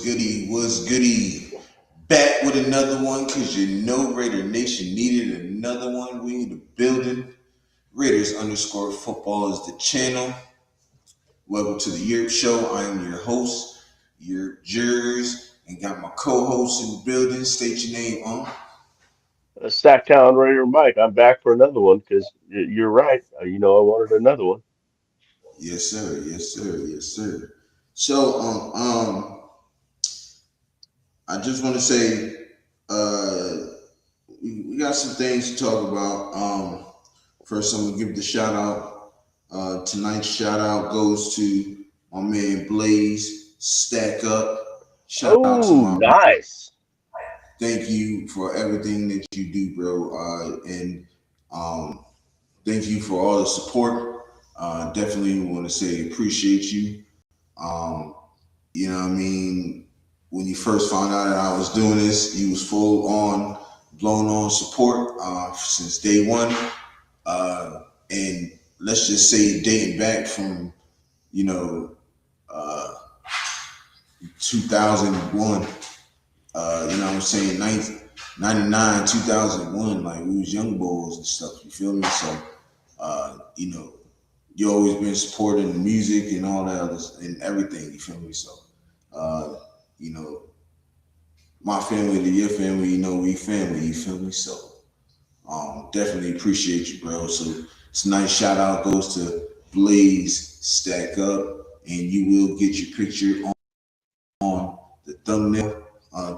goody? What's goody? Back with another one because you know Raider Nation needed another one. We need a building. Raiders underscore football is the channel. Welcome to the Yurp Show. I am your host, your jurors, and got my co-host in the building. State your name on. Sacktown Raider Mike, I'm back for another one because you're right. I wanted another one. Yes, sir. Yes, sir. Yes, sir. So, I just want to say, we got some things to talk about. First, I'm gonna give the shout out. Tonight's shout out goes to my man Blaze. Stack up. Shout out to Oh, my brother. nice. Thank you for everything that you do, bro. And um, thank you for all the support. Definitely want to say appreciate you. Um, you know what I mean? When you first found out that I was doing this, you was full on, blown on support since day one. And let's just say dating back from, you know, uh, 2001, you know what I'm saying, 99, 2001, like we was young boys and stuff, you feel me? So, you know, you always been supporting the music and all that other and everything, you feel me? So, uh, you know, my family to your family, you know, we family, you feel me? So, definitely appreciate you, bro. So, it's a nice shout out goes to Blaze Stack Up, and you will get your picture on the thumbnail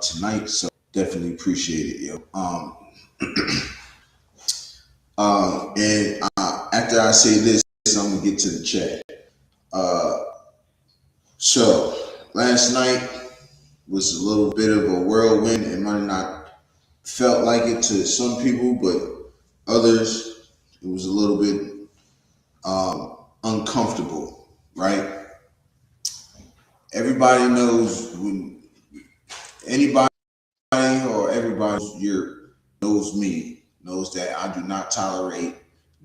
tonight. So, definitely appreciate it, yo. And after I say this, I'm gonna get to the chat. Uh, so last night was a little bit of a whirlwind. It might not felt like it to some people, but others it was a little bit uncomfortable. Right? Everybody knows when anybody or everybody knows me knows that I do not tolerate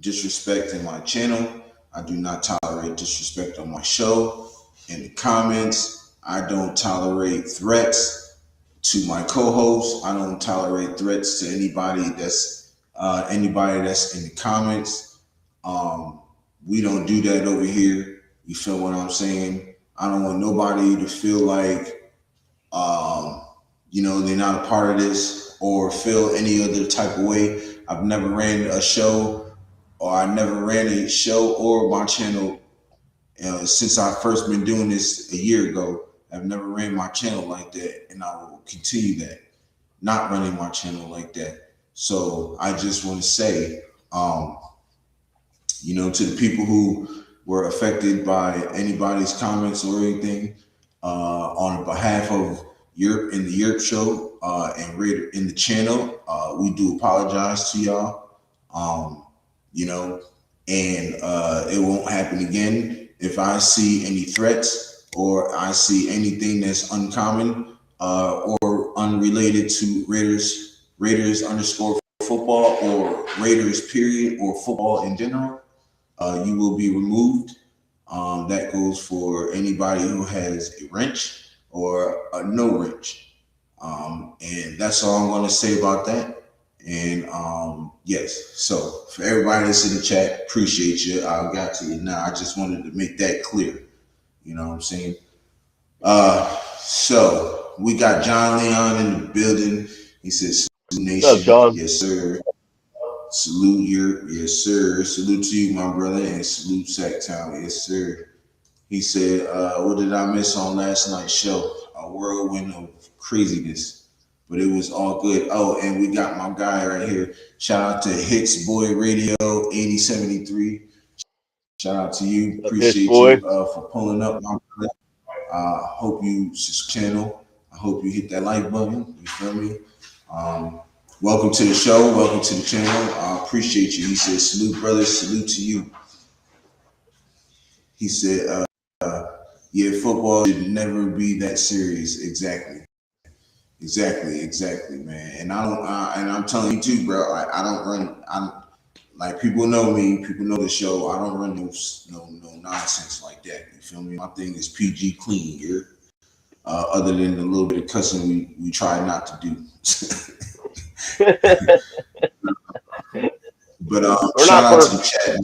disrespect in my channel. I do not tolerate disrespect on my show. In the comments, I don't tolerate threats to my co-host. I don't tolerate threats to anybody that's in the comments. Um, we don't do that over here. You feel what I'm saying? I don't want nobody to feel like um, they're not a part of this or feel any other type of way. I've never ran a show or I never ran a show or my channel since I first been doing this a year ago. I've never ran my channel like that, and I will continue that, not running my channel like that. So I just want to say, to the people who were affected by anybody's comments or anything, on behalf of Europe in the Europe show and Raider in the channel, we do apologize to y'all. Um, you know, and it won't happen again. If I see any threats or I see anything that's uncommon or unrelated to Raiders underscore football or Raiders period or football in general, you will be removed. That goes for anybody who has a wrench or a no wrench. And that's all I'm going to say about that. And yes, so for everybody that's in the chat, appreciate you. I got to you now. I just wanted to make that clear. You know what I'm saying? So we got John Leon in the building. He says, "Salute What's up, Nation, John? yes sir. Salute your, yes sir. Salute to you, my brother, and salute Sacktown, yes sir." He said, "What did I miss on last night's show? A whirlwind of craziness, but it was all good." Oh, and we got my guy right here. Shout out to Hits Boy Radio 8073. Shout out to you. What's up, Hits Appreciate boy? you for pulling up, my brother. Hope you channel. I hope you hit that like button. You feel me? Um, Welcome to the show. Welcome to the channel. I appreciate you. He said, "Salute, brothers. Salute to you." He said, "Yeah, football should never be that serious." Exactly, man. And I don't. And I'm telling you too, bro. I don't run. I'm like people know me. People know the show. I don't run no nonsense like that. You feel me? My thing is PG clean. Here. other than a little bit of cussing we try not to do. But We're shout not out to the perfect. chat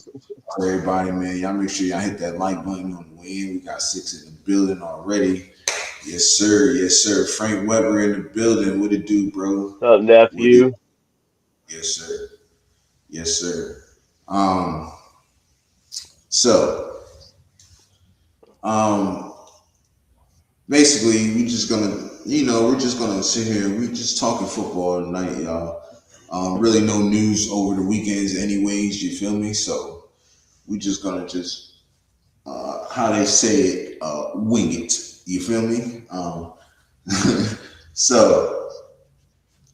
for everybody, man. Y'all make sure y'all hit that like button on the way in. We got 6 in the building already. Yes, sir. Yes, sir. Frank Weber in the building. What it do, bro? What's up, What it? nephew? Yes, sir. Yes, sir. Um, so um, basically, we're just gonna sit here. We just talking football tonight, y'all. Really no news over the weekends, anyways. You feel me? So we just gonna just how they say it, wing it. You feel me? So,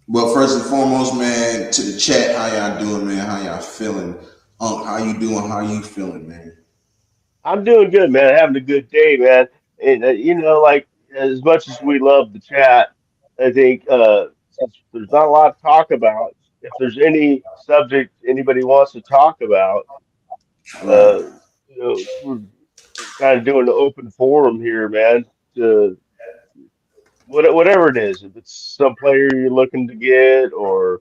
but first and foremost, man, to the chat, how y'all doing, man? How y'all feeling? How you doing? How you feeling, man? I'm doing good, man. Having a good day, man. And like as much as we love the chat, I think since there's not a lot to talk about, if there's any subject anybody wants to talk about, Right. we're kind of doing an open forum here, man. To whatever it is, if it's some player you're looking to get, or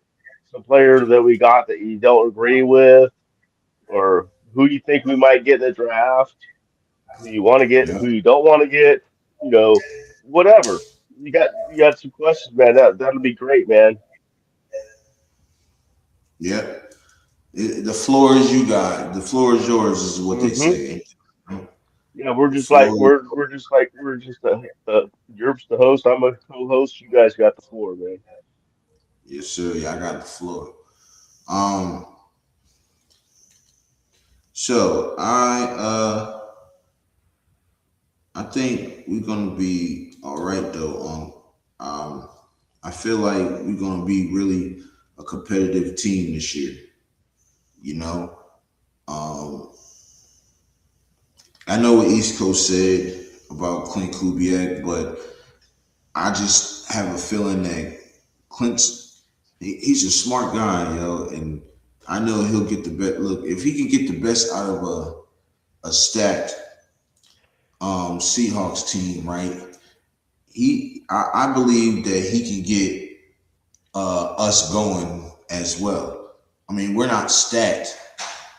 some player that we got that you don't agree with, or who you think we might get in the draft, who you want to get, Yeah. who you don't want to get, whatever. You got some questions, man. That'll be great, man. Yeah. The floor is you got. The floor is yours, is what they hmm say. Yeah, we're The just like floor. we're just Yurp's the host. I'm a co-host. You guys got the floor, man. Yes, sir. Yeah, I got the floor. Um. So I think we're gonna be all right though. I feel like we're gonna be really a competitive team this year. You know. Um. I know what East Coast said about Clint Kubiak, but I just have a feeling that he's a smart guy, yo, and I know he'll get the best. Look, if he can get the best out of a stacked Seahawks team, right? I believe that he can get us going as well. I mean, we're not stacked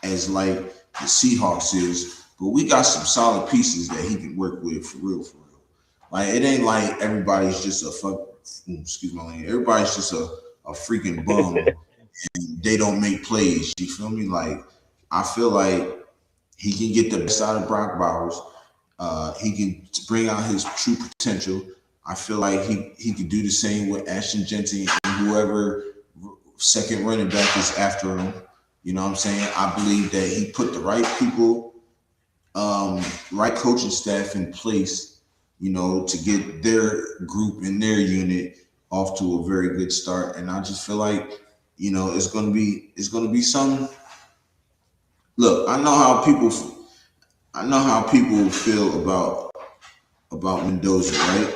as like the Seahawks is, but we got some solid pieces that he can work with for real, for real. Like it ain't like everybody's just a fuck. Excuse my language. Everybody's just a freaking bum. They don't make plays. You feel me? Like I feel like he can get the best out of Brock Bowers. He can bring out his true potential. I feel like he could do the same with Ashton Genty and whoever second running back is after him. You know what I'm saying? I believe that he put the right people, right coaching staff in place, to get their group and their unit off to a very good start. And I just feel like, it's gonna be some. Look, I know how people feel about Mendoza, right?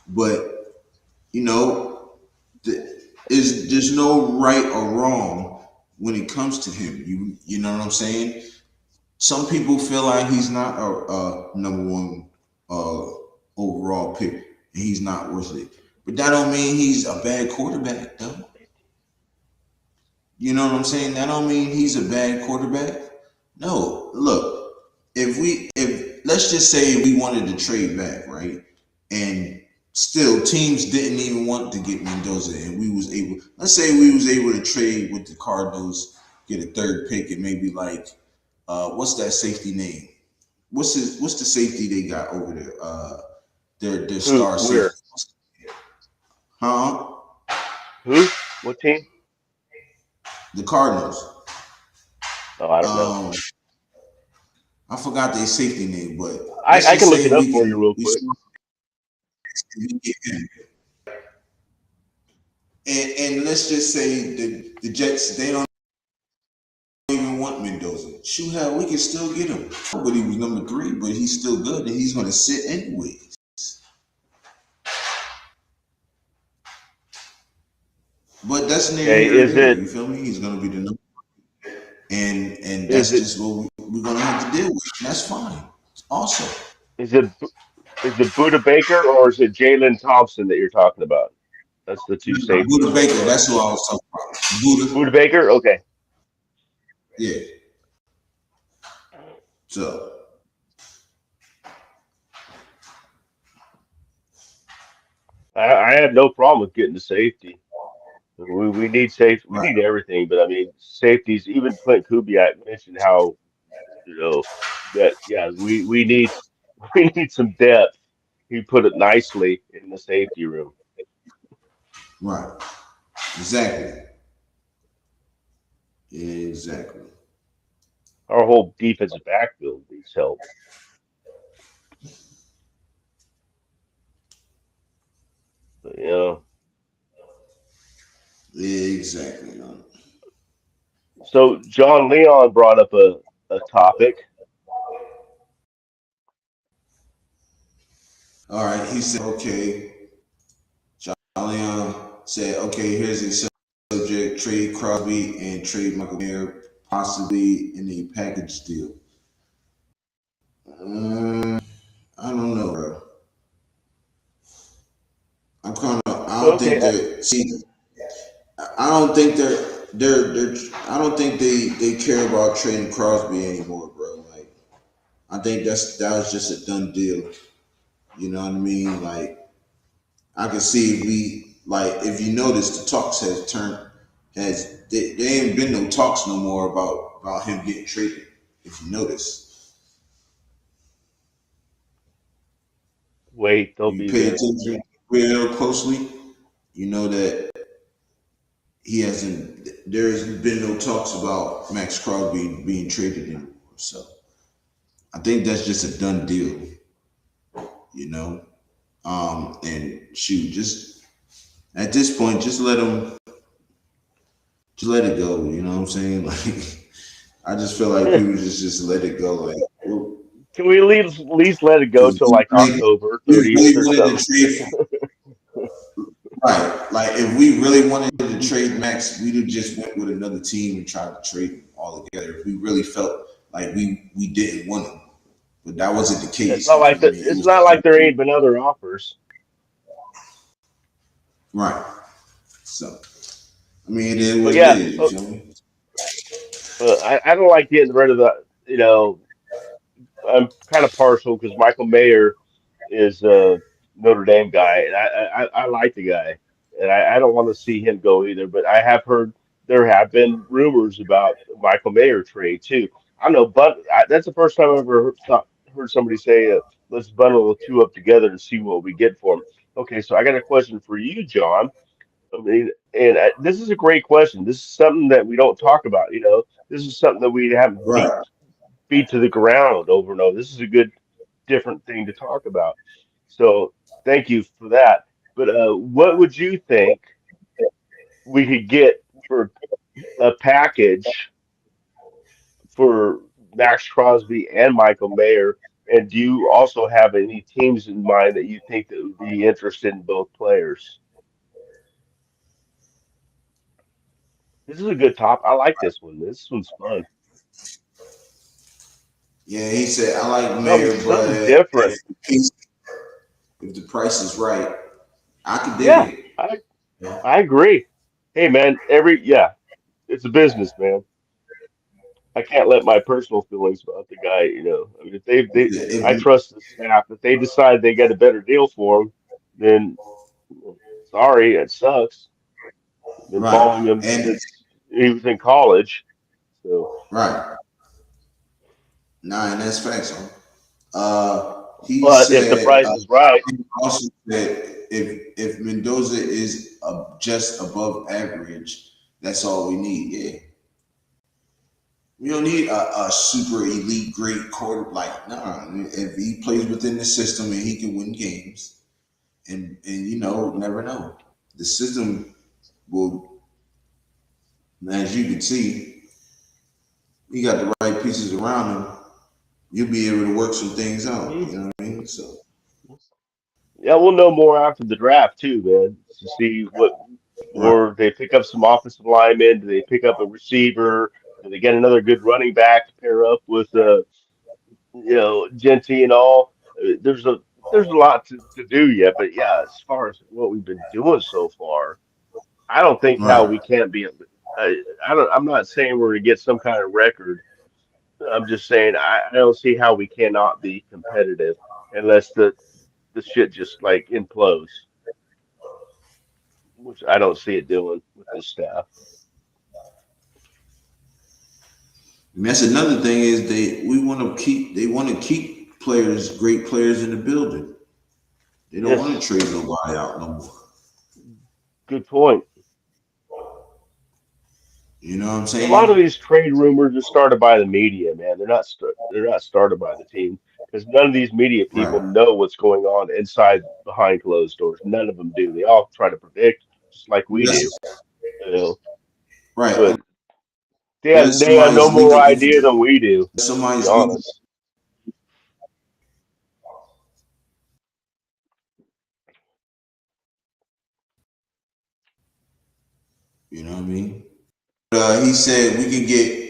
But you know, is there's no right or wrong when it comes to him. You know what I'm saying? Some people feel like he's not a number one uh, overall pick, and he's not worth it. But that don't mean he's a bad quarterback, though. You know what I'm saying? That don't mean he's a bad quarterback. No, look, if let's just say we wanted to trade back, right? And still teams didn't even want to get Mendoza, and we was able. Let's say we was able to trade with the Cardinals, get a third pick, and maybe like, what's that safety name? What's the safety they got over there? Their Who? star Where? safety, huh? Who? What team? The Cardinals. Oh, I don't know. Um, I forgot their safety name, but I let's I just can look it say up for you real quick. we get him, and let's just say the Jets they don't even want Mendoza. Shoot, hell, we can still get him. But he was number 3, but he's still good, and he's going to sit anyways. But that's neither Okay, here nor is there. it You feel me? He's going to be the number, and is that's it just what we're going to have to deal with. And that's fine. It's awesome. is it Is it Buda Baker or is it Jalen Thompson that you're talking about? That's the two Nah, Buda safeties right Baker, there. that's who I was talking about. Buda, Buda Baker? Okay. yeah. So, I have no problem with getting to safety. We need safety. We right, need everything, but I mean safeties. Even Clint Kubiak mentioned how that yeah we need we need some depth. He put it nicely in the safety room. right. Exactly. Exactly. Our whole defensive backfield needs help. But, Exactly. so John Leon brought up a topic. All right. He said, okay. John Leon said, okay, here's a subject: trade Crosby and trade Michael Mayer, possibly in a package deal. I don't know, bro. I don't think Okay, they're, see, I don't think I don't think they care about trading Crosby anymore, bro. Like, I think that was just a done deal. You know what I mean? Like, I can see if you notice, the talks have turned there ain't been no talks no more about him getting traded. If you notice, wait, they'll if you be pay there. attention real closely, you know that he hasn't. There's been no talks about Max Crosby being traded anymore. So I think that's just a done deal. You know, and shoot, just at this point, just let it go. You know what I'm saying? Like, I just feel like people just let it go. Like, Can we at least let it go because till like October we 30th really or wanted to something? trade, right? Like, if we really wanted to trade Max, we'd have just went with another team and tried to trade him all together. If we really felt like we didn't want him, but that wasn't the It's case. not You know like what I that. mean? It It's was not like there ain't been other offers. right. So I mean, it is But what it yeah, is. You know? I don't like getting rid of the. I'm kind of partial because Michael Mayer is a Notre Dame guy, and I like the guy, and I don't want to see him go either. But I have heard there have been rumors about the Michael Mayer trade too. I don't know, but that's the first time I've ever heard somebody say, "Let's bundle the two up together and see what we get for them." Okay, so I got a question for you, John. I mean, and this is a great question. This is something that we don't talk about. This is something that we haven't Right. beat to the ground over and over. This is a good, different thing to talk about. So thank you for that. But what would you think we could get for a package for Max Crosby and Michael Mayer? And do you also have any teams in mind that you think that would be interested in both players? This is a good top. I like this one. This one's fun. Yeah, he said I like Something Mayor, but something different. if the price is right, I could dig Yeah, it. I Yeah. I agree. Hey man, it's a business, man. I can't let my personal feelings about the guy, I mean, if I If trust the staff. If they decide they get a better deal for him, then sorry, it sucks. I've been right, following him and since he was in college. So, right, nah, and that's facts. Huh? He but if the said price is right, he also said if Mendoza is just above average, that's all we need. Yeah, we don't need a super elite great quarter. Like, nah, if he plays within the system and he can win games, and never know, the system will, as you can see, he got the right pieces around him. You'll be able to work some things out. mhm. You know what I mean? So Yeah, we'll know more after the draft too, man, to see what, right, or they pick up some offensive linemen, do they pick up a receiver, do they get another good running back to pair up with Genty and all. There's there's a lot to do yet. But yeah, as far as what we've been doing so far, I don't think how Right. we can't be. I don't. I'm not saying we're gonna get some kind of record. I'm just saying I don't see how we cannot be competitive unless the shit just like implodes, which I don't see it doing with this staff. And that's another thing is they want to keep players, great players in the building. They don't want Yes, to trade nobody out no more. good point. You know what I'm A lot of saying? these trade rumors are started by the media, man. They're not started by the team because none of these media people Right. know what's going on inside behind closed doors. None of them do. They all try to predict, just like we do, Unless, you know. right. But Unless they have no somebody's more leaking idea information. than we do, to be Somebody's leaking. honest. You know what I mean? He said we could get.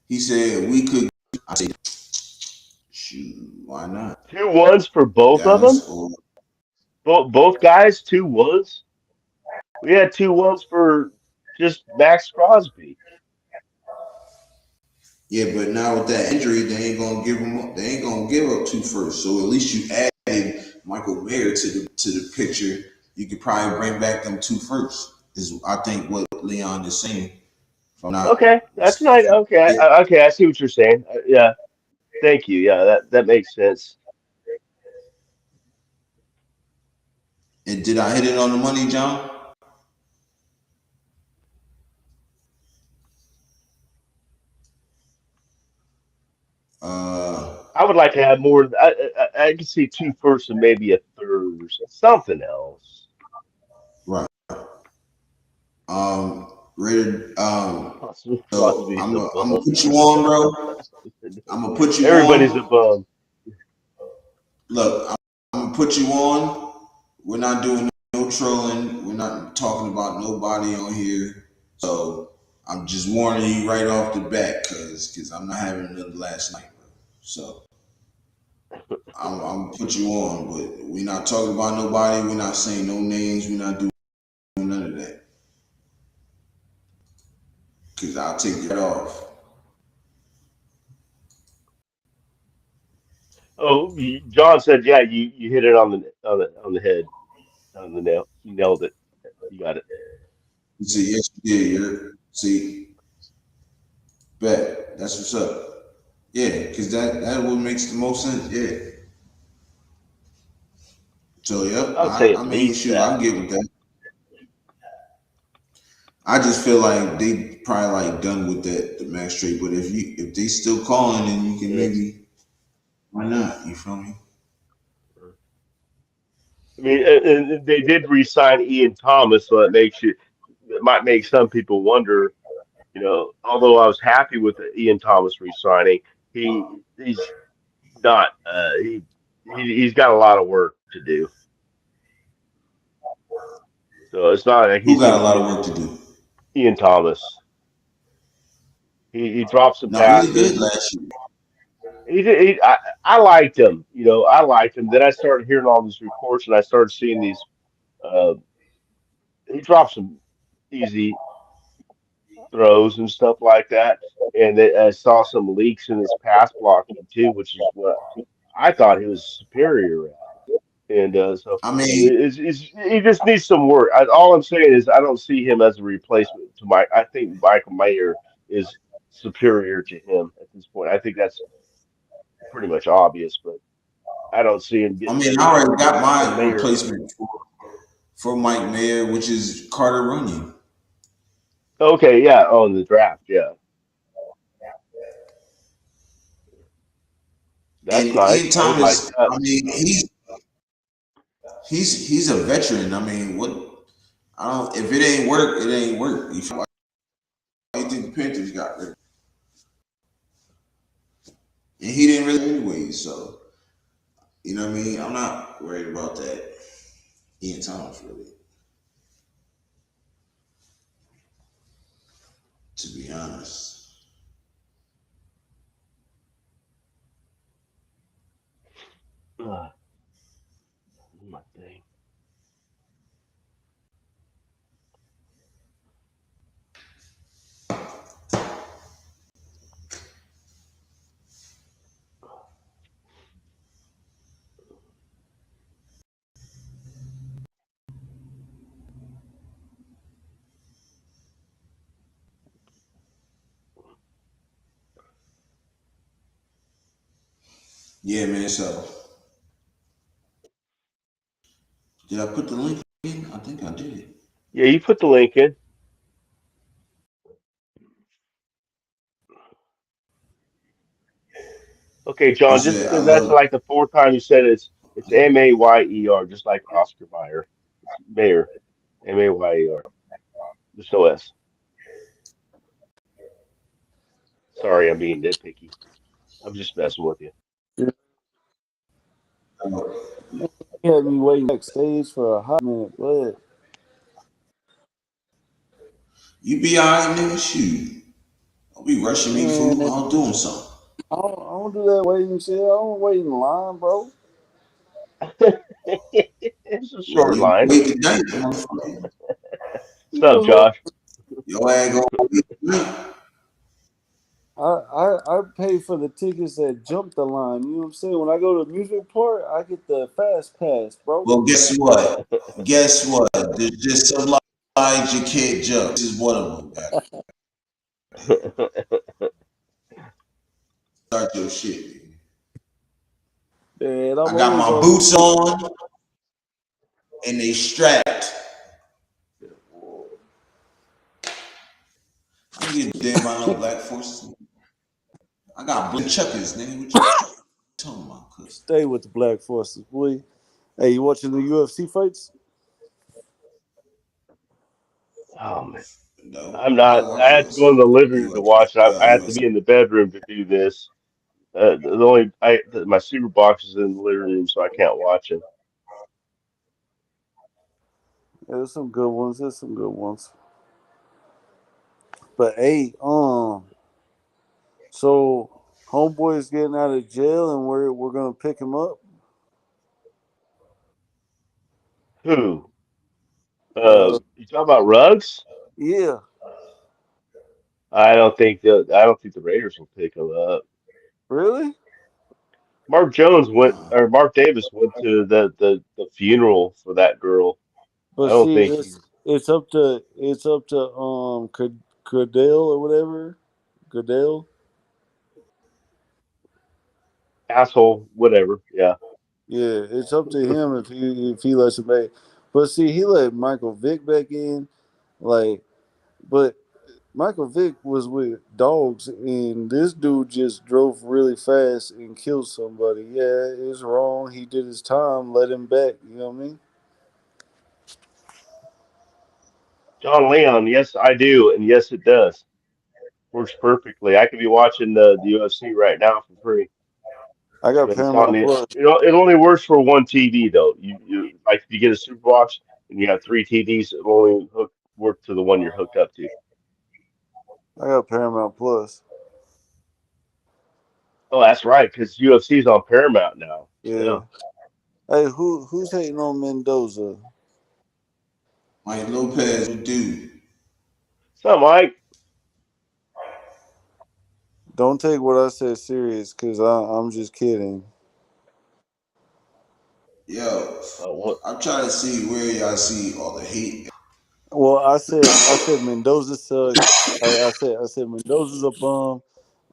He said we could. I said, shoot, why not? 2 1s for both of them. Dallas or Both guys 2 1s. We had 2 1s for just Max Crosby. yeah, but now with that injury, they ain't gonna give him. Up. They ain't gonna give up two first. So at least you added Michael Mayer to the picture. You could probably bring back them two first. Is I think what Leon is saying. If I'm not Okay, that's nice. Okay, yeah. okay, I see what you're saying. Yeah, thank you. Yeah, that makes sense. And did I hit it on the money, John? Uh, I would like to have more. I can see two firsts and maybe a third or something else. right. Rated. So Crosby's a I'm gonna bum. put you on, bro. I'm gonna put you Everybody's a on. bum. Look, I'm gonna put you on. We're not doing no trolling. We're not talking about nobody on here. So I'm just warning you right off the bat, cause I'm not having another last night, bro. So I'm gonna put you on, but we're not talking about nobody. We're not saying no names. We're not doing none of that, cause I'll take it off. Oh, John said, yeah, you hit it on the head, on the nail. You nailed it. You got it. You say yes, you did. See, bet that's what's up. Yeah, cause that what makes the most sense. Yeah. So yep, I would say I at mean least shoot, I that. can get with that. I just feel like they probably like done with that the max trade. But if they still calling, then you can Yeah. maybe why not? You feel me? I mean, and they did re-sign Ian Thomas, so it might make some people wonder. Although I was happy with the Ian Thomas re-signing, he's not. He's got a lot of work to do. So it's not like Who he's got going a to lot be of work to do? Ian Thomas. He dropped some No, he did good passes. last year. I liked him. I liked him. Then I started hearing all these reports, and I started seeing these. Uh, he dropped some easy throws and stuff like that. And I saw some leaks in his pass blocking too, which is what I thought he was superior at. And so I mean, he just needs some work. All I'm saying is I don't see him as a replacement to Mike. I think Michael Mayer is superior to him at this point. I think that's pretty much obvious, but I don't see him getting I any. already got And my Mayer, replacement for Mike Mayer, which is Carter Runyon. okay, yeah, oh, in the draft, yeah, that's And nice. Ian I would like Thomas, that. I mean, he's a veteran. I mean, what I don't if it ain't work, it ain't work. You feel like why you think the Panthers got rid of him? And he didn't really anyway, so you know what I mean? I'm not worried about that. Ian Thomas really, to be honest. my thing. Yeah, man. So did I put the link in? I think I did. Yeah, you put the link in. Okay, I John, just said I because that's love. like the fourth time you said it's Mayer, just like Oscar Mayer. It's Mayer, Mayer. There's no S. Sorry, I'm being nitpicky. I'm just messing with you. Yeah, he had me waiting backstage for a hot minute, but You be alright, nigga. Shoot. Don't be rushing me, man, fool. I'm doing something. I don't do that waiting shit. I don't wait in line, bro. It's a Well, short you line. wait tonight, motherfucker. What's up, You Josh? Your ass gonna wait tonight. I pay for the tickets that jump the line. You know what I'm saying? When I go to the music part, I get the fast pass, bro. Well, guess what? Guess what? There's just some lines you can't jump. This is one of them. Start your shit, nigga. Man, I'm I got always my on this boots shit. on and they strapped. I don't give a damn about no black forces. I got blue chuckers, nigga. What you talking about, cuz? Stay with the Black Forces, boy. Hey, you watching the UFC fights? Oh man, No, I'm I not. I watch had to go in UFC. the living room to UFC. watch it. I had to UFC. be in the bedroom to do this. The only my super box is in the living room, so I can't watch it. Yeah, there's some good ones. There's some good ones. But hey, so homeboy is getting out of jail, and we're gonna pick him up. Who? Uh, You talking about Ruggs? yeah, I don't think the Raiders will pick him up. really? Mark Davis went to the funeral for that girl. I But don't see, think it's he's it's up to Goodell or whatever. Goodell. asshole. Whatever. Yeah. Yeah, it's up to him if he lets him back. But see, he let Michael Vick back in, like, but Michael Vick was with dogs, and this dude just drove really fast and killed somebody. Yeah, it's wrong. He did his time. Let him back. You know what I mean? John Leon. Yes, I do, and yes, it does. Works perfectly. I could be watching the UFC right now for free, I got but it's on Paramount the. Plus. It only works for one TV though. You like if you get a super box and you have three TVs, it will only work to the one you're hooked up to. I got Paramount Plus. Oh, that's right, because UFC's on Paramount now. Yeah. Yeah. Hey, who's hating on Mendoza? Mike Lopez, dude. So, Mike, Don't take what I said serious, cause I'm just kidding. Yo, what? I'm trying to see where y'all see all the hate. Well, I said Mendoza sucked. I said Mendoza's a bum.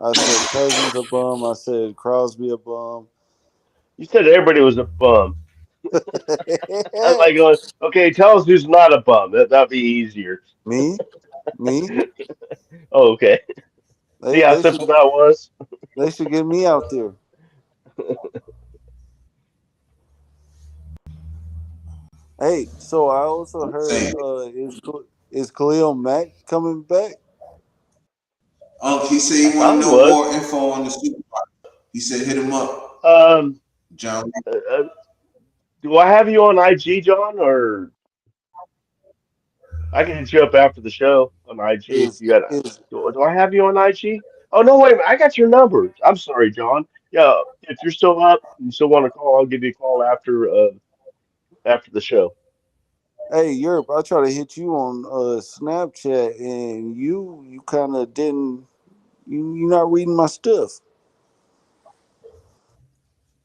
I said Cousins a bum. I said Crosby a bum. You said everybody was a bum. I'm like going, okay, tell us who's not a bum. That'd be easier. me, me. Oh, okay. See They how they should simple that was? they should get me out there. Hey, so I also I'm heard saying, is Khalil Mack coming back? he I said he want thought to he know was. more info on the Super Bowl. He said hit him up, Um, John. uh, uh, do I have you on IG, John, or I can hit you up after the show on IG if Is you got. is Do I have you on IG? Oh no, wait a minute. I got your number. I'm sorry, John. Yeah, if you're still up and you still want to call, I'll give you a call after. after the show. Hey, Yurp, I try to hit you on Snapchat, and you kind of didn't. You're not reading my stuff.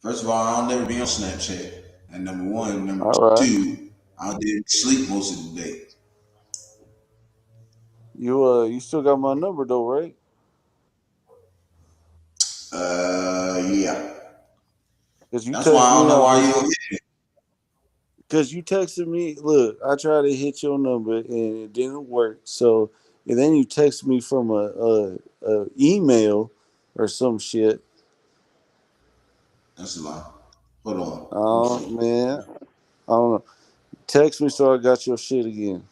First of all, I'll never be on Snapchat. And number one, number All right, two, I didn't sleep most of the day. you still got my number though, right? Yeah. Because you That's why text I don't me know why on. you don't hit me. Because you texted me. Look, I tried to hit your number and it didn't work. So and then you text me from a email or some shit. That's a lie. Hold on. Let me Oh see. man, I don't know. Text me so I got your shit again.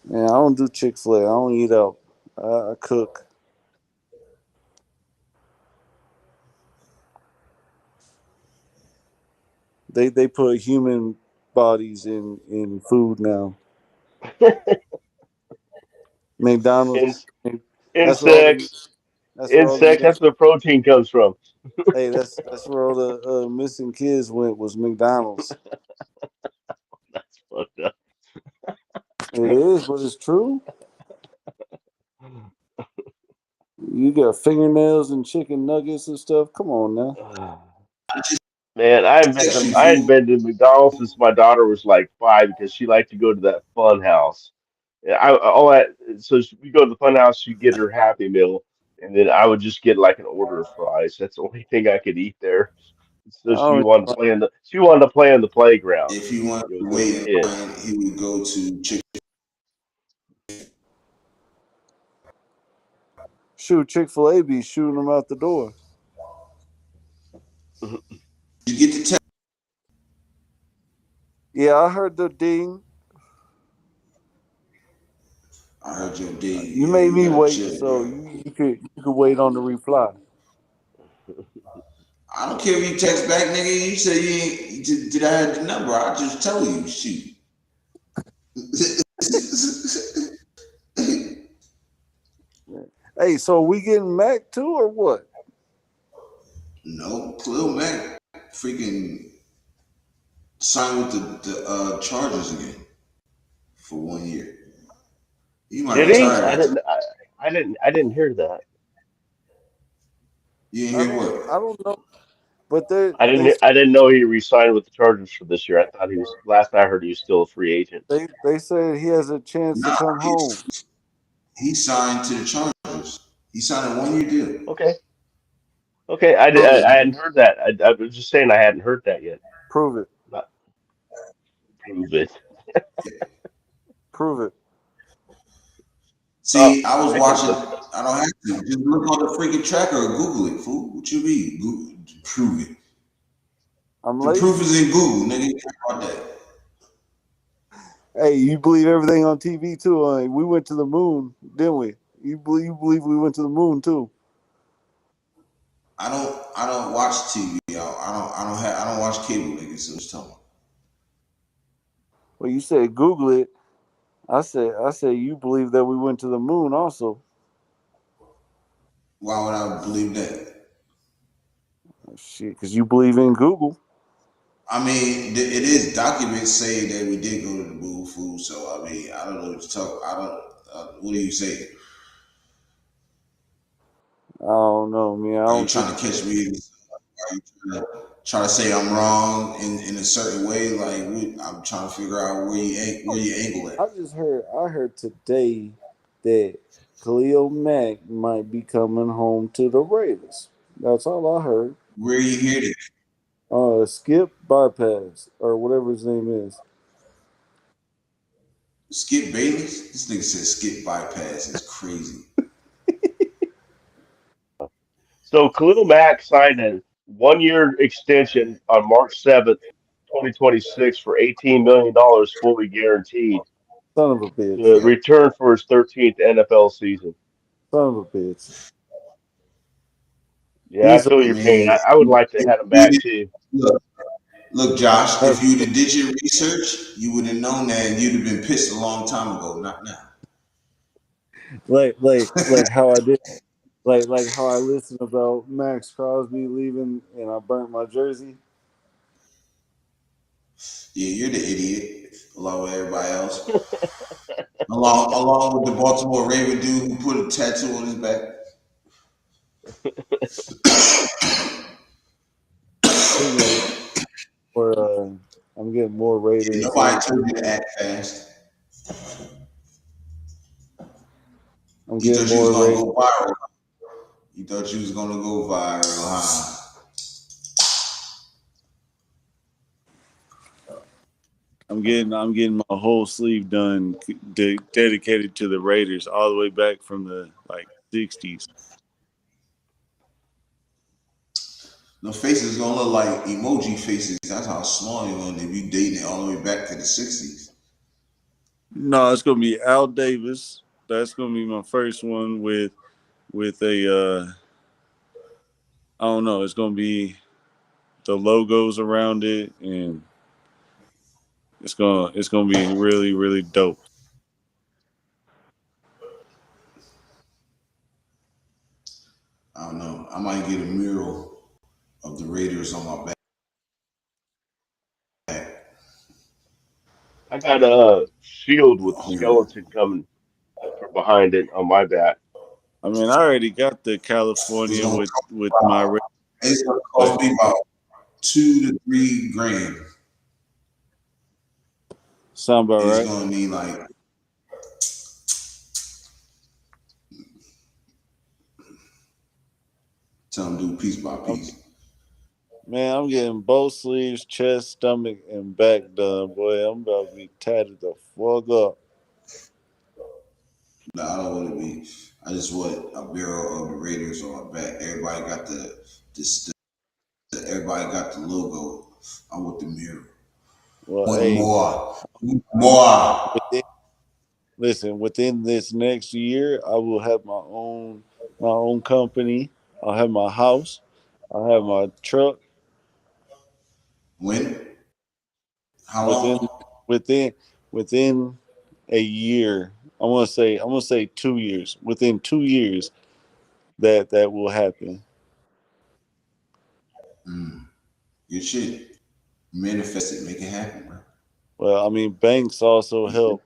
Man, I don't do Chick-fil-A. I don't eat out. I cook. They put human bodies in food now. In, McDonald's. That's where all the insects, that's where all the insects. That's where protein comes from. hey that's where all the missing kids went was McDonald's. That's fucked up. It is, but it's true. You got fingernails and chicken nuggets and stuff. Come on now. Man, I haven't been Text to you, I hadn't fool. been to McDonald's since my daughter was like 5 because she liked to go to that fun house. Yeah, all that. So we go to the fun house, she get her Happy Meal, and then I would just get like an order of fries. That's the only thing I could eat there. I So don't she wanted to play in the playground, If he wanted to with the wait in kids. line, he would go to Chick. shoot Chick-fil-A be shooting them out the door. You get the text. Yeah, I heard the ding. I heard your day. You Yeah, made you me gotta wait, chill, so bro. you could wait on the reply. I don't care if you text back, nigga. You say you ain't. Did I have the number? I just tell you. Shoot. Hey, so we getting Mac too or what? No, Khalil Mack freaking signed with the Chargers again for 1 year. He might Did he? retire I after. didn't. I didn't hear that. You didn't I hear don't I what? don't know, but they I they didn't. I didn't know he re-signed with the Chargers for this year. I thought he was. Last I heard, he was still a free agent. they said he has a chance to Nah, come home. he signed to the Chargers. He signed a 1 year deal. Okay. Okay. Prove it. I hadn't heard that. I was just saying I hadn't heard that yet. Prove it. Not prove it. Prove it. See, I was I can watching. look it up. I don't have to. Just look on the freaking tracker or Google it, fool. What you mean? Prove it. I'm The proof lazy. is in Google, nigga. How about that? Hey, you believe everything on TV too? We went to the moon, didn't we? You believe we went to the moon too? I don't watch TV. I don't watch cable, nigga. So just tell me. Well, you said Google it. I said you believe that we went to the moon also. Why would I believe that? Shit, because you believe in Google. I mean, it is documents saying that we did go to the moon, food. So I mean, I don't know what to talk. I don't. What do you say? I don't know, man. I Are you don't think. trying to catch me? Are you trying to say I'm wrong in a certain way? Like I'm trying to figure out where you angle at. I heard today that Khalil Mack might be coming home to the Raiders. That's all I heard. Where you hear it? Skip Bypass or whatever his name is. Skip Bayless? This nigga said skip bypass. It's crazy. So Khalil Mack signed a 1 year extension on March 7th, 2026 for $18 million fully guaranteed Son of a bitch. to Yep. return for his 13th NFL season. Son of a bitch. Yeah, I He's feel I your pain. mean, I would like to have him you back too. look, look, Josh. that's If you'd have did your research, you would have known that, and you'd have been pissed a long time ago. Not now. like how I did like how I listened about Max Crosby leaving and I burnt my jersey. Yeah, you're the idiot, along with everybody else. Along with the Baltimore Raven dude who put a tattoo on his back. I'm getting more. I'm getting more Yeah, Raiders nobody in. told you to act fast. I'm You getting thought you was more gonna Raiders. go viral. You thought you was gonna go viral, huh? I'm getting my whole sleeve done, dedicated to the Raiders, all the way back from the like '60s. The faces gonna look like emoji faces. That's how small you're gonna be dating it all the way back to the '60s. No, it's gonna be Al Davis. That's gonna be my first one with a. I don't know. It's gonna be the logos around it, and it's gonna be really really dope. I don't know. I might get a mural of the Raiders on my back. I got a shield with the Mural. skeleton coming from behind it on my back. I mean, I already got the It's California gonna with my Raiders, it's gonna but cost me about 2 to 3 grand. sound about It's right. gonna need like tell them do piece by I'm, piece. man, I'm getting both sleeves, chest, stomach, and back done. Boy, I'm about to be tatted the fuck up. No, I don't want to be. I just want a barrel of the Raiders on my back. Everybody got this. Everybody got the logo. I want the mural. Well, Want hey, more. More. within, listen, within this next year, I will have my own company. I'll have my house. I'll have my truck. When? How Within long? within within a year, I'm gonna say 2 years. Within 2 years, that will happen. Your shit. Manifest it. Make it happen, bro. Well, I mean, banks also help.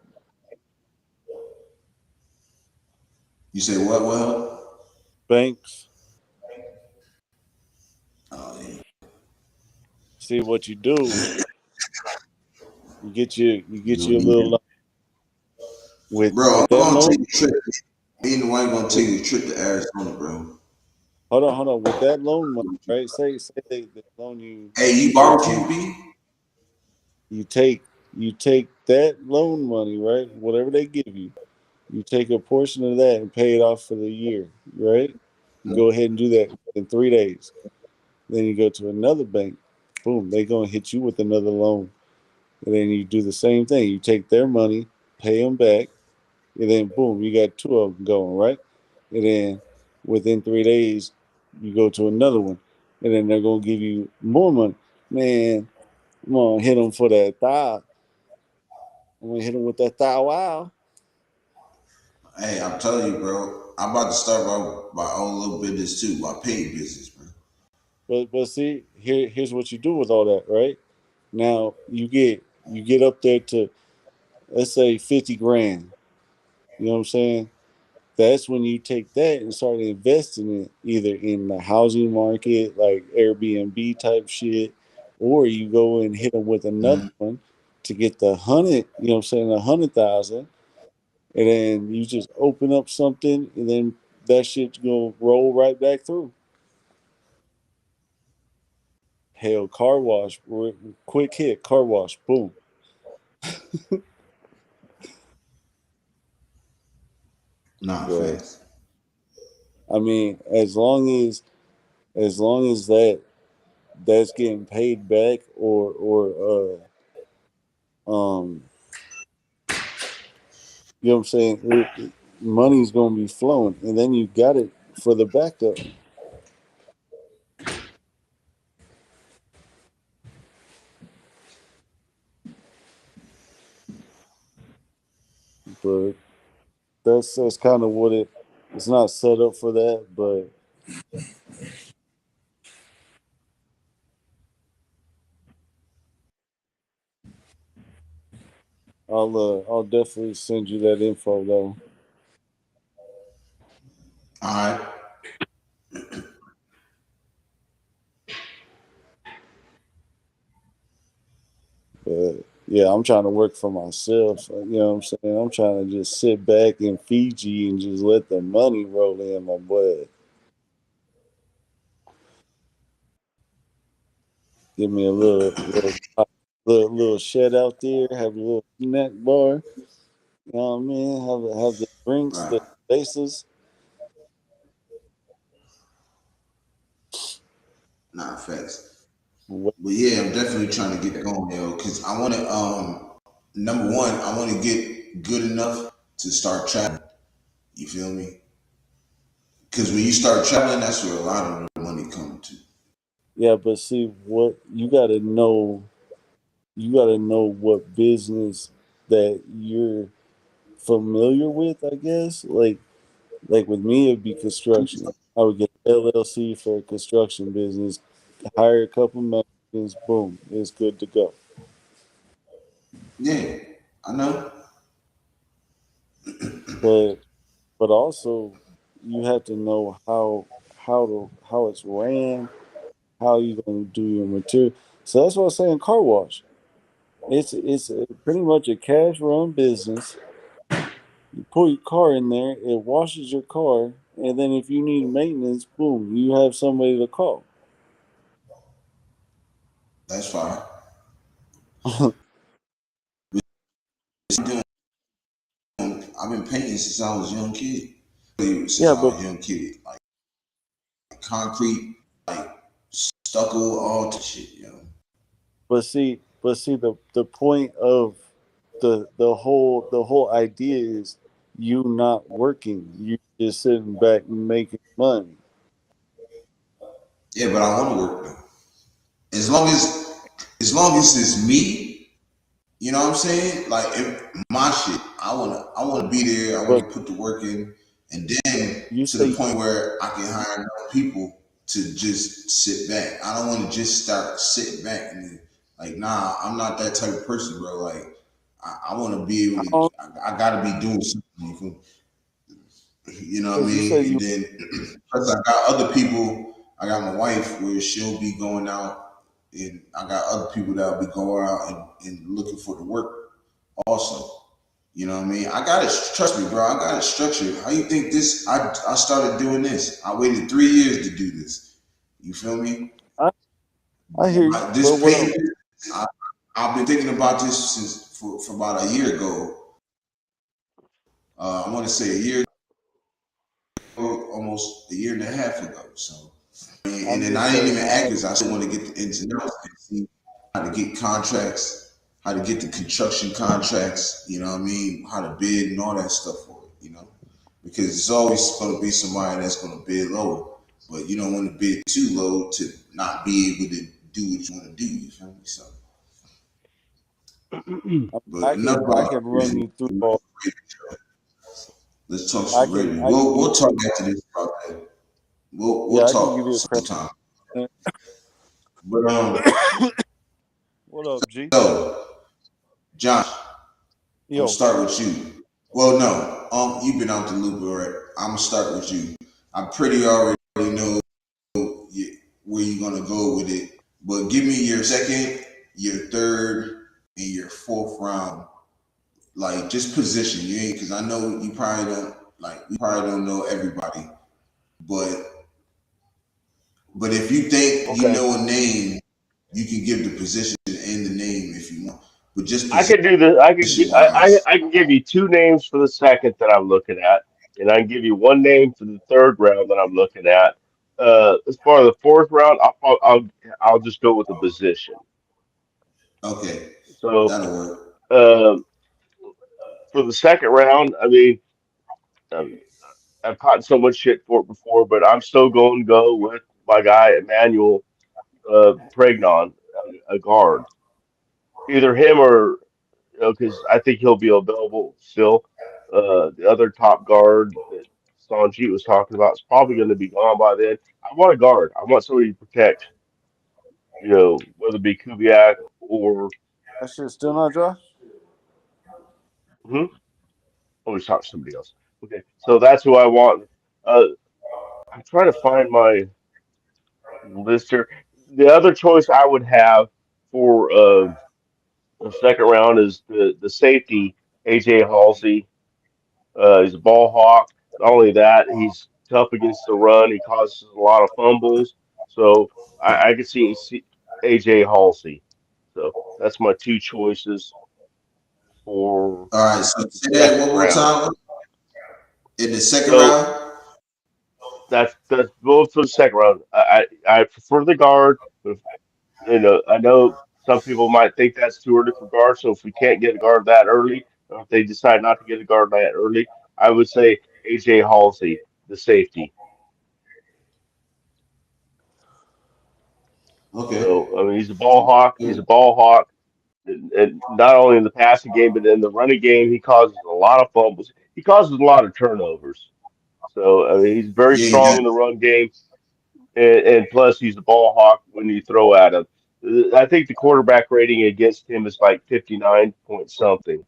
You say what? Well, Banks oh yeah, see what you do. You get you a you little loan. with bro. I'm that gonna loan. take a trip. Me and the wife gonna take a trip to Arizona, bro. Hold on. With that loan money, right? Say they loan you Hey, you 15. barbecue B? You take that loan money, right? Whatever they give you, you take a portion of that and pay it off for the year, right? You go ahead and do that in 3 days. Then you go to another bank. Boom, they gonna hit you with another loan, and then you do the same thing. You take their money, pay them back, and then boom, you got two of them going, right? And then within 3 days, you go to another one, and then they're gonna give you more money. Man, I'm gonna hit them for that thigh. I'm gonna hit them with that thigh. Wow. Hey, I'm telling you, bro. I'm about to start my own little business too, my paid business, bro. But see, here's what you do with all that, right? Now you get up there to, let's say, 50 grand. You know what I'm saying? That's when you take that and start investing it either in the housing market, like Airbnb type shit, or you go and hit them with another Mm-hmm. one to get the 100. You know what I'm saying? 100,000, and then you just open up something, and then that shit's gonna roll right back through. Hell, car wash, quick hit, car wash, boom. Nah, But facts. I mean, as long as that's getting paid back, or you know what I'm saying, money's gonna be flowing, and then you got it for the backup. But that's kind of what it. It's not set up for that, but I'll definitely send you that info though. All right. But yeah, I'm trying to work for myself. You know what I'm saying? I'm trying to just sit back in Fiji and just let the money roll in, my boy. Give me a little shed out there, have a little snack bar. You know what I mean? Have the drinks, Right. the faces. Nah, facts. But yeah, I'm definitely trying to get going, yo, because I want to. Number one, I want to get good enough to start traveling. You feel me? Because when you start traveling, that's where a lot of the money comes to. Yeah, but see what you gotta know. You gotta know what business that you're familiar with. I guess like with me, it'd be construction. I would get LLC for a construction business, hire a couple Mexicans, boom, it's good to go. Yeah, I know. But also you have to know how it's ran, how you gonna do your material. So that's what I'm saying. Car wash. It's pretty much a cash run business. You pull your car in there, it washes your car, and then if you need maintenance, boom, you have somebody to call. That's fine. I'm doing, I've been painting since I was a young kid. Since Yeah, I but was a young kid, like concrete, like stucco, all that shit, yo. see the point of the whole idea is you not working, you just sitting back and making money. Yeah, but I want to work though. As long as long as it's me, you know what I'm saying? Like if my shit, I wanna be there. I But wanna put the work in, and then you to the say point where I can hire enough people to just sit back. I don't want to just start sitting back and like, nah, I'm not that type of person, bro. Like I want to be able I to. don't, I gotta be doing something. You know what I because you said mean? And you then plus I got other people. I got my wife where she'll be going out, and I got other people that'll be going out and looking for the work also. You know what I mean? I got it. Trust me, bro. I got it structured. How you think this? I started doing this. I waited 3 years to do this. You feel me? I, I hear you, but This payment. I, I've been thinking about this since for about a year ago. I want to say a year ago, almost a year and a half ago. So and I'm then just I didn't even saying act because I still want to get the ins and outs and see how to get contracts, how to get the construction contracts, you know what I mean, how to bid and all that stuff for it, you know, because it's always going to be somebody that's going to bid low, but you don't want to bid too low to not be able to do what you want to do. You feel me? So, but I enough can I about can crazy. run you through all. Let's talk I some can radio. I can give We'll talk after this about that. We'll yeah, I can give talk you a crack. sometime. But What up, G? so Josh, I'm gonna Yo, start with you. Well, no, you've been out the loop, all right. I'm gonna start with you. I pretty already know where you're gonna go with it, but give me your second, your third, and your fourth round. Like just position. You ain't because I know you probably don't like. You probably don't know everybody, but if you think you okay. know a name, you can give the position and the name if you want. But just I position could do this. wise. I can give you two names for the second that I'm looking at, and I can give you one name for the third round that I'm looking at. As far as the fourth round, I'll just go with the position. Okay, So that'll work. um, for the second round, I mean, um, I've caught so much shit for it before, but I'm still going to go with my guy Emmanuel Pregnon, a guard. Either him or because I think he'll be available still. The other top guard that Sanjeet was talking about is probably going to be gone by then. I want a guard. I want somebody to protect, whether it be Kubiak or. That shit still not dry. Hmm? Oh, he's talking to somebody else. Okay, so that's who I want. Uh, I'm trying to find my list here. The other choice I would have for the second round is the safety AJ Halsey. He's a ball hawk. Not only that, he's tough against the run. He causes a lot of fumbles. So I could see AJ Halsey. So that's my two choices for All right, so the say that second one more round. time. In the second So round, that's both for the second round. I prefer the guard. But, I know some people might think that's too early for guard. So if we can't get a guard that early, or if they decide not to get a guard that early, I would say AJ Halsey, the safety. okay. So I mean, he's a ball hawk. He's a ball hawk, and not only in the passing game, but in the running game, he causes a lot of fumbles. He causes a lot of turnovers. So I mean, he's very Yeah, he strong in the does. run game, and plus he's a ball hawk when you throw at him. I think the quarterback rating against him is like 59 point something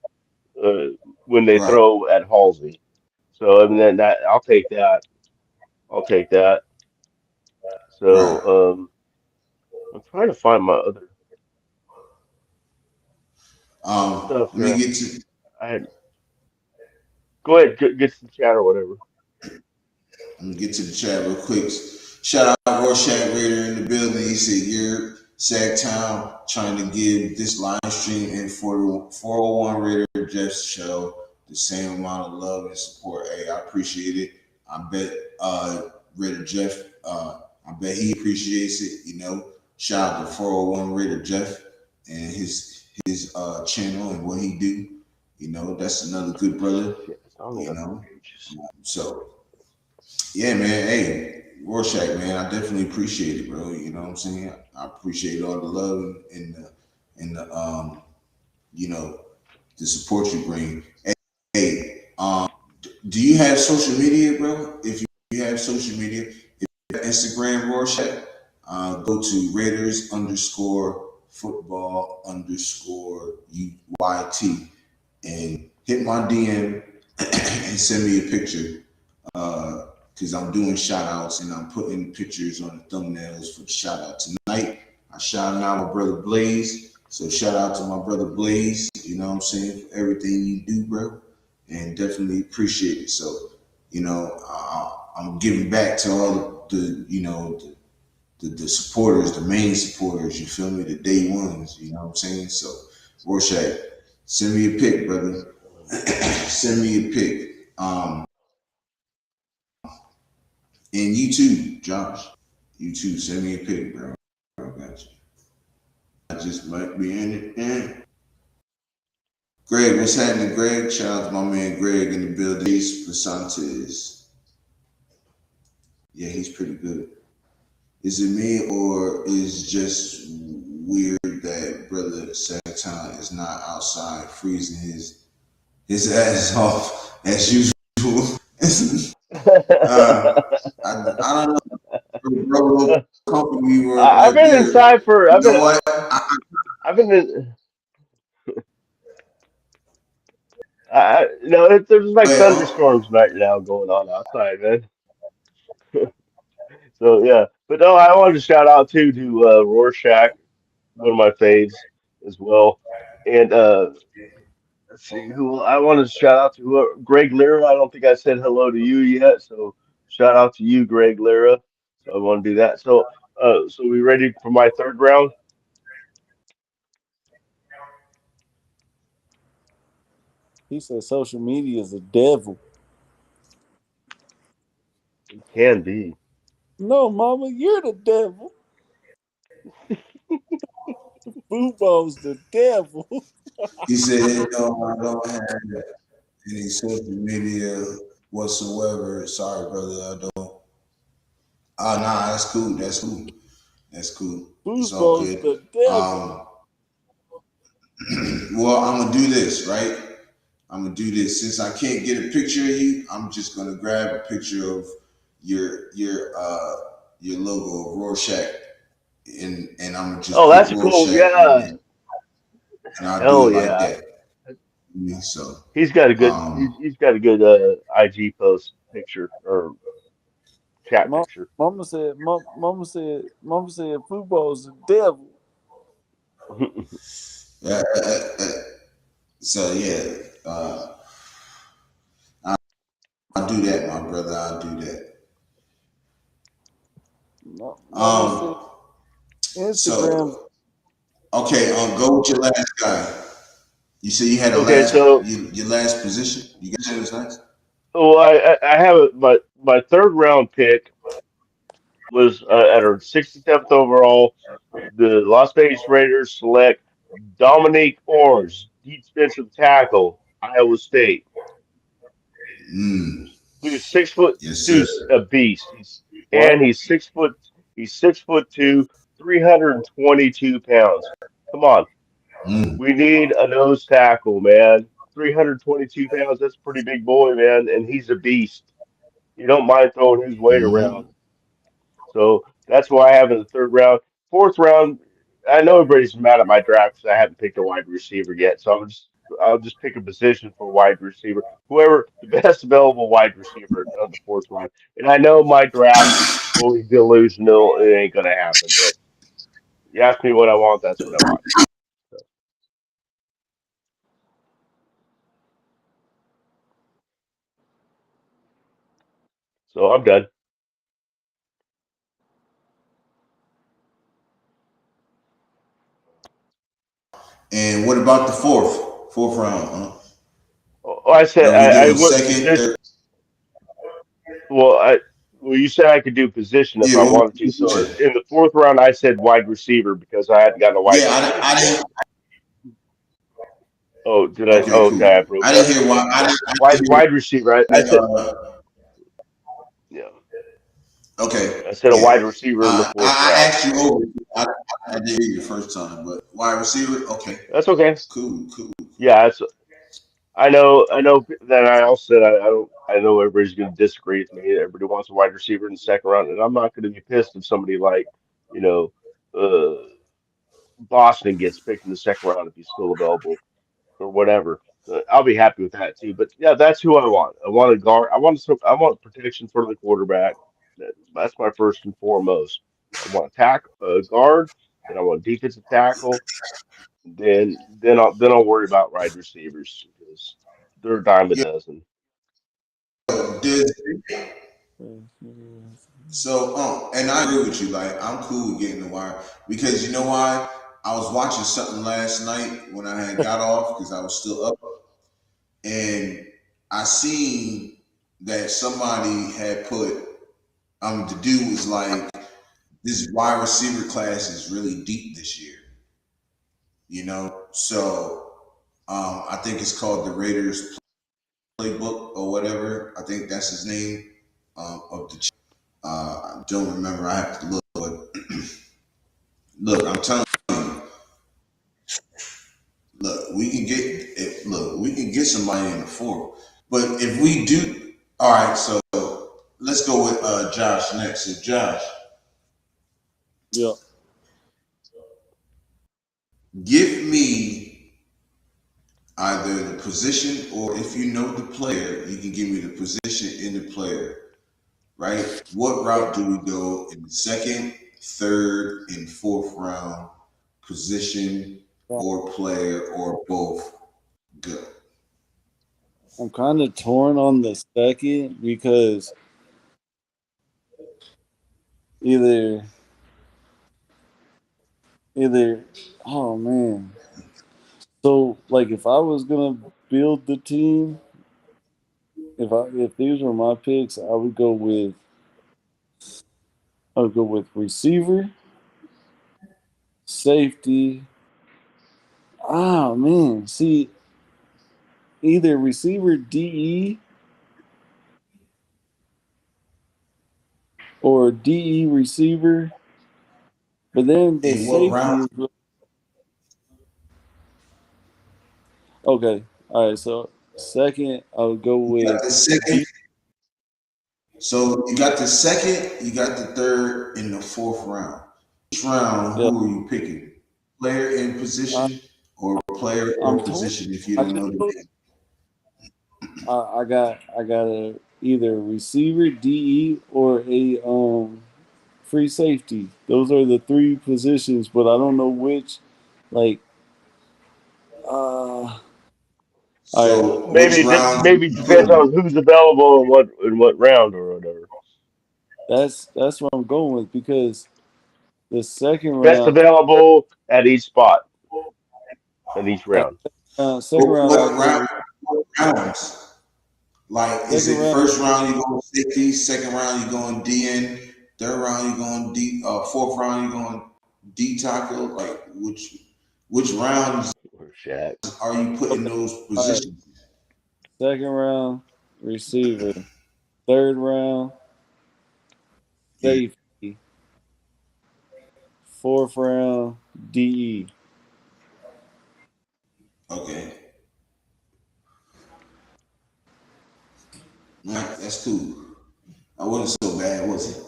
uh, when they Right, throw at Halsey. So I mean, then that I'll take that. I'll take that. right. So I'm trying to find my other stuff Let me here. get to I had Go ahead, get to the chat or whatever. Let me get to the chat real quick. Shout out Rorschach Raider in the building. He said Yurp, Sagtown, trying to give this live stream and for the 401 Raider Jeff's show the same amount of love and support. Hey, I appreciate it. I bet Raider Jeff, I bet he appreciates it. Shout out to 401 Raider Jeff and his channel and what he do. That's another good brother. Shit, it's on the You other know, pages. so yeah, man. Hey, Rorschach, man. I definitely appreciate it, bro. You know what I'm saying? I appreciate all the love and you know, the support you bring. Hey, do you have social media, bro? If you have social media, if you have Instagram, Rorschach, go to Raiders underscore football underscore UYT and hit my DM and send me a picture because I'm doing shout outs and I'm putting pictures on the thumbnails for the shout out tonight. I shouting out my brother Blaze. So shout out to my brother Blaze, you know what I'm saying, for everything you do, bro. And definitely appreciate it. So, I'm giving back to all the supporters, the main supporters, you feel me, the day ones, you know what I'm saying? So, Rorschach, send me a pic, brother. Send me a pic. And you too, Josh. You too. Send me a pic, bro. I got you. I just might be in it. Yeah. Greg, what's happening, Greg? Shout out to my man Greg in the building. Plasantes. Yeah, he's pretty good. Is it me or is just weird that brother Satan is not outside freezing his ass off as usual? uh, I don't know, bro, what company you were I've right been there. inside for You know what? I've been in, there's like Well, thunderstorms right now going on outside, man. So yeah, but no, I wanted to shout out too to Rorschach, one of my faves as well, and let's see who I want to shout out to. Greg Lira. I don't think I said hello to you yet, so shout out to you, Greg Lira. So I want to do that. So we ready for my third round? He said social media is a devil. It can be. No, mama, you're the devil. Football's the devil. he said, no, I don't have any social media whatsoever. Sorry, brother, I don't. Oh, nah, that's cool. That's cool. That's cool. It's all Football's good. the devil. Well, I'm gonna do this, right? I'm gonna do this. Since I can't get a picture of you, I'm just gonna grab a picture of your logo of Rorschach, and I'm gonna just Oh, put that's cool. Rorschach in Yeah. there, and I'll do Hell it like yeah. that. So, He's got a good um, he's got a good IG post picture or chat Mom, picture. Mama said, football's the devil. uh, uh, uh, uh, so yeah, I'll do that, my brother. I'll do that. Mama said, Instagram's. So okay, go with your last guy. You said you had a Okay, last so your last position. You got yours last. I have my third round pick was at our 67th overall. The Las Vegas Raiders select Dominique Orange, defensive tackle, Iowa State. Mm, Dude's 6 foot. yes, sir. Dude's a beast. Why? He's 6 foot. He's 6 foot two, 322 pounds. Come on, Mm, we need a nose tackle, man. 322 pounds. That's a pretty big boy, man, and he's a beast. You don't mind throwing his weight around. mm-hmm. So that's why I have in the third round. Fourth round, I know everybody's mad at my draft because I haven't picked a wide receiver yet. So I'll just pick a position for wide receiver. Whoever the best available wide receiver of the fourth round. And I know my draft is fully delusional. It ain't gonna happen. But you ask me what I want, that's what I want. So, so I'm done. And what about the fourth round? Huh? Oh, I said Are we I doing went second, position. third? Well, you said I could do position if Yeah, I what was wanted to. the So position? in the fourth round, I said wide receiver because I hadn't gotten a wide Yeah, receiver I yet. didn't. Oh, did I? Okay, Oh, cool. okay, I broke I up. didn't hear why. I didn't hear Wide receiver. I that. said, yeah, Okay, I said a yeah. wide receiver in the fourth I round. asked you over. I, I did hear you the first time, but wide receiver. Okay, That's okay. cool, cool. Yeah, I know that I also said I don't. I know everybody's going to disagree with me. Everybody wants a wide receiver in the second round, and I'm not going to be pissed if somebody like, you know, uh, Boston gets picked in the second round if he's still available or whatever. I'll be happy with that too. But yeah, that's who I want. I want a guard. I want protection for the quarterback. That's my first and foremost. I want a guard, then I want defensive tackle. Then I'll worry about wide receivers because they're a dime a Yeah, dozen. did so. And I agree with you. Like, I'm cool with getting the wire because you know why? I was watching something last night when I had got off because I was still up, and I seen that somebody had put. The dude was like, this wide receiver class is really deep this year. So I think it's called the Raiders playbook or whatever. I think that's his name of the. I don't remember. I have to look. But look, I'm telling you, look, we can get it. Look, we can get somebody in the fourth. But if we do, all right. So let's go with Josh next. So Josh, Yeah. give me either the position or if you know the player, you can give me the position in the player, right? What route do we go in the second, third, and fourth round? Position or player or both? Go. I'm kind of torn on the second because either either oh man. So like if I was gonna build the team, if these were my picks, I would go with receiver, safety. Oh man, see either receiver DE or DE receiver, but then the In what safety round? is okay. All right, so Second, I would go You got with the second. So you got the second, you got the third, and the fourth round. Each round, yeah. who are you picking? Player in I, position or player I'm or torn. position if you I don't just know the told name? I got a either receiver, DE, or a free safety. Those are the three positions, but I don't know which. Like, all right, So which Maybe round do maybe you put depends them? on who's available and what round or whatever. that's what I'm going with because the second Best round, available at each spot in each uh, round. second round, I'll What go round? What rounds? Like, is second it round. first round you going safety, second round you going DN, third round you going D, fourth round you going D tackle? Like, which rounds Or Shaq. are you putting Okay, those all right. positions? Second round receiver. Third round Yeah. safety. Fourth round DE. Okay. That's cool. I wasn't so bad, was it?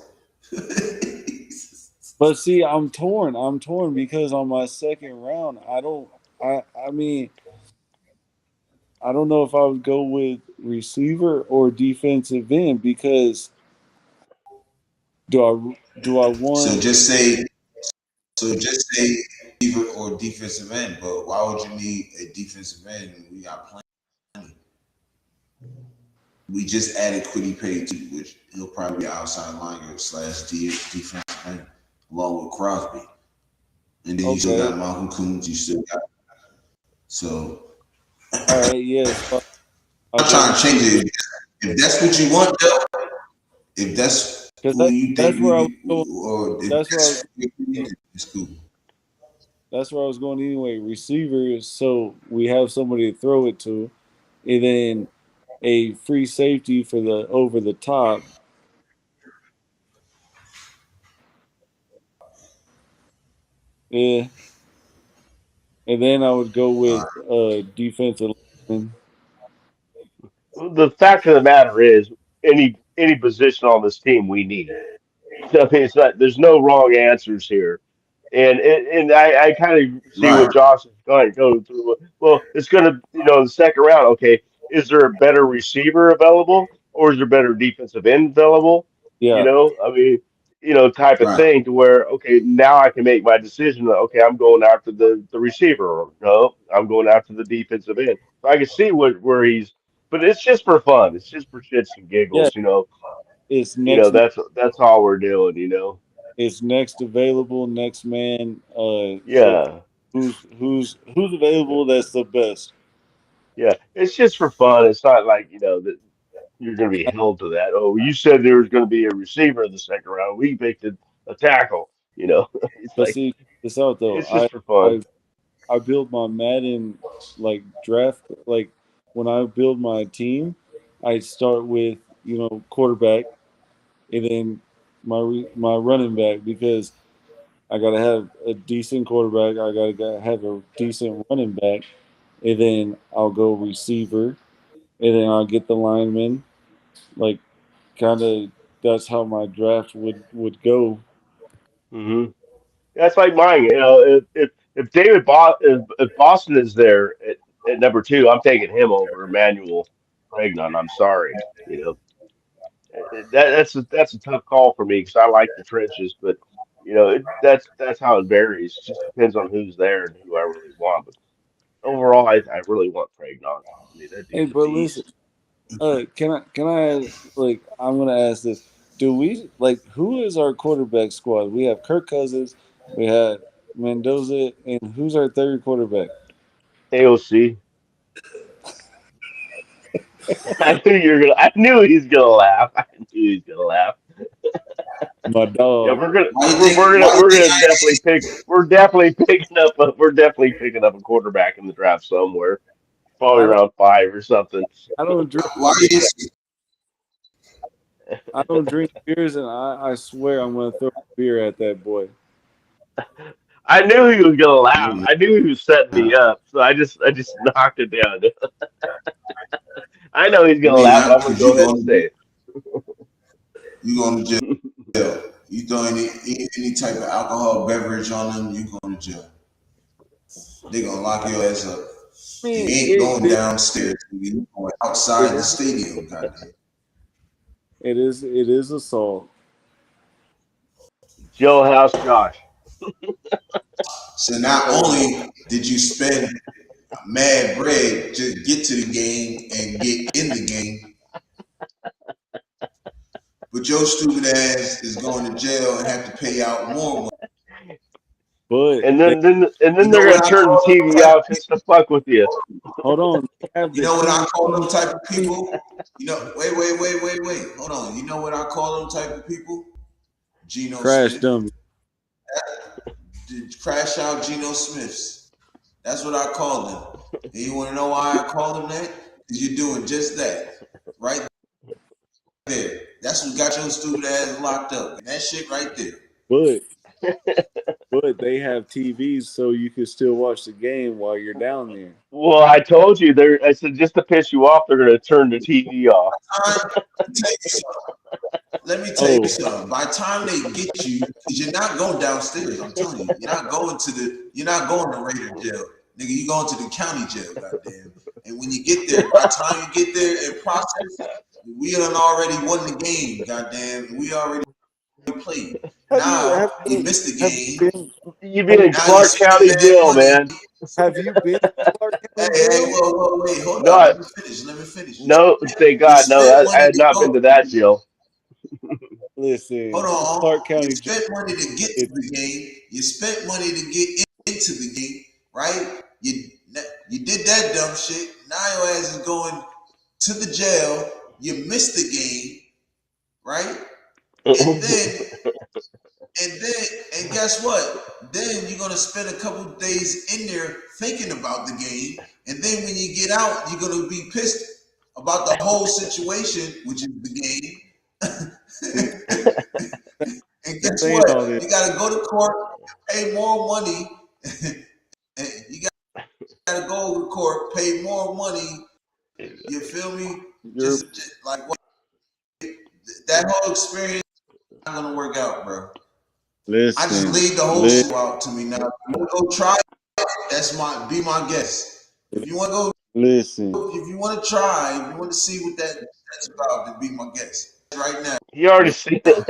But see, I'm torn. I'm torn because on my second round, I don't. I mean, I don't know if I would go with receiver or defensive end because do I so want? just say so just say receiver or defensive end, but why would you need a defensive end when we got plenty? We just added Quiddy Pay too, which he'll probably be outside linebacker slash defensive end along with Crosby. And then you still Okay, got Malcolm Coons, you still got so all right, yes, I'll I'm go trying to change receiver it. If that's what you want, though, if that's because who you that's think where I was we going. or if That's where I was. that's what you need, it's cool. That's where I was going anyway. Receivers, so we have somebody to throw it to, and then a free safety for the over the top. Yeah, and then I would go Uh, with defensive lineman. The fact of the matter is, any position on this team we need. I mean, it's not. There's no wrong answers here. And I kind of see right, what Josh is going through. Well, it's going to, the second round. Okay, is there a better receiver available, or is there better defensive end available? Yeah, I mean, type of right. thing to where, okay, now I can make my decision. Okay, I'm going after the receiver, or no, I'm going after the defensive end. So I can see where he's, but it's just for fun. It's just for shits and yeah. giggles. It's next. That's all we're doing. It's next available, next man. So Yeah. who's available? That's the best. Yeah, it's just for fun. It's not like, that you're going to be held to that. Oh, you said there was going to be a receiver in the second round. We picked a tackle. It's But like see, this out though. it's just for fun. I I build my Madden like draft like when I build my team, I start with quarterback and then my running back because I gotta have a decent quarterback. I gotta have a decent running back, and then I'll go receiver, and then I'll get the lineman. Like kind of that's how my draft would go. hmm That's like mine. If if Boston is there at number two, I'm taking him over Emmanuel Pregnon. I'm sorry. That's a tough call for me because I like the trenches, but that's how it varies. It just depends on who's there and who I really want. But overall, I really want Pregnon. I mean, that Hey, dude's a but listen, beast. can I like I'm gonna ask this: do we like who is our quarterback squad? We have Kirk Cousins, we had Mendoza, and who's our third quarterback? AOC. I knew you were gonna. I knew he's gonna laugh. I knew he's gonna laugh. My Yeah, dog. we're gonna Why you we're think? we're Why gonna you we're think gonna definitely pick. We're definitely picking up a quarterback in the draft somewhere. Probably I don't around five or something. I don't drink Why you think? I don't drink beers, and I swear I'm gonna throw a beer at that boy. I knew he was gonna laugh. I knew he was setting me up, so I just knocked it down. I know he's You gonna may laugh, but not I'm gonna because go ahead and say you going to jail. You throw any type of alcohol beverage on them, you going to jail. They gonna lock your ass up. I And mean, you ain't going downstairs. You going outside the stadium, goddamn. it is assault. it. Jailhouse Josh. So not only did you spend mad bread to get to the game and get in the game, but your stupid ass is going to jail and have to pay out more money. But And they, then You know they're what gonna I turn the call them TV type off of just to fuck with you. hold on. They have You the know what I call them TV type of people? You know, wait. Hold on. You know what I call them type of people? Geno crash Smith. dummy. Crash out Geno Smiths. That's what I call them. And you want to know why I call them that? Because you're doing just that. Right there. That's what got your stupid ass locked up. That shit right there. But they have TVs so you can still watch the game while you're down there. Well, I told you there. I said just to piss you off, they're gonna turn the TV off. Let me tell you Oh, something. By the time they get you, because you're not going downstairs, I'm telling you, you're not going to Raider jail, nigga. You going to the county jail, goddamn. And when you get there, by the time you get there and process, we done already won the game, goddamn. We already played. Now you missed the have you game. been You be have in you Now you Clark spend County mad Jail, money. man. have you been to Clark Hey, County hey, Jail? whoa, wait, hold up. No, Let me finish. no, thank You God, no. spent I money had to not been go. to that jail. Hold Listen, on. Clark You County Jail. spent money to get to the game. You spent money to get into the game, right? You did that dumb shit. Now your ass is going to the jail. You missed the game, right? And then and guess what? Then you're gonna spend a couple of days in there thinking about the game, and then when you get out, you're gonna be pissed about the whole situation, which is the game. And guess Saying what? all this, You got to go to court, pay more money. And you got to go to court, pay more money. You feel me? you're Just like what? That whole experience is not gonna work out, bro. I just listen, leave the whole li- shit out to me now. If you want to go try it, be my guest. If you want to listen. go, if you want to try, if you want to see what that's about, then be my guest right now. He already seen it.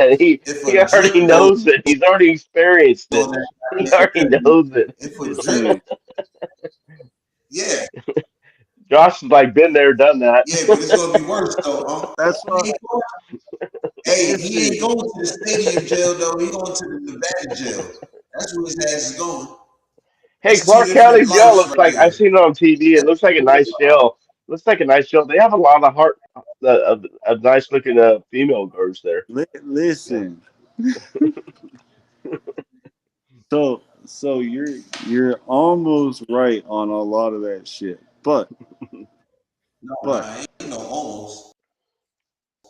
If He a already drip goes knows it. He's already experienced it. on that, He already knows it. if a drip, Listen, yeah, Josh has like been there, done that. yeah, but it's gonna be worse though. that's what. Hey, he ain't Listen, going to the stadium jail though. He going to the Nevada jail. That's where his ass is going. Hey, That's two Clark County different Jail lives looks right like I've there. seen it on TV. It looks like a nice jail. Looks like a nice jail. They have a lot of nice looking female guards there. listen. So you're almost right on a lot of that shit, but No, but ain't no almost.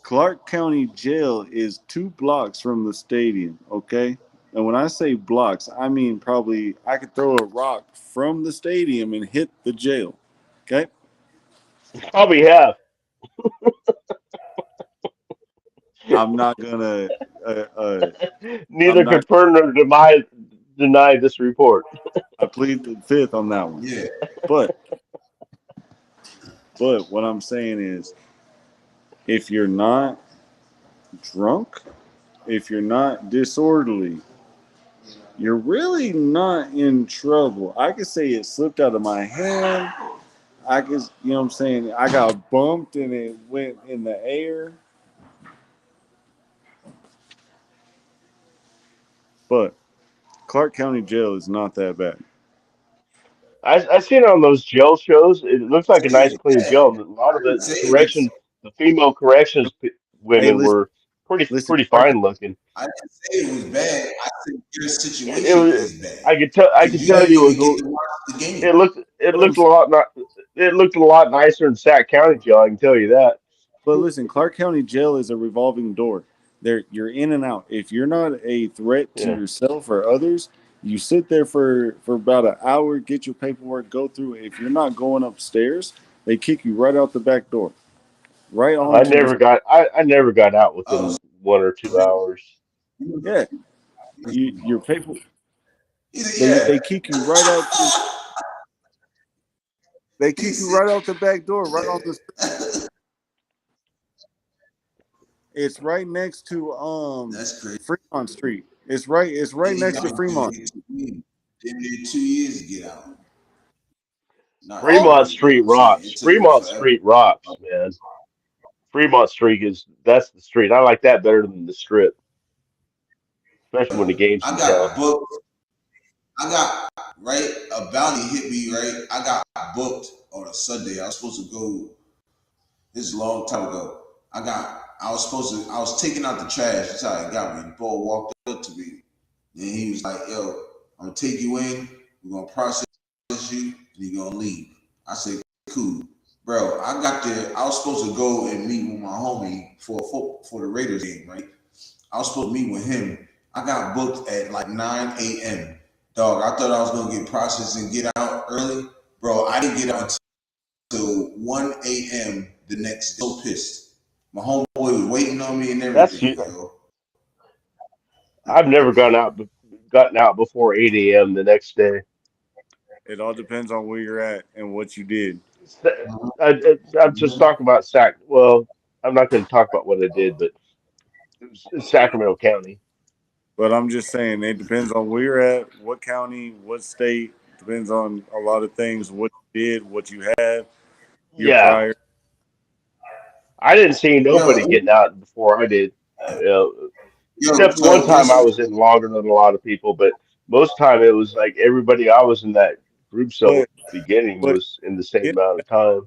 Clark County Jail is 2 blocks from the stadium. Okay, and when I say blocks, I mean probably I could throw a rock from the stadium and hit the jail. Okay, Probably have. I'm not gonna. I'm Neither not. confirm nor deny this report. I plead the fifth on that one. Yeah, But what I'm saying is, if you're not drunk, if you're not disorderly, you're really not in trouble. I could say it slipped out of my hand. I could, you know what I'm saying? I got bumped and it went in the air. But Clark County Jail is not that bad. I seen it on those jail shows. It looks like a it nice, ain't clean bad. jail. A lot I of didn't the say it was. correction, the female corrections Hey, women were listen, pretty Clark, fine looking. I didn't say it was bad. I said your It situation was. is bad I because could you tell didn't you even it get was. to watch the game. It what I'm looked a lot not. It looked a lot nicer than Sac County jail. I can tell you that. But listen, Clark County Jail is a revolving door. There, you're in and out. If you're not a threat to Yeah. yourself or others, you sit there for about an hour, get your paperwork, go through. If you're not going upstairs, they kick you right out the back door. right I onto the never got I never got out Oh, within 1 or 2 hours. yeah. Your paper yeah. they kick you right out to they He kick you said, right out the back door, right on the street. It's right next to that's crazy. Fremont Street. It's right And he next got to to Fremont. get 2 years. Damn near 2 years to get out. Not Oh, Fremont really, but Street I'm saying rocks. it took him Fremont forever. Street rocks, man. Fremont Street that's the street. I like that better than the strip, especially when the game's I in town. got booked. I got right. A bounty hit me right. I got booked on a Sunday. I was supposed to go. This is a long time ago. I was supposed to. I was taking out the trash. That's how he got me. The boy walked up to me, and he was like, "Yo, I'm gonna take you in. We're gonna process you, and you're gonna leave." I said, "Cool, bro." I got there. I was supposed to go and meet with my homie for the Raiders game, right? I was supposed to meet with him. I got booked at like 9 a.m. Dog, I thought I was gonna get processed and get out early, bro. I didn't get out until 1 a.m. the next day. So pissed. My homeboy was waiting on me and That's everything, you. yo. I've never gotten out before 8 a.m. the next day. it all depends on where you're at and what you did. I'm just talking about Well, I'm not going to talk about what I did, but it was in Sacramento County. But I'm just saying it depends on where you're at, what county, what state. Depends on a lot of things. What you did, what you had, your Yeah, prior. I didn't see nobody Yo, getting out before I did. yo, Except one so time I guess was in longer than a lot of people, but most time it was like everybody I was in that group so But at the beginning but was in the same getting amount of time.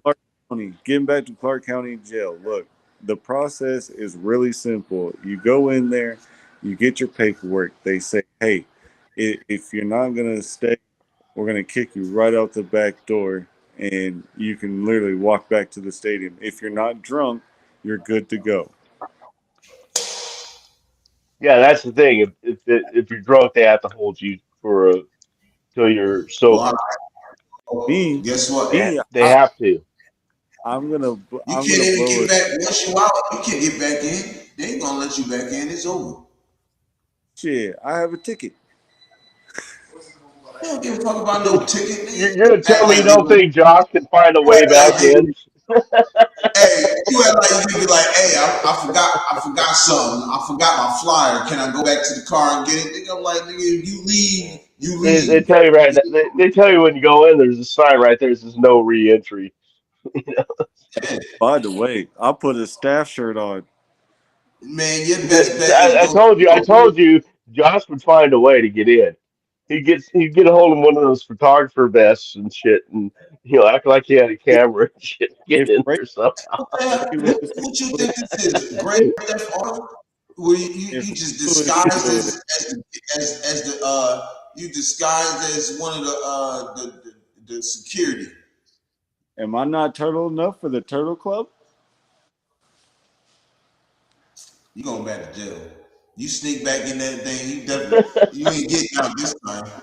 back to Clark County Jail. Look, the process is really simple. You go in there, you get your paperwork. They say, hey, if you're not gonna stay, we're gonna kick you right out the back door, and you can literally walk back to the stadium. If you're not drunk, you're good to go. Yeah, that's the thing. If you're drunk, they have to hold you for till you're well, sober. Me, guess what? They me, they have to. You I'm can't gonna even blow get it. back once you out. You can't get back in. They ain't gonna let you back in. It's over. Shit, I have a ticket. They don't give a fuck about no ticket, nigga. You're gonna tell Act me you like don't think Josh can find a you way act like back in? nigga. Hey, you act like you be like, hey, I forgot something. I forgot my flyer. Can I go back to the car and get it? Nigga, I'm like, nigga, if you leave, you They leave. tell you right. They tell you when you go in. There's a sign right there. It says no re-entry. By the way, I put a staff shirt on. Man, your best bet is I go. told you. I told you. Josh would find a way to get in. He'd get a hold of one of those photographer vests and shit, and act like he had a If camera and shit, get if in Ray, there somehow. What you think this is? Grand Theft Auto? Where if you just Ray disguised Lewis, as the you disguised as one of the security. am I not turtle enough for the Turtle Club? You going back to jail. You sneak back in that thing, you ain't getting out this time.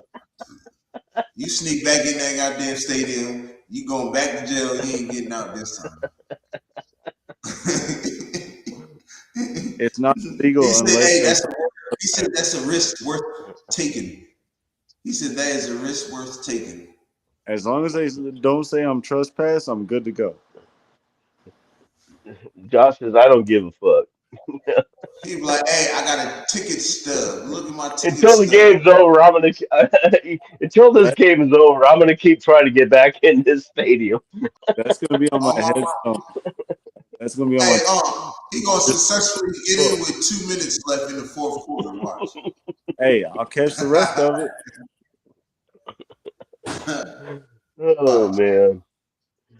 You sneak back in that goddamn stadium, you going back to jail, you ain't getting out this time. It's not He legal said, unless hey, they. he said that's a risk worth taking. He said that is a risk worth taking. As long as they don't say I'm trespass, I'm good to go. Josh says, "I don't give a fuck He be like, hey, I got a ticket stub. Look at my ticket until the stub. game's over. I'm gonna until this That game is over. I'm gonna keep trying to get back in this stadium." that's gonna be on my Oh, headstone. That's gonna be on hey, my. he gonna Just successfully get look. in with 2 minutes left in the fourth quarter. Watch. Hey, I'll catch the rest of it. Oh Watch. man,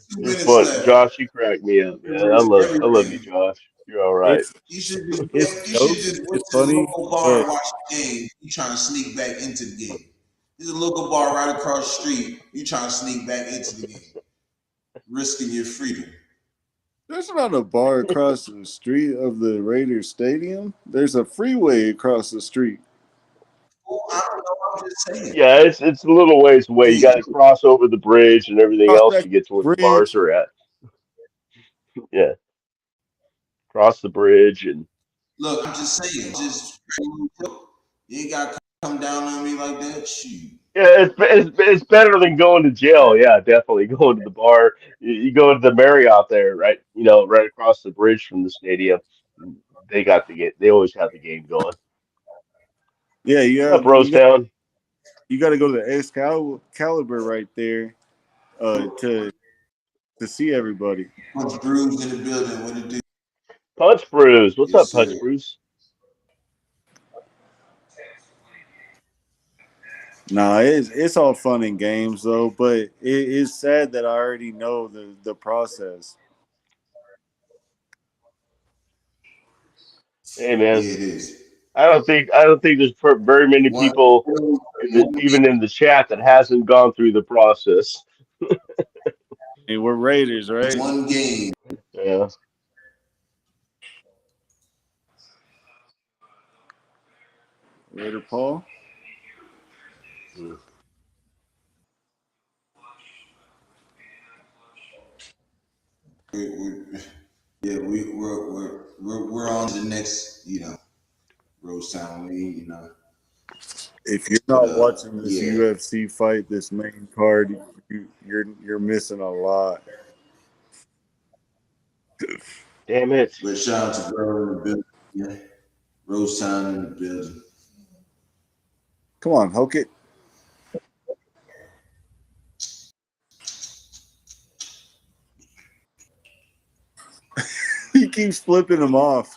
two you're minutes fun, left. Josh. You crack me up, man. I love you, Everything. Josh. You're all right. It's You should it's you should jokes. just went It's to the funny, local bar but and watch the game. You trying to sneak back into the game. There's a local bar right across the street. You trying to sneak back into the game, risking your freedom. there's not a bar across the street of the Raiders Stadium. There's a freeway across the street. Oh, I don't know. I'm just saying. Yeah, it's a little ways away. You Hey, got to cross over the bridge and everything Cross else that to get to where the bars bridge. are at. Yeah. cross the bridge, and Look, I'm just saying, you ain't got to come down on me like that. Shoot. yeah, it's better than going to jail. Yeah, definitely going to the bar. You go to the Marriott there, right? Right across the bridge from the stadium. They got the game. They always have the game going. Yeah, What's up, Rosetown? you got to go to the Excalibur right there to see everybody. Punch Brews in the building. What it do? Punch Brews. What's Yes, up, sir. Punch Brews? Nah, it's all fun and games though, but it's sad that I already know the process. Hey, man. Yeah, it is. I don't think there's very many One, people one, even in the chat that hasn't gone through the process. And we're Raiders, right? one game. Yeah. Raider Paul. We're, yeah, we're on to the next, Rose Town League, If you're But not watching this yeah. UFC fight, this main card, you're missing a lot. Damn it. But shout out to Bro in the building. Yeah. Rose Town in the building. Come on, hook it. He keeps flipping them off.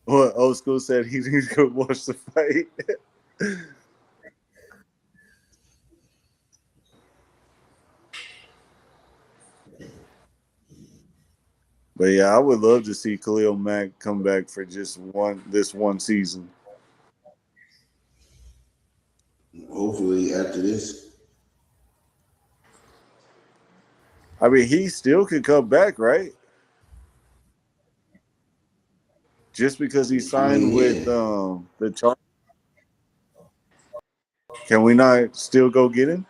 What old school said he needs to go watch the fight. But yeah, I would love to see Khalil Mack come back for just this one season. Hopefully after this. I mean, he still could come back, right? Just because he signed with yeah. the Chargers. Can we not still go get him?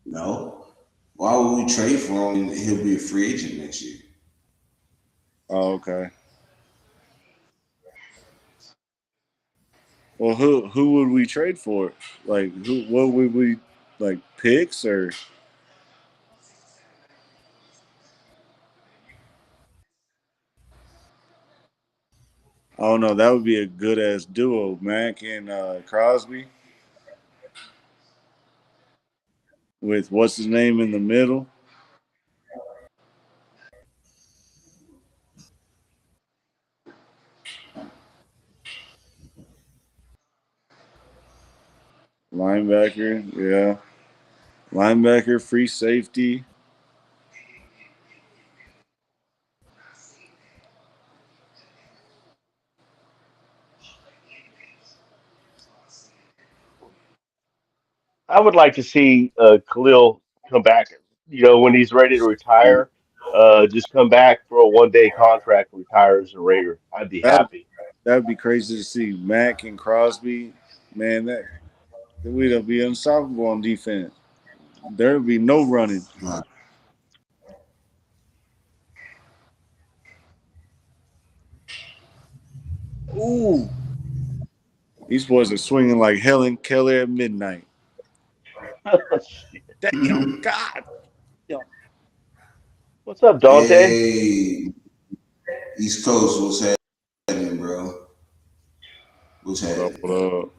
No. Why would we trade for him? He'll be a free agent next year. Oh, okay. Well, who would we trade for? Like, what would we like picks or? I don't know. That would be a good ass duo, Mack and Crosby, with what's his name in the middle. Linebacker, yeah. Linebacker, free safety. I would like to see Khalil come back. When he's ready to retire, just come back for a 1-day contract, and retire as a Raider. I'd be That happy. that'd be crazy to see. Mack and Crosby, man, that we'd be unstoppable on defense. There'd be no running. Right. Ooh, these boys are swinging like Helen Keller at midnight. Damn, God. What's up, Dante? Hey, East Coast, what's happening, bro? What's What up? happening? What up?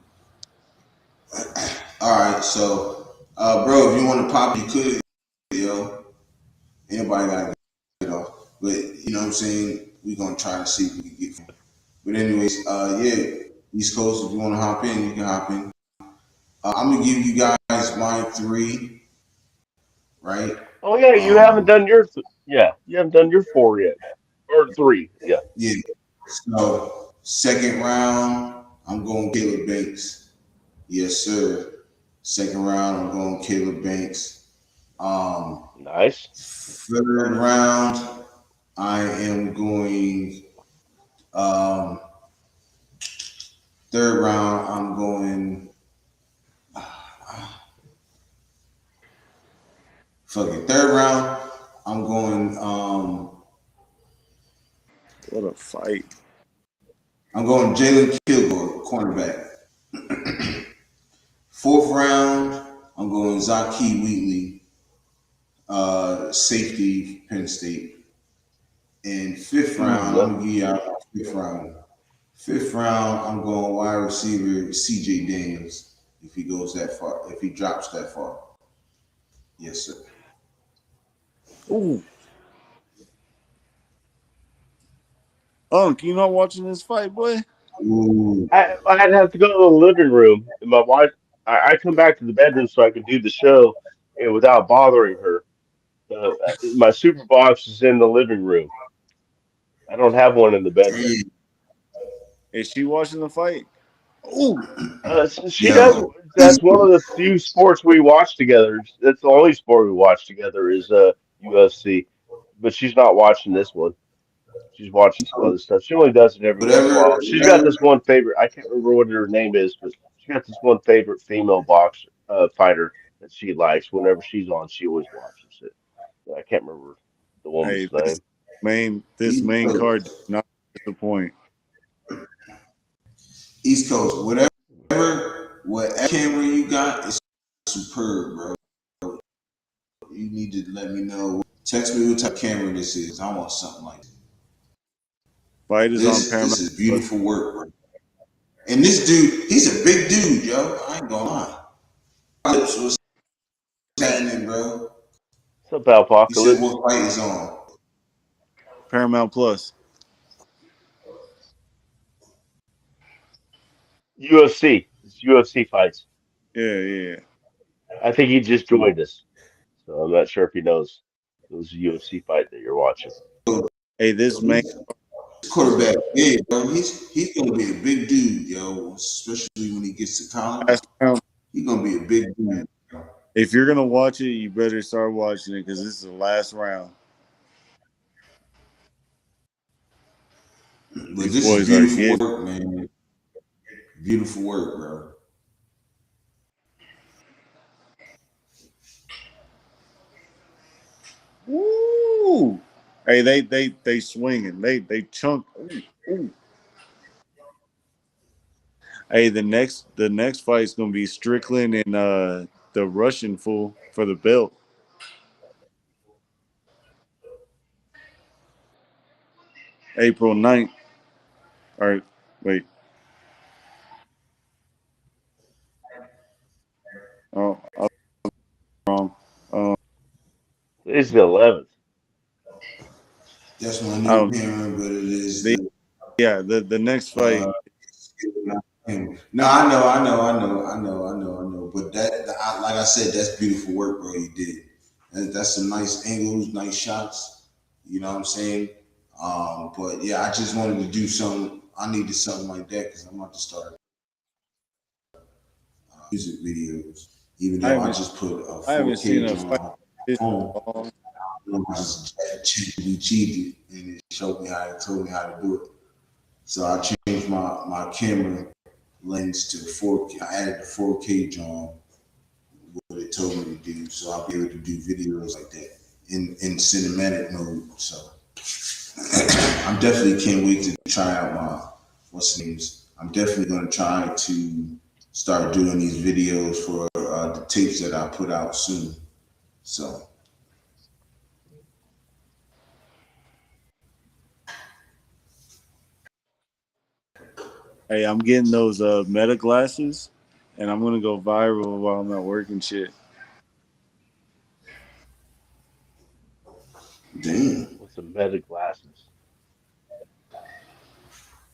All right, so, bro, if you want to pop, you could, Anybody got to get off. But, you know what I'm saying? We're going to try to see if we can get from. But anyways, yeah, East Coast, if you want to hop in, you can hop in. I'm going to give you guys my three, right? Oh yeah, you haven't done you haven't done your 4 yet, or 3. Yeah, Yeah. So, second round, I'm going Caleb Banks. Yes, sir. Second round, I'm going Caleb Banks. nice. Third round, I am going. Um, third round, I'm going. Fucking third round, I'm going. What a fight! I'm going Jalen Kilgore, cornerback. Fourth round, I'm going Zaki Wheatley, safety, Penn State. And fifth round, I'm gonna give you out fifth round. Fifth round, I'm going wide receiver CJ Daniels if he goes that far, if he drops that far. Yes, sir. Ooh, you not watching this fight, boy? Ooh. I'd have to go to the living room, and my wife. I come back to the bedroom so I can do the show, and without bothering her. My super box is in the living room. I don't have one in the bedroom. Hey, Is she watching the fight? Ooh, So she does. yo, That's one of the few sports we watch together. That's the only sport we watch together is UFC. But she's not watching this one. She's watching some other stuff. She only does it every once in a while. She's got whatever. this one favorite. I can't remember what her name is, but she got this one favorite female boxer fighter that she likes. Whenever she's on, she always watches it. I can't remember the hey, woman's name. this East main card Coast, did not disappoint. East Coast, whatever camera you got is superb, bro. You need to let me know. Text me what type of camera this is. I want something like this. Fight is on This Paramount is Plus. beautiful work, bro. And this dude, he's a big dude, yo. I ain't gonna lie. What's happening, bro? What's up, He said, Apocalypse? what fight is on? Paramount Plus. UFC. It's UFC fights. Yeah. I think he just joined us, so I'm not sure if he knows it was a UFC fight that you're watching. Hey, this main He's quarterback big, bro. He's gonna be a big dude, yo. Especially when he gets to college. last round. He's gonna be a big dude. If you're gonna watch it, you better start watching it because this is the last round. But These this is boys are beautiful getting. work, man. Beautiful work, bro. Woo! Hey, they swinging. They chunk. Ooh. Hey, the next fight is gonna be Strickland and the Russian fool for the belt. April 9th. All right, wait. Oh, I was wrong. It's the 11th. That's my I new don't. camera, but it is The the yeah the next fight. No, I know. But like I said, that's beautiful work, bro. You did. That's some nice angles, nice shots. You know what I'm saying? But yeah, I just wanted to do something. I needed something like that because I'm about to start music videos. Even I though I haven't just put a I haven't seen 4K a fight on this home, long. I just cheated and it showed me how it told me how to do it. So I changed my camera lens to 4K. I added the 4K John, what it told me to do, so I'll be able to do videos like that in cinematic mode. So I'm definitely can't wait to try out my what's the names. I'm definitely gonna try to start doing these videos for the tapes that I put out soon. So Hey, I'm getting those Meta glasses, and I'm gonna go viral while I'm at work and shit. damn. With some meta glasses.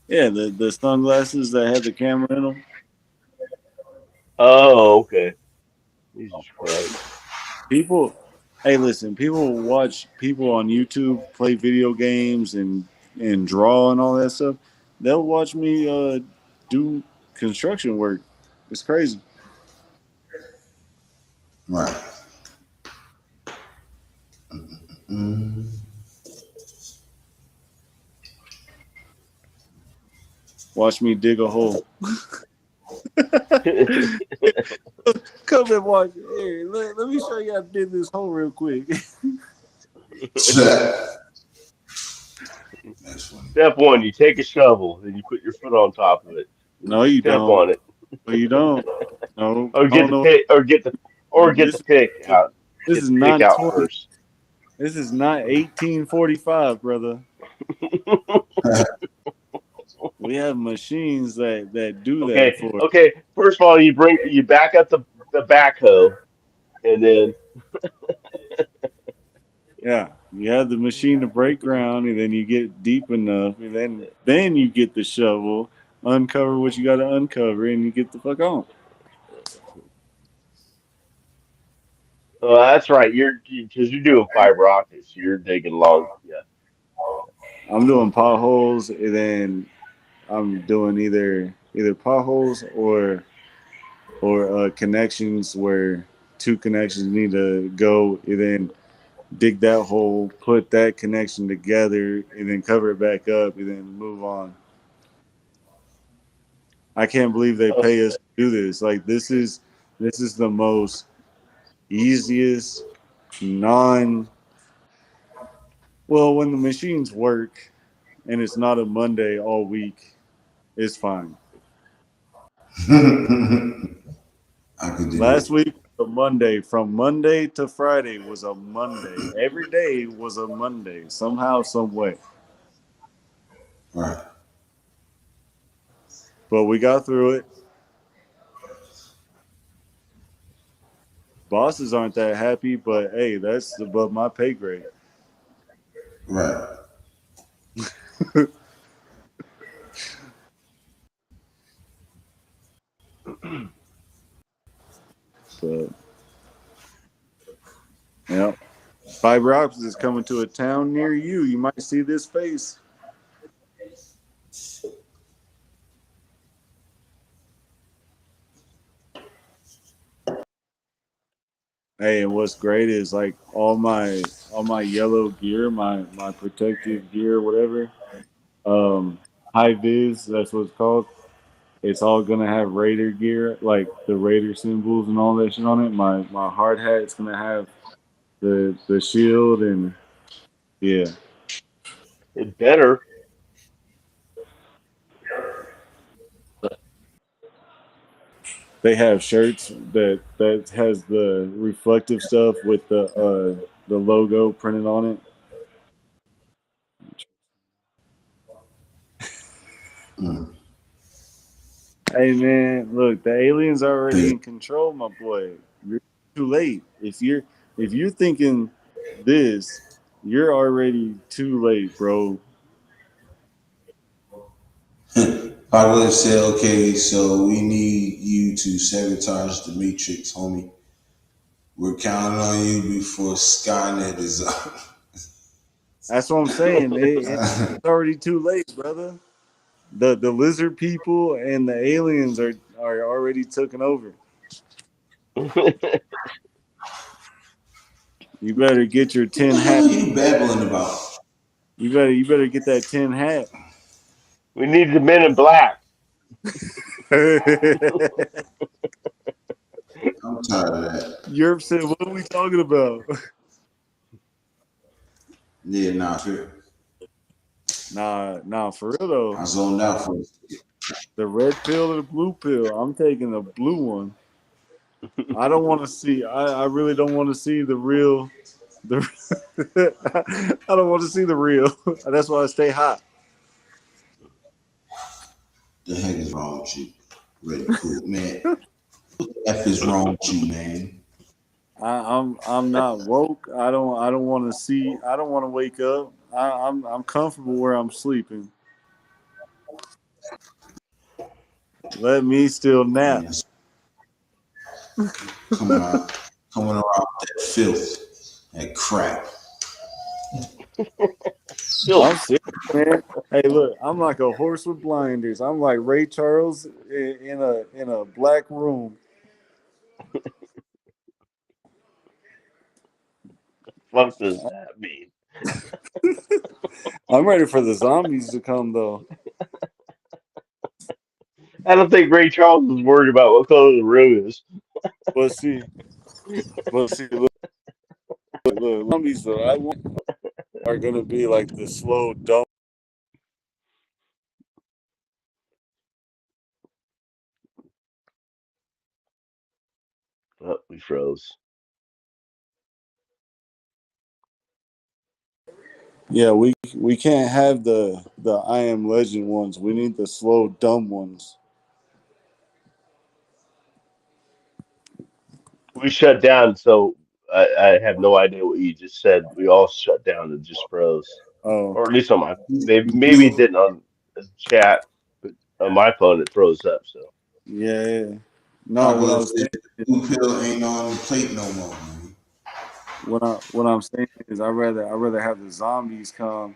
Yeah, the sunglasses that had the camera in them. Oh, okay. Jesus Christ. People, hey, listen, people watch people on YouTube play video games and draw and all that stuff. They'll watch me do construction work. It's crazy. Right. Mm. Watch me dig a hole. come and watch. Here, let me show you how to do this hole real quick. That's funny. Step one, you take a shovel and you put your foot on top of it. No, you Step don't. on it. No, you don't. No, Or I get don't the know. pick get the This pick out. this Get is the pick not out 20. first. This is not 1845, brother. We have machines that do that for us. Okay. First of all, you back up the backhoe, and then Yeah, you have the machine to break ground, and then you get deep enough, and then you get the shovel, uncover what you got to uncover, and you get the fuck on. oh, that's right. Because you're doing fiber optics. You're digging long. Yeah. I'm doing potholes, and then I'm doing either potholes or connections where two connections need to go, and then dig that hole, put that connection together, and then cover it back up, and then move on. I can't believe they Oh, pay us to do this. Like this is the most easiest non. Well, when the machines work and it's not a Monday all week, it's fine. I could do Last it. week was a Monday. From Monday to Friday was a Monday. Every day was a Monday. Somehow, some way. Right. But we got through it. Bosses aren't that happy, but hey, that's above my pay grade. Right. But yeah, fiber optics is coming to a town near you. You might see this face. Hey, and what's great is like all my yellow gear, my protective gear, whatever. High vis, that's what it's called. It's all gonna have Raider gear, like the Raider symbols and all that shit on it. My hard hat's gonna have the shield and yeah. it better. They have shirts that has the reflective stuff with the logo printed on it. Mm. Hey man, look, the aliens are already Yeah. in control, my boy. You're too late. If you're thinking this, you're already too late, bro. Popular say, okay, so we need you to sabotage the Matrix, homie. We're counting on you before Skynet is up. That's what I'm saying. It's already too late, brother. The lizard people and the aliens are already taken over. You better get your What the tin hell hat. are you babbling about? You better get that tin hat. We need the Men in Black. I'm tired of that. Yurp said, "What are we talking about?" Yeah, nah, for Nah, for real though. I zoned out for it. The red pill or the blue pill? I'm taking the blue one. I don't want to see. I really don't want to see the real. The I don't want to see the real. That's why I stay hot. The heck is wrong with you? Really cool, man. What the F is wrong with you, man? I'm not woke. I don't want to see. I don't want to wake up. I'm comfortable where I'm sleeping. Let me still nap. Man, coming around with that filth, that crap. I'm Still, serious, man. Hey, look, I'm like a horse with blinders. I'm like Ray Charles in a black room. what does that mean? I'm ready for the zombies to come though. I don't think Ray Charles is worried about what color the room is. But see, look, zombies that I want are gonna be like the slow, dumb. Oh, we froze. Yeah, we can't have the I Am Legend ones. We need the slow, dumb ones. We shut down, so I have no idea what you just said. We all shut down and just froze, Oh, or at least on my maybe it Who didn't on the chat, but on my phone it froze up. So yeah. No, what I Pablo was said saying is, blue pill ain't on the plate no more, man. what I'm saying is, I rather have the zombies come,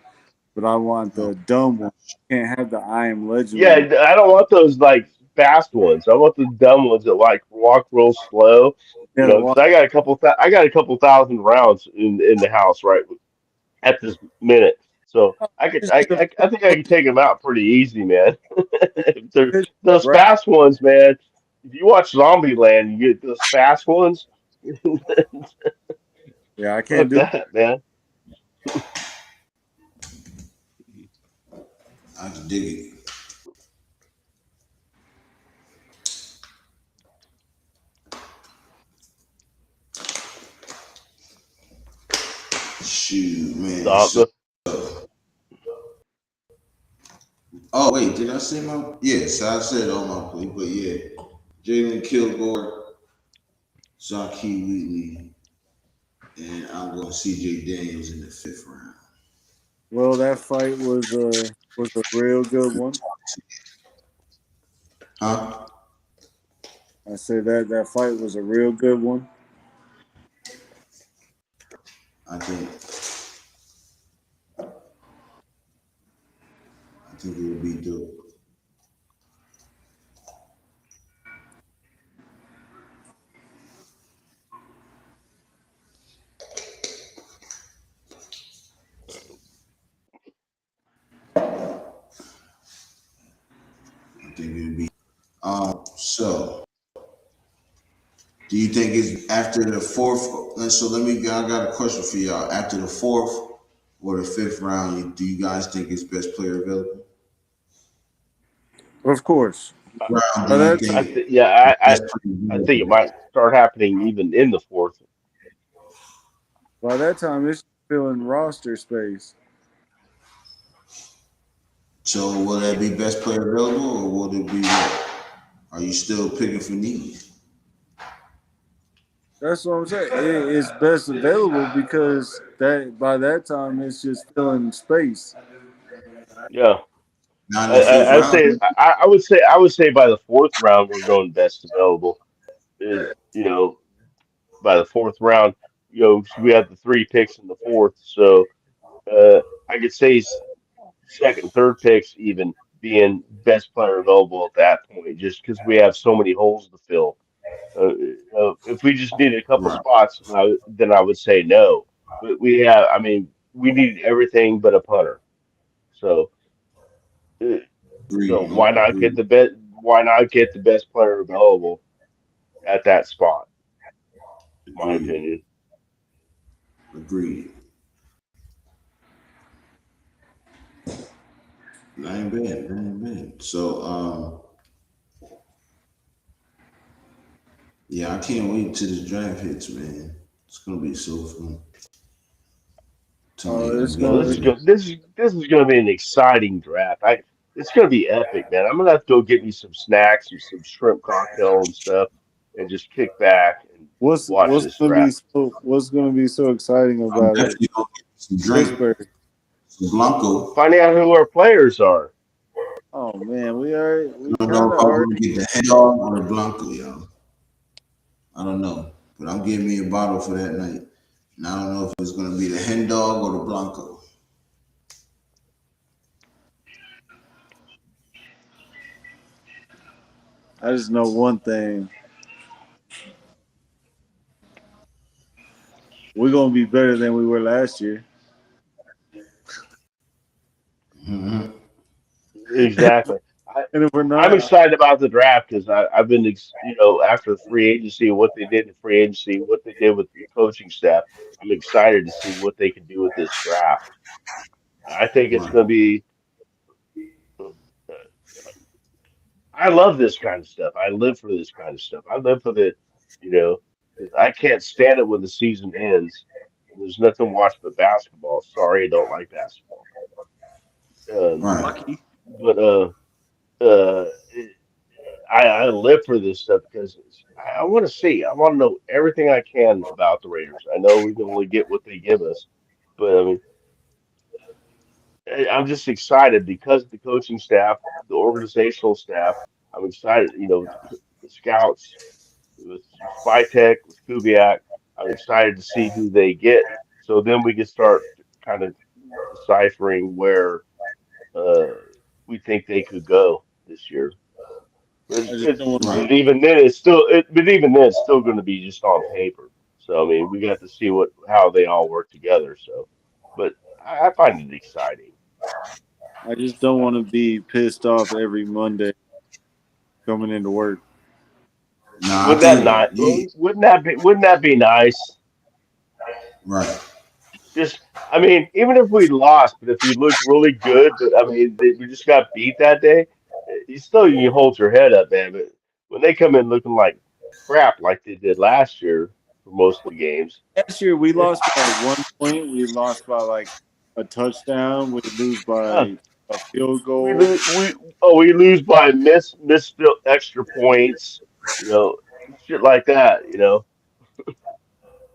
but I want Oh, the dumb ones. Can't have the I Am Legend yeah, one. I don't want those like fast ones. I want the dumb ones that like walk real slow. Yeah, You the know, because one. I got a couple thousand rounds in the house right at this minute. So Just get the I think I can take them out pretty easy, man. Those right. fast ones, man. If you watch Zombieland, you get those fast ones. Yeah, I can't Fuck do. that, man. I can dig it. Shoot, man. So, The oh wait, did I say my? Yes, I said on my plate, but yeah, Jalen Kilgore, Zaki Wheatley, and I'm going C.J. Daniels in the 5th round. Well, that fight was a real good one. Huh? I said that fight was a real good one. I think it would be dope. I think it would be. So do you think it's after the 4th? So let me. I got a question for y'all. After the 4th or the 5th round, do you guys think it's best player available? Of course. Round, do By you that time, I think th yeah, best player I think it available? might start happening even in the fourth. it's filling roster space. So will that be best player available, or will it be what? Are you still picking for need? That's what I'm saying. It's best available because that by that time it's just filling space. Yeah. Not in the fifth I say round. I would say by the fourth round we're going best available. You know, by the fourth round, you know, we have the three picks in the fourth, so I could say second, third picks even being best player available at that point, just because we have so many holes to fill. If we just needed a couple Right. spots, then I would say no. But I mean, we need everything but a punter. So, uh, so Agreed. why not get Agreed. the best? Why not get the best player available at that spot? My Agreed. opinion. Agreed. That ain't bad. That ain't bad. So yeah, I can't wait till the draft hits, man. It's gonna be so fun. Tony, It's I'm No, gonna getting be ready. this is going to be an exciting draft. It's going to be epic, man. I'm going to have to go get me some snacks and some shrimp cocktail and stuff, and just kick back and watch this draft. what's gonna be so exciting I'm about it? definitely gonna get some drink, Pittsburgh. some Blanco. Finding out who our players are. Oh man, we I don't know kind if of I'm already. gonna get the head dog or the Blanco, y'all. I don't know. But I'm getting me a bottle for that night. And I don't know if it's gonna be the hen dog or the Blanco. I just know one thing: we're gonna be better than we were last year. Mm-hmm. Exactly. And if we're I'm not, excited about the draft because I've been, after the free agency, what they did in free agency, what they did with the coaching staff. I'm excited to see what they can do with this draft. I think it's Right. going to be. I love this kind of stuff. I live for this kind of stuff. I live for the, you know, 'cause I can't stand it when the season ends and there's nothing to watch but basketball. Sorry, I don't like basketball. Um, Right. lucky. but uh, I live for this stuff because I want to see. I want to know everything I can about the Raiders. I know we can only get what they give us, but I mean, I'm just excited because of the coaching staff, the organizational staff. I'm excited. The scouts with Spytek, with Kubiak. I'm excited to see who they get. So then we can start kind of deciphering where uh, we think they could go this year. But, I just don't want to Right. be. but even then, it's still going to be just on paper. So I mean, we got to see how they all work together. So, but I find it exciting. I just don't want to be pissed off every Monday coming into work. Now I think Wouldn't that be nice? right. Just, I mean, even if we lost, but if we looked really good, but I mean, we just got beat that day, you hold your head up, man. But when they come in looking like crap, like they did last year for most of the games, Last year we it, lost by 1 point. We lost by like a touchdown. We lose uh, by a field we goal. lose, we lose by missed extra points, you know, shit like that.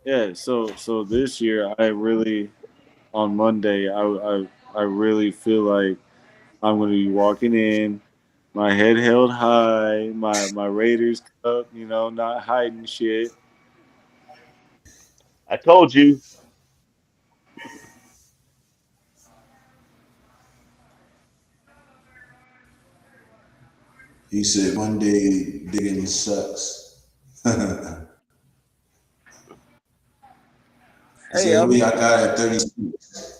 Yeah. So this year I really on Monday I really feel like I'm going to be walking in, my head held high, my Raiders cup, not hiding shit. I told you. He said one day digging sucks. He Hey, said, I "What do mean, y'all got at 36?"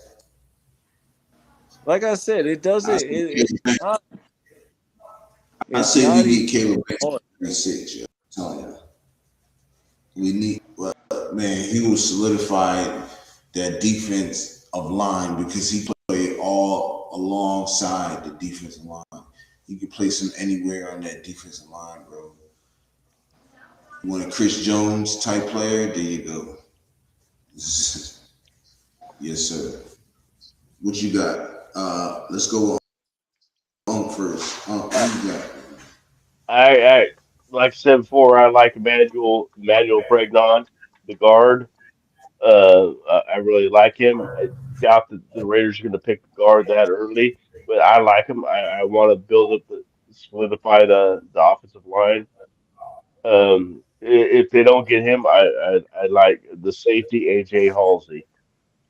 like I said, it doesn't. I said, It's not. I It's say not we even get Caleb Banks hard. at 36. Yo. I'm telling you, we need. Man, he will solidify that defense of line because he played all alongside the defensive line. You can place him anywhere on that defensive line, bro. You want a Chris Jones type player? There you go. Yes, sir. What you got? Let's go on first. I, What you got? I like I said before, I like Emmanuel Pregnon, the guard. I really like him. I doubt that the Raiders are going to pick the guard that early, but I like him. I want to build up solidify the offensive line. If they don't get him, I like the safety AJ Halsey.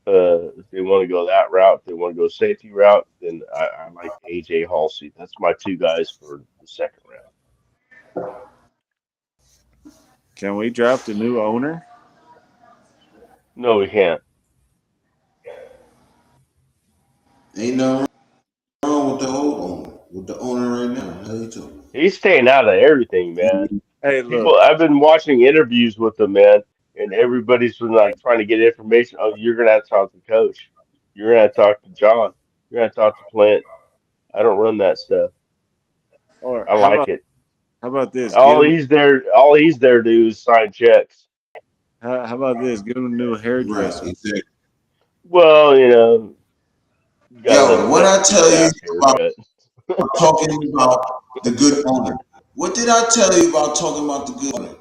If they want to go that route, if they want to go safety route, then I like AJ Halsey. That's my two guys for the second round. Can we draft a new owner? No, we can't. Ain't nothing wrong with the old owner. With the owner right now. How you talking? He's staying out of everything, man. Hey, look. People, I've been watching interviews with him, man, and everybody's been like trying to get information. Oh, you're gonna have to talk to the coach. You're gonna have to talk to John. You're gonna have to talk to Clint. I don't run that stuff. Or I like it. how about this? Get him. All he's there to do is sign checks. How about this? Get him a new Right, hairdresser. exactly. Well, you gotta let Yo, him what have I a good tell you ass about haircut. talking about the good owner? What did I tell you about talking about the good owner?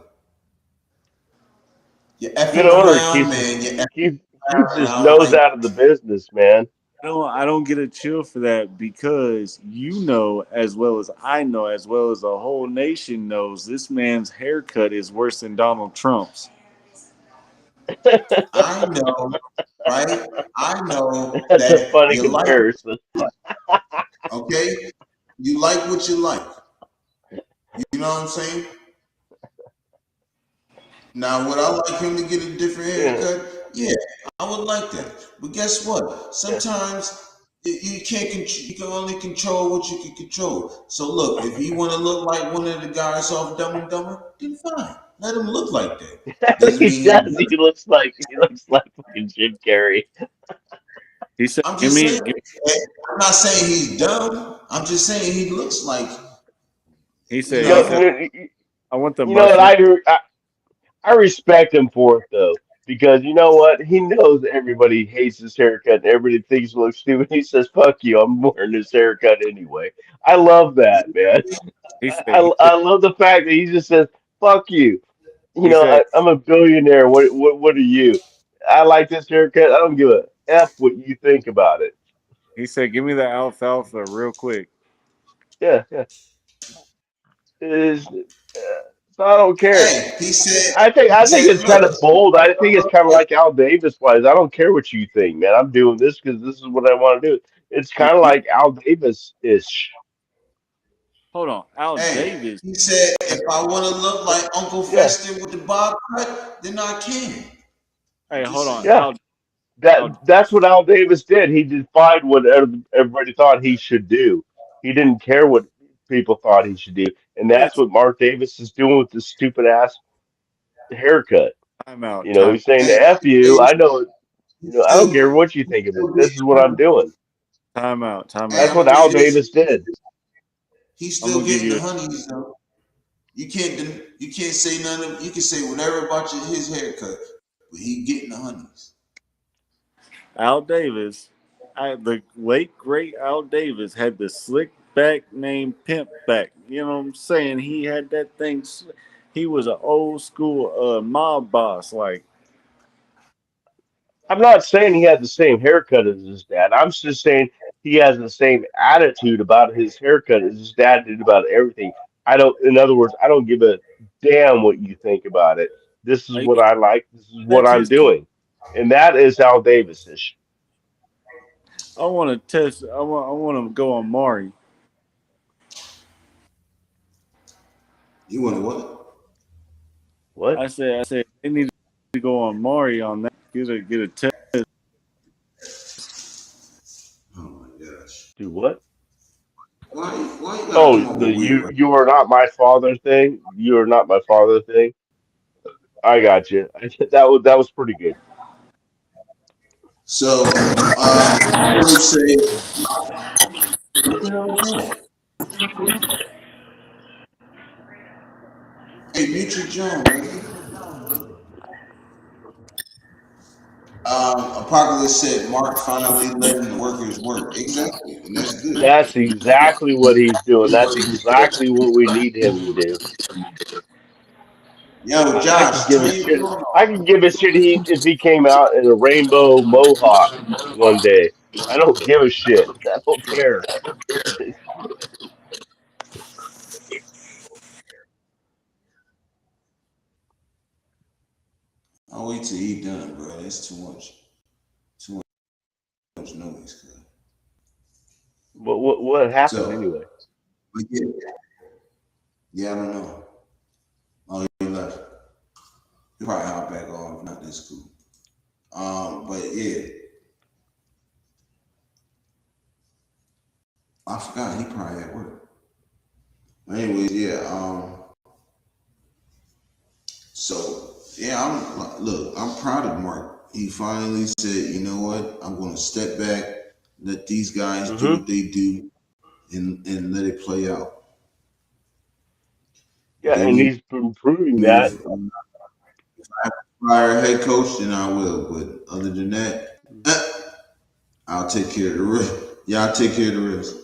You're Good effing owner around, man. You're effing keeps around, his and I was nose like, out of the business, man. I don't get a chill for that because you know as well as I know, as well as the whole nation knows, this man's haircut is worse than Donald Trump's. I know, right? I know That's a that funny you like it, comparison. okay? You like what you like. You know what I'm saying? Now, would I like him to get a different Yeah, haircut? Yeah, I would like that. But guess what? yeah. Sometimes You can't. You can only control what you can control. So look, if you want to look like one of the guys off Dumb and Dumber, then fine. Let him look like that. Doesn't He mean does. He looks like fucking Jim Carrey. He said, I'm "Give just me, saying. I'm not saying he's dumb. I'm just saying he looks like He you said, You he know, said, know. I want the you know what mushroom. I respect him for it though, because you know what? He knows everybody hates his haircut and everybody thinks he looks stupid. He says, "Fuck you, I'm wearing this haircut anyway." I love that, man. I love the fact that he just says, "Fuck you." You He know, said, I'm a billionaire. What are you? I like this haircut. I don't give a F what you think about it. he said, give me the alfalfa real quick. Yeah, yeah. So I don't care. Hey, he said. I He think said, it's kind of look. bold. I think it's kind of like Al Davis wise. I don't care what you think, man. I'm doing this because this is what I want to do. It's kind of like Al Davis ish. Hold on, Al Hey, Davis. he said, if I want to look like Uncle Yeah, Fester with the bob cut, then I can. I'm Hey, just hold on, saying. yeah. Al. That's what Al Davis did. He defied what everybody thought he should do. He didn't care what people thought he should do, and that's Yes, what Mark Davis is doing with this stupid ass haircut. time out, You know, time, he's saying to Hey, F you. he's I know. You know, I don't care still, what you he's think of still it. This is getting what I'm money. doing. time out, time Hey, That's out. I'm what gonna tell Al you this. Davis did. He's I'm still gonna give getting you the a honeys though. You can't say none of. You can say whatever about his haircut, but he getting the honeys. Al Davis. The late great Al Davis had the slick back named Pimp Back. You know what I'm saying? He had that thing. He was an old school mob boss. Like, I'm not saying he had the same haircut as his dad. I'm just saying he has the same attitude about his haircut as his dad did about everything. I don't. In other words, I don't give a damn what you think about it. This is are you what I like. This is what that to I'm his kid? doing, and that is Al Davis-ish. I want to test. I want to go on Mari. You want to what? What? I said they need to go on Mari on that. Get a test. Oh my gosh! Do what? Why you gotta Oh, come up the with weird? you are not my father thing. You are not my father thing. I got you. That was pretty good. So, I would say, what the hell is that? Hey, mute your John, man. Apocalypse said Mark finally letting the workers work. Exactly, and that's good. That's exactly what he's doing. That's exactly what we need him to do. Yo, I could Josh, give a turn your shit. phone I off. could give a shit if he came out in a rainbow mohawk one day. I don't give a shit. I don't care. I'll wait till he done, bro. That's too much noise. Cuz. What happened So, anyway? but yeah, I don't know. Oh, he left. He probably hop back on. Not this cool. But yeah, I forgot he probably at work. But anyways, yeah. So yeah, I'm proud of Mark. He finally said, you know what? I'm going to step back, let these guys do Hmm. what they do, and let it play out. Yeah, Give and me he's been proving that. if I have to fire a head coach, then I will. But other than that, I'll take care of the rest. Yeah, I'll take care of the rest.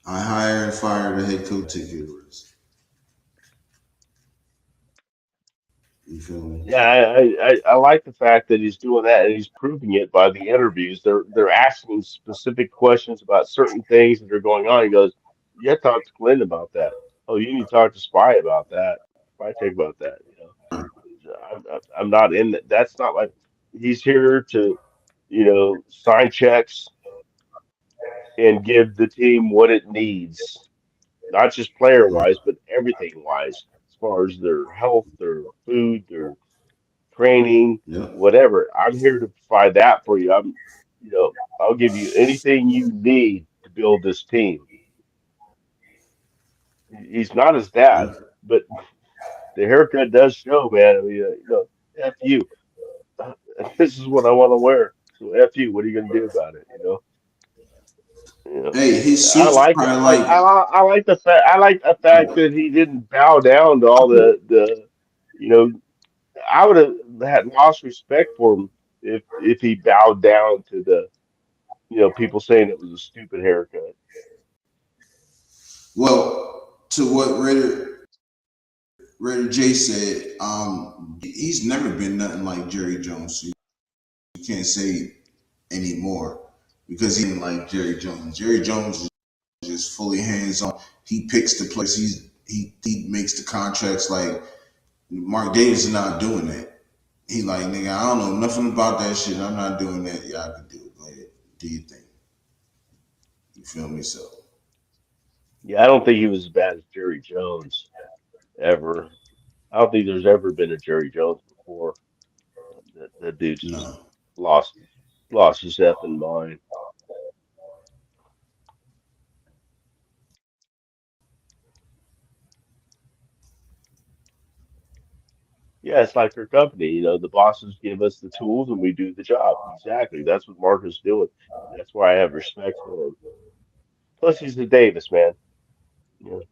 I hire and fire the head coach, take care of the rest. You feel me? Yeah, I like the fact that he's doing that and he's proving it by the interviews. They're asking specific questions about certain things that are going on. He goes, "You have to talk to Glenn about that. Oh, you need to talk to Spy about that. Spy check about that. You know, I'm not in that. That's not like he's here to, sign checks and give the team what it needs, not just player wise, but everything wise, as far as their health, their food, their training, Yep. whatever. I'm here to provide that for you. I'll give you anything you need to build this team. He's not his dad, Yeah. but the haircut does show, man. I mean, F you. This is what I want to wear. So F you. What are you gonna do about it? You know. Hey, his I suits are like it. probably Like like, I like the fact. I like the fact that he didn't bow down to all the. You know, I would have had lost respect for him if he bowed down to the people saying it was a stupid haircut. well, to what Raider J said, he's never been nothing like Jerry Jones. So you can't say anymore because he didn't like Jerry Jones. Jerry Jones is just fully hands on. He picks the players. He makes the contracts. Like Mark Davis is not doing that. He like, nigga, I don't know nothing about that shit. I'm not doing that. Y'all can do it. Go ahead. Do your thing. You feel me? So Yeah, I don't think he was as bad as Jerry Jones ever. I don't think there's ever been a Jerry Jones before. That dude just no. lost lost his effing mind. Yeah, it's like our company. The bosses give us the tools and we do the job. Exactly. That's what Mark is doing. That's why I have respect for him. Plus, he's the Davis, man. You know,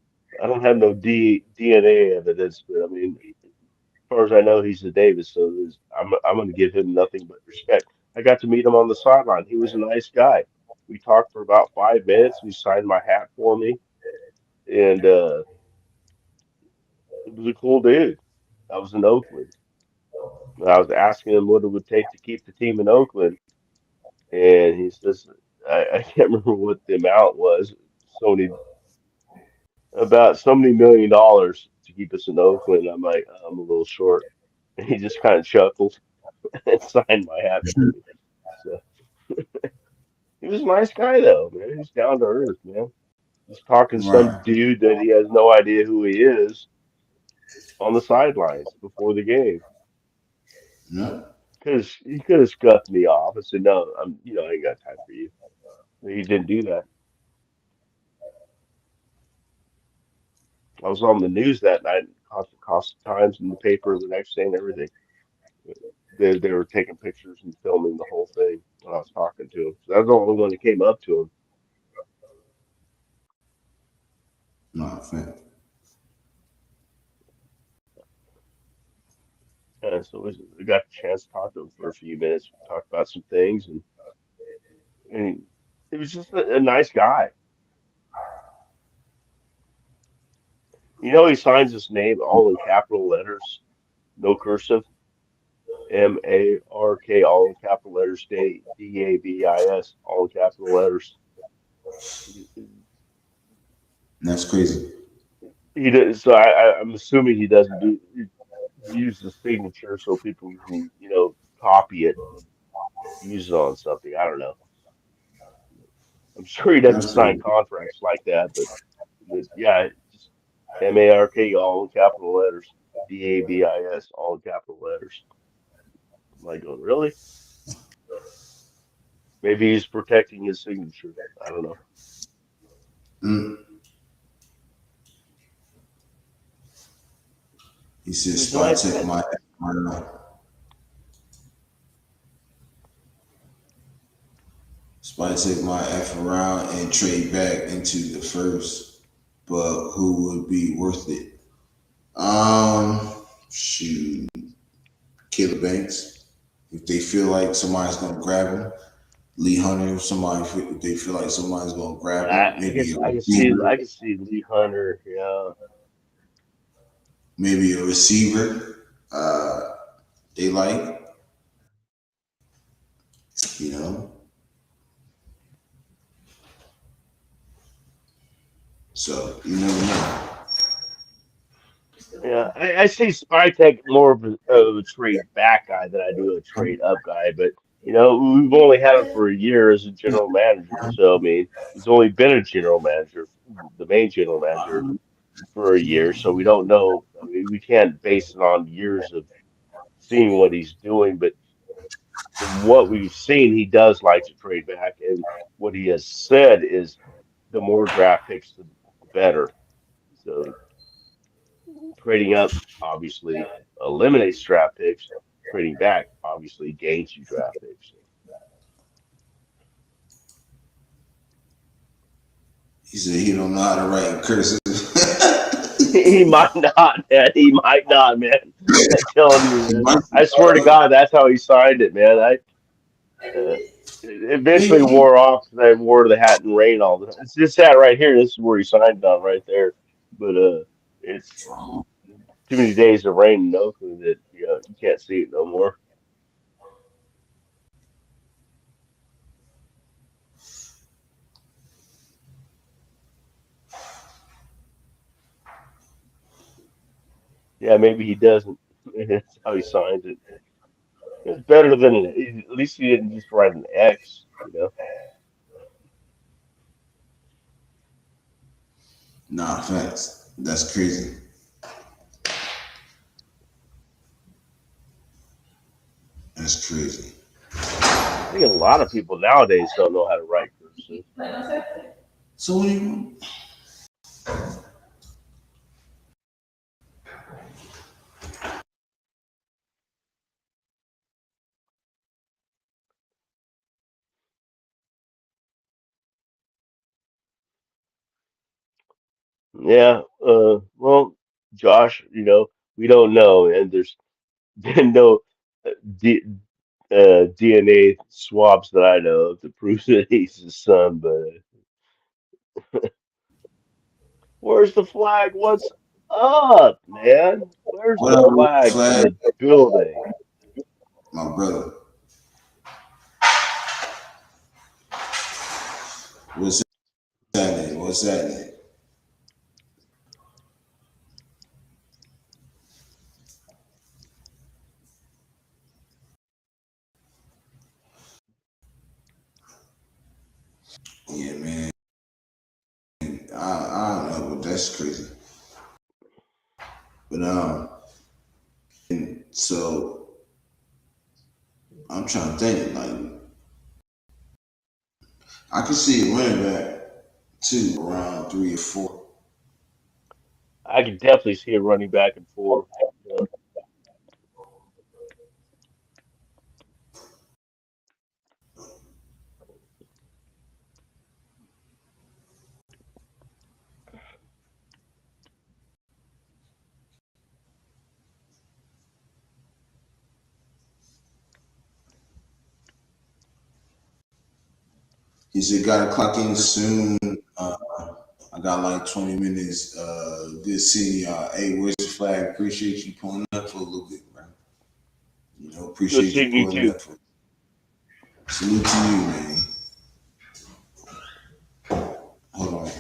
I don't have no DNA evidence, but I mean, as far as I know, he's the Davis. So I'm going to give him nothing but respect. I got to meet him on the sideline. He was a nice guy. We talked for about 5 minutes. He signed my hat for me, and it was a cool dude. I was in Oakland. I was asking him what it would take to keep the team in Oakland, and he says, I can't remember what the amount was. So many, about so many $1 million to keep us in Oakland. I'm like, I'm a little short. And he just kind of chuckled and signed my hat for me. So he was a nice guy though, man. He's down to earth, man. He's talking to some Right. dude that he has no idea who he is on the sidelines before the game. No. Because he could have scuffed me off and said, "No, I ain't got time for you." But he didn't do that. I was on the news that night, cost Times in the paper the next day and everything. They were taking pictures and filming the whole thing when I was talking to him. So that was the only one that came up to him. No. Fam. And so we got the chance to talk to him for a few minutes. We talked about some things, and he was just a nice guy. He signs his name all in capital letters, no cursive. Mark, all in capital letters. Dabis, all in capital letters. That's crazy. He does, so I'm assuming he doesn't use the signature so people can copy it and use it on something. I don't know. I'm sure he doesn't That's sign crazy. contracts like that, but yeah, just Mark all in capital letters, Dabis all in capital letters. I'm like going, really? Maybe he's protecting his signature. I don't know. Mm. He said, He's a "Spy nice check guy. my around. Spy check my F around and trade back into the first, but who would be worth it? Shoot, Caleb Banks. If they feel like somebody's gonna grab him, Lee Hunter. If they feel like somebody's gonna grab him, I maybe guess a I receiver, can see Lee Hunter. Yeah, maybe a receiver. They like, you know. So you never know. yeah. I see Spytek more of a trade back guy than I do a trade up guy. But we've only had him for a year as a general manager. So I mean, he's only been a general manager, the main general manager for a year. So we don't know. I mean, we can't base it on years of seeing what he's doing. But from what we've seen, he does like to trade back, and what he has said is the more draft picks, the better. So trading up obviously eliminates draft picks. Trading back obviously gains you draft picks. He said he don't know how to write cursive. He might not, man. He might not, man. I'm telling you, He man. might I swear to God, that's how he signed it, man. Uh, it eventually be. wore off. They wore the hat and rain all the time. It's just that right here. This is where he signed it on, right there. But it's too many days of rain in Oakland that you can't see it no more. Yeah, maybe he doesn't. That's how he signs it. It's better than at least he didn't just write an X. Nah, facts. That's crazy. That's crazy. I think a lot of people nowadays don't know how to write cursive. So what do you? Yeah. Well, Josh, we don't know, and there's been no uh, D, DNA swabs that I know of to prove that he's his son. But where's the flag? What's up, man? Where's What the up, flag in flag? the building? My brother. What's happening? What's happening? Yeah, man. I don't know, but that's crazy. But and so I'm trying to think. Like I can see it running back too around 3 or 4. I can definitely see it running back and forth. Yeah. He said gotta clock in soon. I got like 20 minutes. Good seeing y'all. Hey, where's the flag? Appreciate you pulling up for a little bit, bro. Good Appreciate you seeing you pulling too. up for. Salute to you, man. Hold on.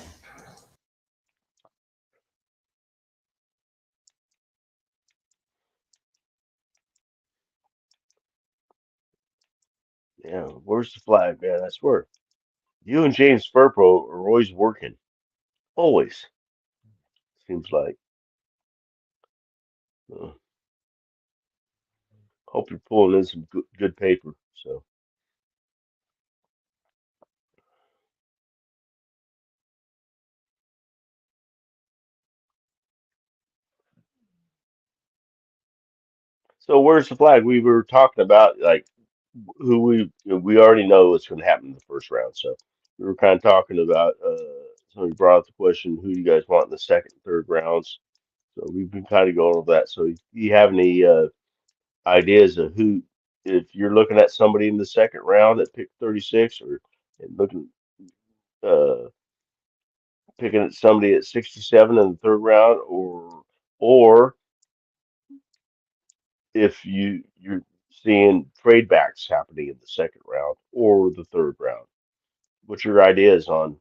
Yeah, where's the flag, man? I swear. You and James Furpo are always working. Always. Seems like. Uh, hope you're pulling in some good paper. So where's the flag? We were talking about like who we already know what's going to happen in the first round. So we were kind of talking about. Somebody brought up the question, who do you guys want in the second, and third rounds? So we've been kind of going over that. So do you have any ideas of who, if you're looking at somebody in the second round at pick 36, or and looking uh, picking at somebody at 67 in the third round, or if you're seeing trade backs happening in the second round or the third round. What's your ideas on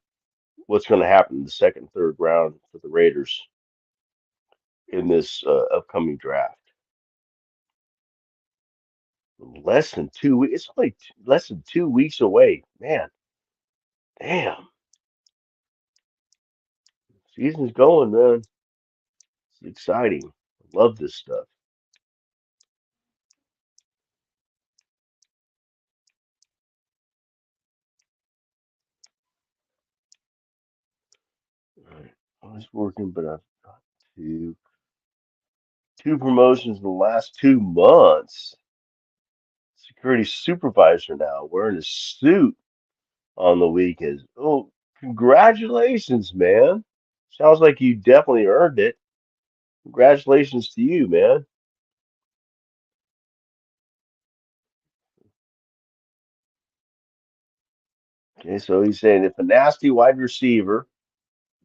what's going to happen in the second, third round for the Raiders in this upcoming draft? Less than 2 weeks. It's only less than 2 weeks away. Man, damn, season's going, man. It's exciting. I love this stuff. Nice working, but I've got two promotions in the last 2 months. Security supervisor now, wearing a suit on the weekends. Oh, congratulations, man. Sounds like you definitely earned it. Congratulations to you, man. Okay, so he's saying if a nasty wide receiver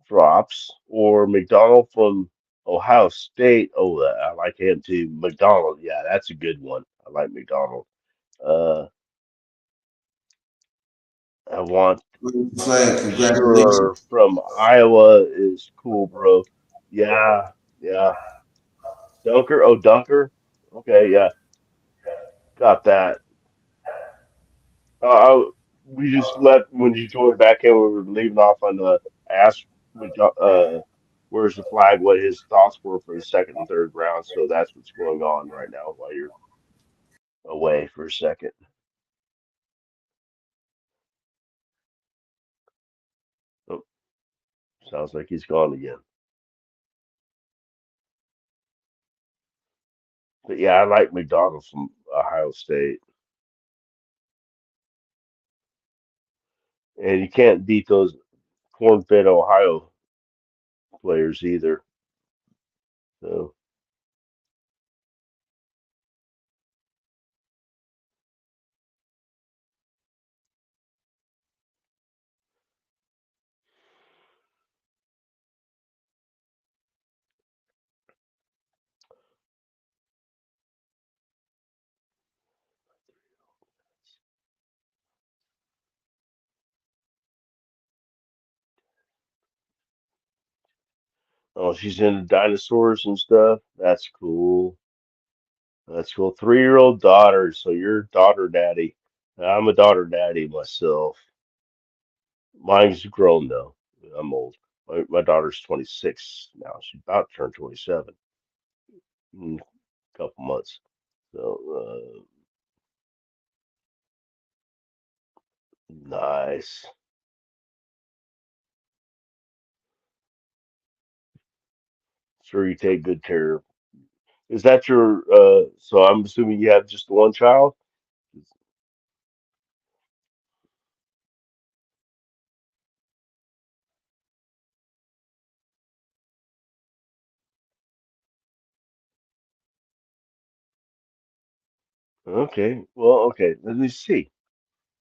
drops or McDonald from Ohio State, oh, I like him too. McDonald, yeah, that's a good one. I like McDonald. Uh, I want Flag, congratulations. sure from Iowa is cool, bro. Yeah, yeah. Dunker, oh Dunker. Okay, yeah, got that. We just let when you joined back in, we were leaving off on the ask where's the flag, what his thoughts were for the second and third round. So that's what's going on right now while you're away for a second. Oh, sounds like he's gone again. But yeah, I like McDonald from Ohio State, and you can't beat those corn-fed Ohio players either. So oh, she's into dinosaurs and stuff. That's cool. That's cool. 3-year-old daughter. So you're daughter daddy. I'm a daughter daddy myself. Mine's grown though. I'm old. My daughter's 26 now. She's about to turn 27 in a couple months. So nice. Sure, you take good care of. Is that your? So I'm assuming you have just one child. Okay. Well, okay. Let me see.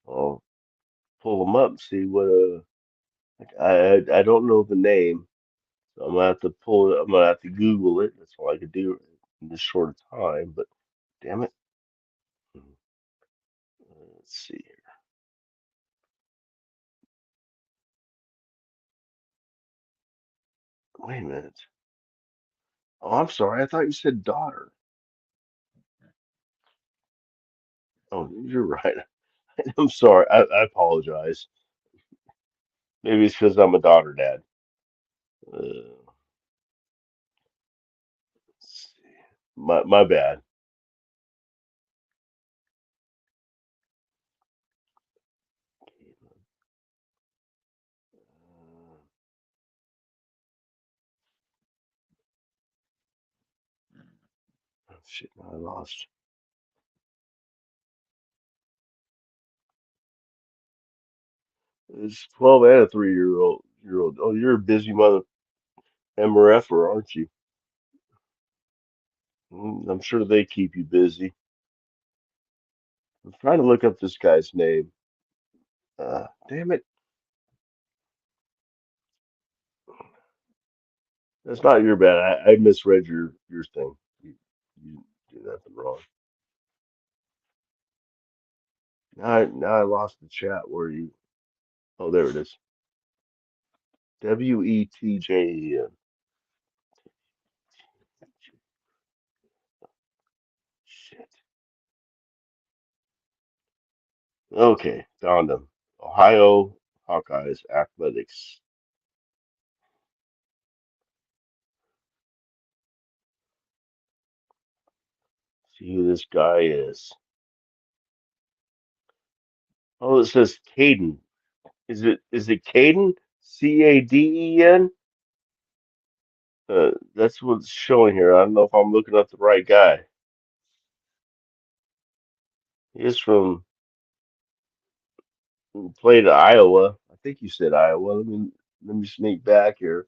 I'll pull them up and see what. I don't know the name. So I'm gonna have to pull it. I'm gonna have to Google it. That's all I could do in this short of time. But damn it. Let's see here. Wait a minute. Oh, I'm sorry. I thought you said daughter. Oh, you're right. I'm sorry. I apologize. Maybe it's because I'm a daughter dad. Let's see. My bad. Oh, shit, I lost. It's 12 and a 3-year-old. Oh, you're a busy mother MRFer, aren't you? I'm sure they keep you busy. I'm trying to look up this guy's name. Damn it. That's not your bad. I misread your thing. You did nothing wrong. Now I lost the chat. Where you? Oh, there it is. WETJEN. Shit. Okay, found him. Ohio Hawkeyes athletics. See who this guy is. Oh, it says Caden. Is it Caden? CADEN? That's what's showing here. I don't know if I'm looking at the right guy. He's from played at Iowa. I think you said Iowa. Let me sneak back here.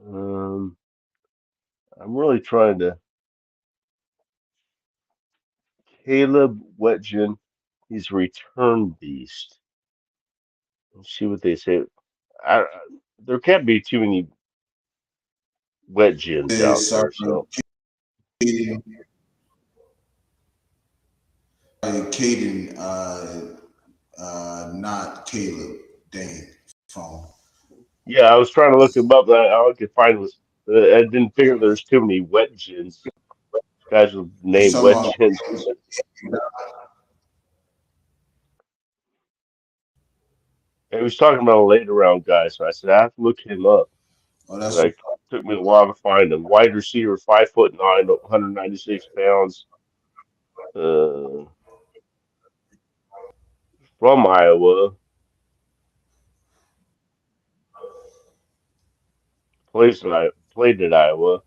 Um, I'm really trying to Caleb Wetjen. He's a return beast. Let's see what they say. I, there can't be too many Wetjens out Is there, so Caden, Caden, not Caleb. Dang, phone. yeah, I was trying to look him up. I could find was I didn't figure there's too many Wetjens. Guys with the He's name talking about. Wetjens. And he was talking about a later round guy, so I said I have to look him up. Oh, But that's it took me a while to find him. Wide receiver, 5'9", 196 pounds, uh, from Iowa. Played at Iowa.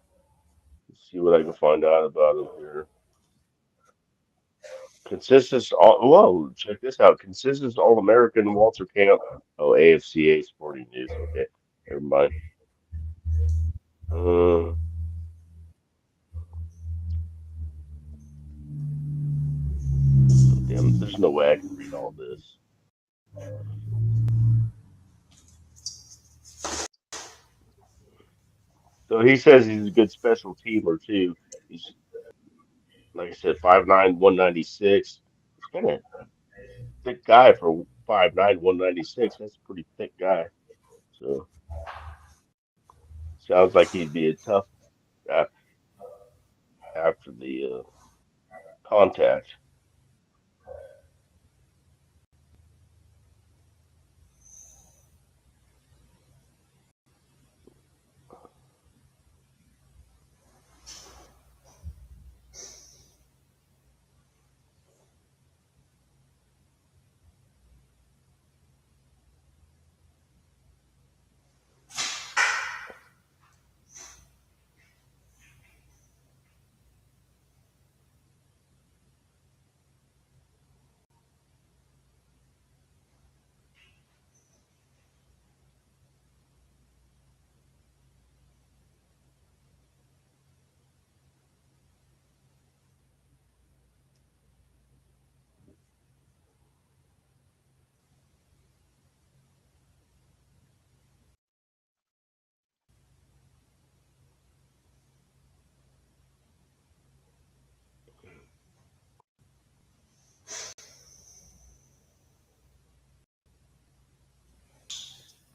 Let's see what I can find out about him here. Consistent all whoa, check this out. Consistent All American Walter Camp. Oh, AFCA Sporting News. Okay, never mind. Uh, damn, there's no way I can read all this. So he says he's a good special teamer too. He's like I said, 5'9", 196. He's kind of thick guy for 5'9", 196. That's a pretty thick guy. So sounds like he'd be a tough after, after the contact.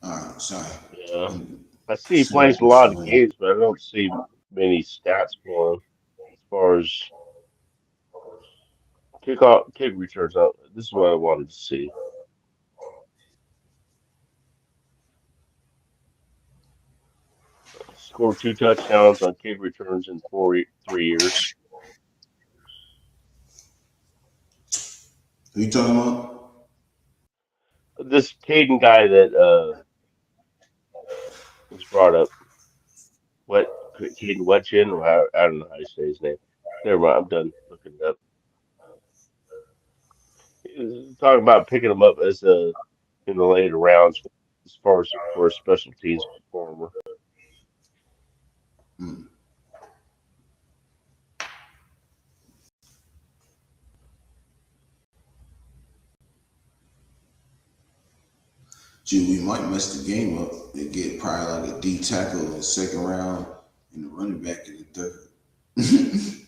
all right. Sorry. Yeah, I'm I see he setting plays up a this lot of phone. games, but I don't see many stats for him as far as kick returns. This is what I wanted to see. Scored 2 touchdowns on kick returns in 3 years. Who you talking about? This Caden guy that was brought up, what Caden Wetchin, or I don't know how you say his name. Never mind, I'm done looking it up. He was talking about picking him up as a in the later rounds as far as for a special teams performer. Hmm. Gee, we might mess the game up and get probably like a D tackle in the second round and a running back in the third.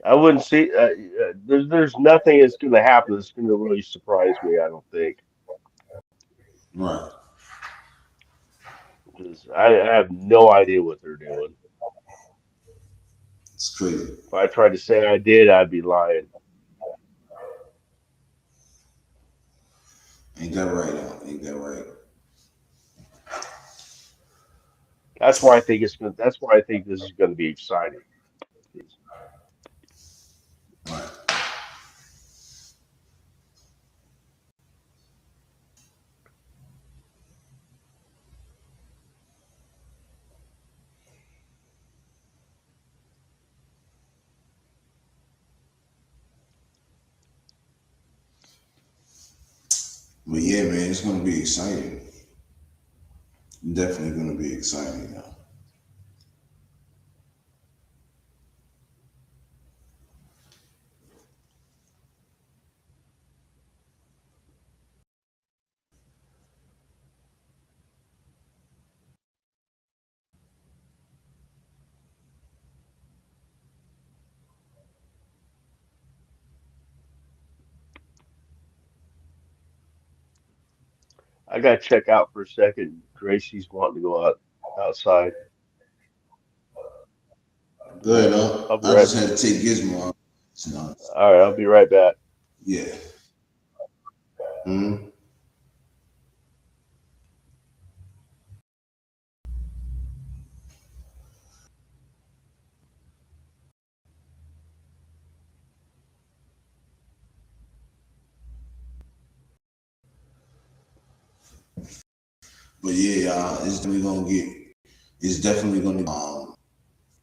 I wouldn't see. There's nothing that's going to happen that's going to really surprise me. I don't think Right. because I have no idea what they're doing. It's crazy. If I tried to say I did, I'd be lying. Ain't that right, Al? Ain't that right? That's why I think it's gonna. That's why I think this is going to be exciting. Right. But yeah, man, it's gonna be exciting. Definitely gonna be exciting now. I got to check out for a second. Gracie's wanting to go outside. Good, I'll be I right. just had to take Gizmo out. It's not. All right, I'll be right back. Yeah. Mhm. But yeah, it's definitely gonna get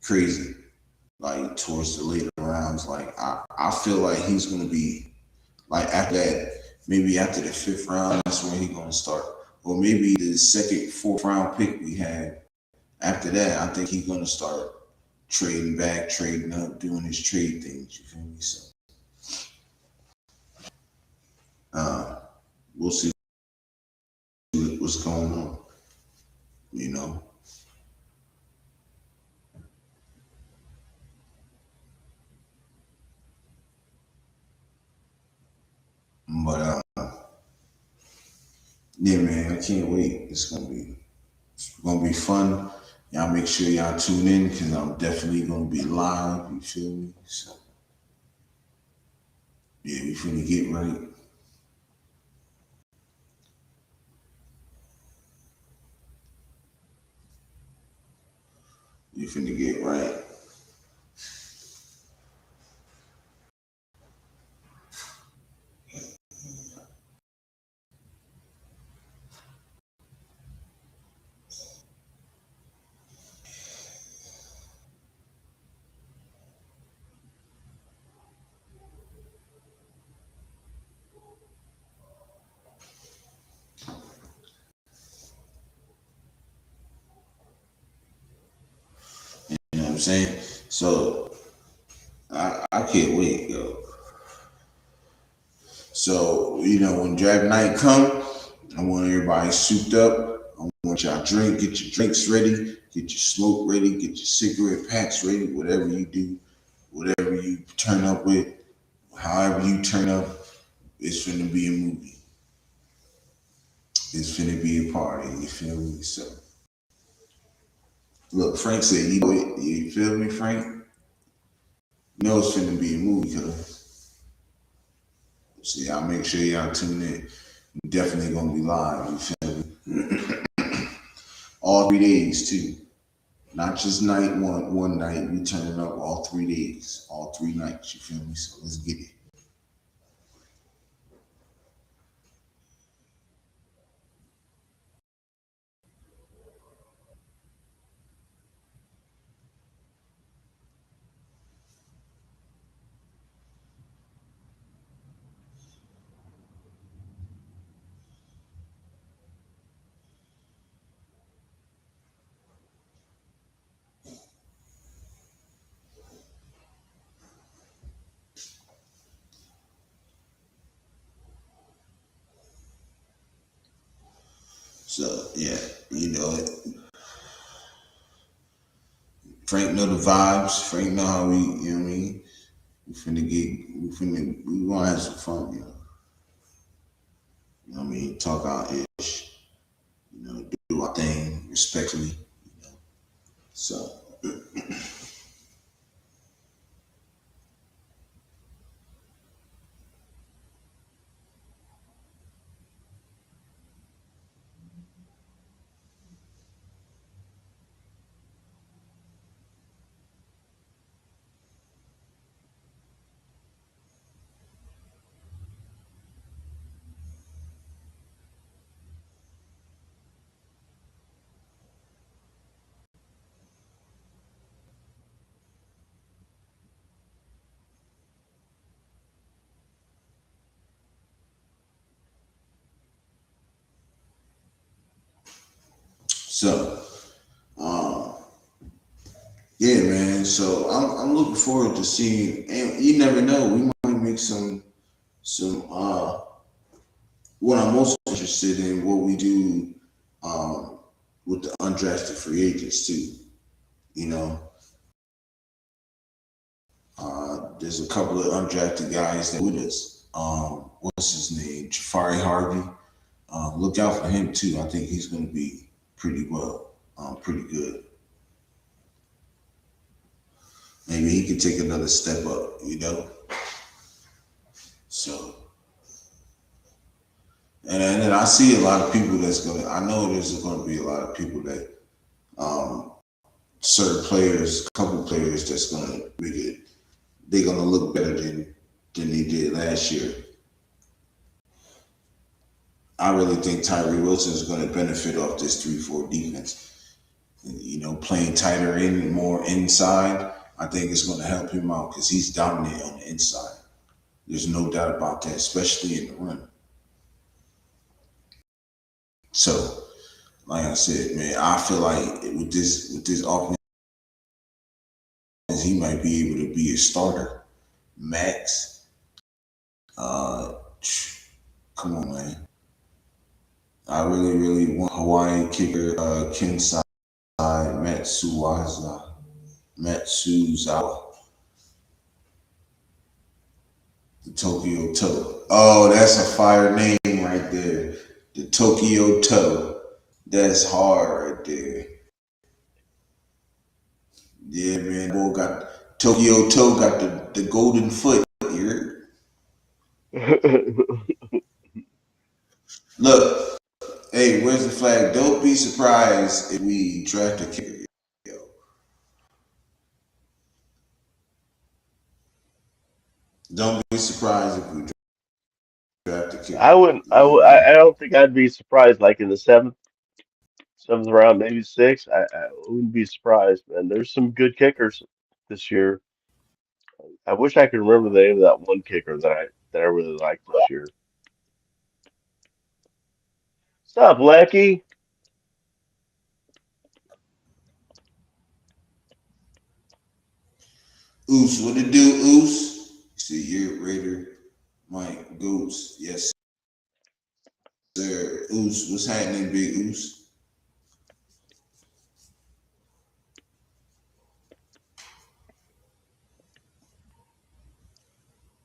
crazy. Like towards the later rounds, like I feel like he's gonna be like after that, maybe after the fifth round, that's when he's gonna start. Or maybe the second, fourth round pick we had. After that, I think he's gonna start trading back, trading up, doing his trade things. You feel me? So uh, we'll see what's going on. You know, but yeah, man, I can't wait. It's gonna be fun. Y'all make sure y'all tune in because I'm definitely gonna be live. You feel me? So yeah, we finna get right. We finna get right. You know what I'm saying? So I can't wait, yo. So when draft night come, I want everybody souped up. I want y'all get your drinks ready, get your smoke ready, get your cigarette packs ready, whatever you do, whatever you turn up with, however you turn up, it's finna be a movie. It's finna be a party. You feel me? So look, Frank said, you feel me, Frank? You know it's finna be a movie, cuz. So y'all make sure y'all tune in. We definitely gonna be live, you feel me? All 3 days too. Not just night one night. We turning up all 3 days, all 3 nights. You feel me? So let's get it. So yeah, Frank know the vibes. Frank know how we, you know what I mean? We gonna have some fun, You know what I mean? Talk our ish, do our thing respectfully. So So, um, yeah, man. So I'm looking forward to seeing, and you never know, we might make some what I'm most interested in, what we do um with the undrafted free agents too. You know, there's a couple of undrafted guys that with us. What's his name? Jafari Harvey. Look out for him too. I think he's going to be pretty well, pretty good. Maybe he could take another step up. So, and then I see a lot of people that's gonna. I know there's going to be a lot of people that um, certain players, couple players that's going to make it. They're going to look better than they did last year. I really think Tyree Wilson is going to benefit off this 3-4 defense. Playing tighter in, more inside, I think it's going to help him out because he's dominant on the inside. There's no doubt about that, especially in the run. So, like I said, man, I feel like with this offense, he might be able to be a starter. Max, uh, come on, man. I really, really want Hawaii kicker Kensai Matsuzawa. The Tokyo Toe. Oh, that's a fire name right there. The Tokyo Toe. That's hard right there. Yeah, man. Boy got Tokyo Toe got the golden foot here. Look, hey, where's the flag? Don't be surprised if we draft a kicker. Yo. Don't be surprised if we draft a I kicker. wouldn't. I don't think I'd be surprised. Like in the seventh round, maybe six. I wouldn't be surprised, man. There's some good kickers this year. I wish I could remember the name of that one kicker that I really liked this year. What's up, Lecky? Oos, what it do, Oos? See, you're Raider, Mike, Goose. Yes, sir. Oos, what's happening, big Oos?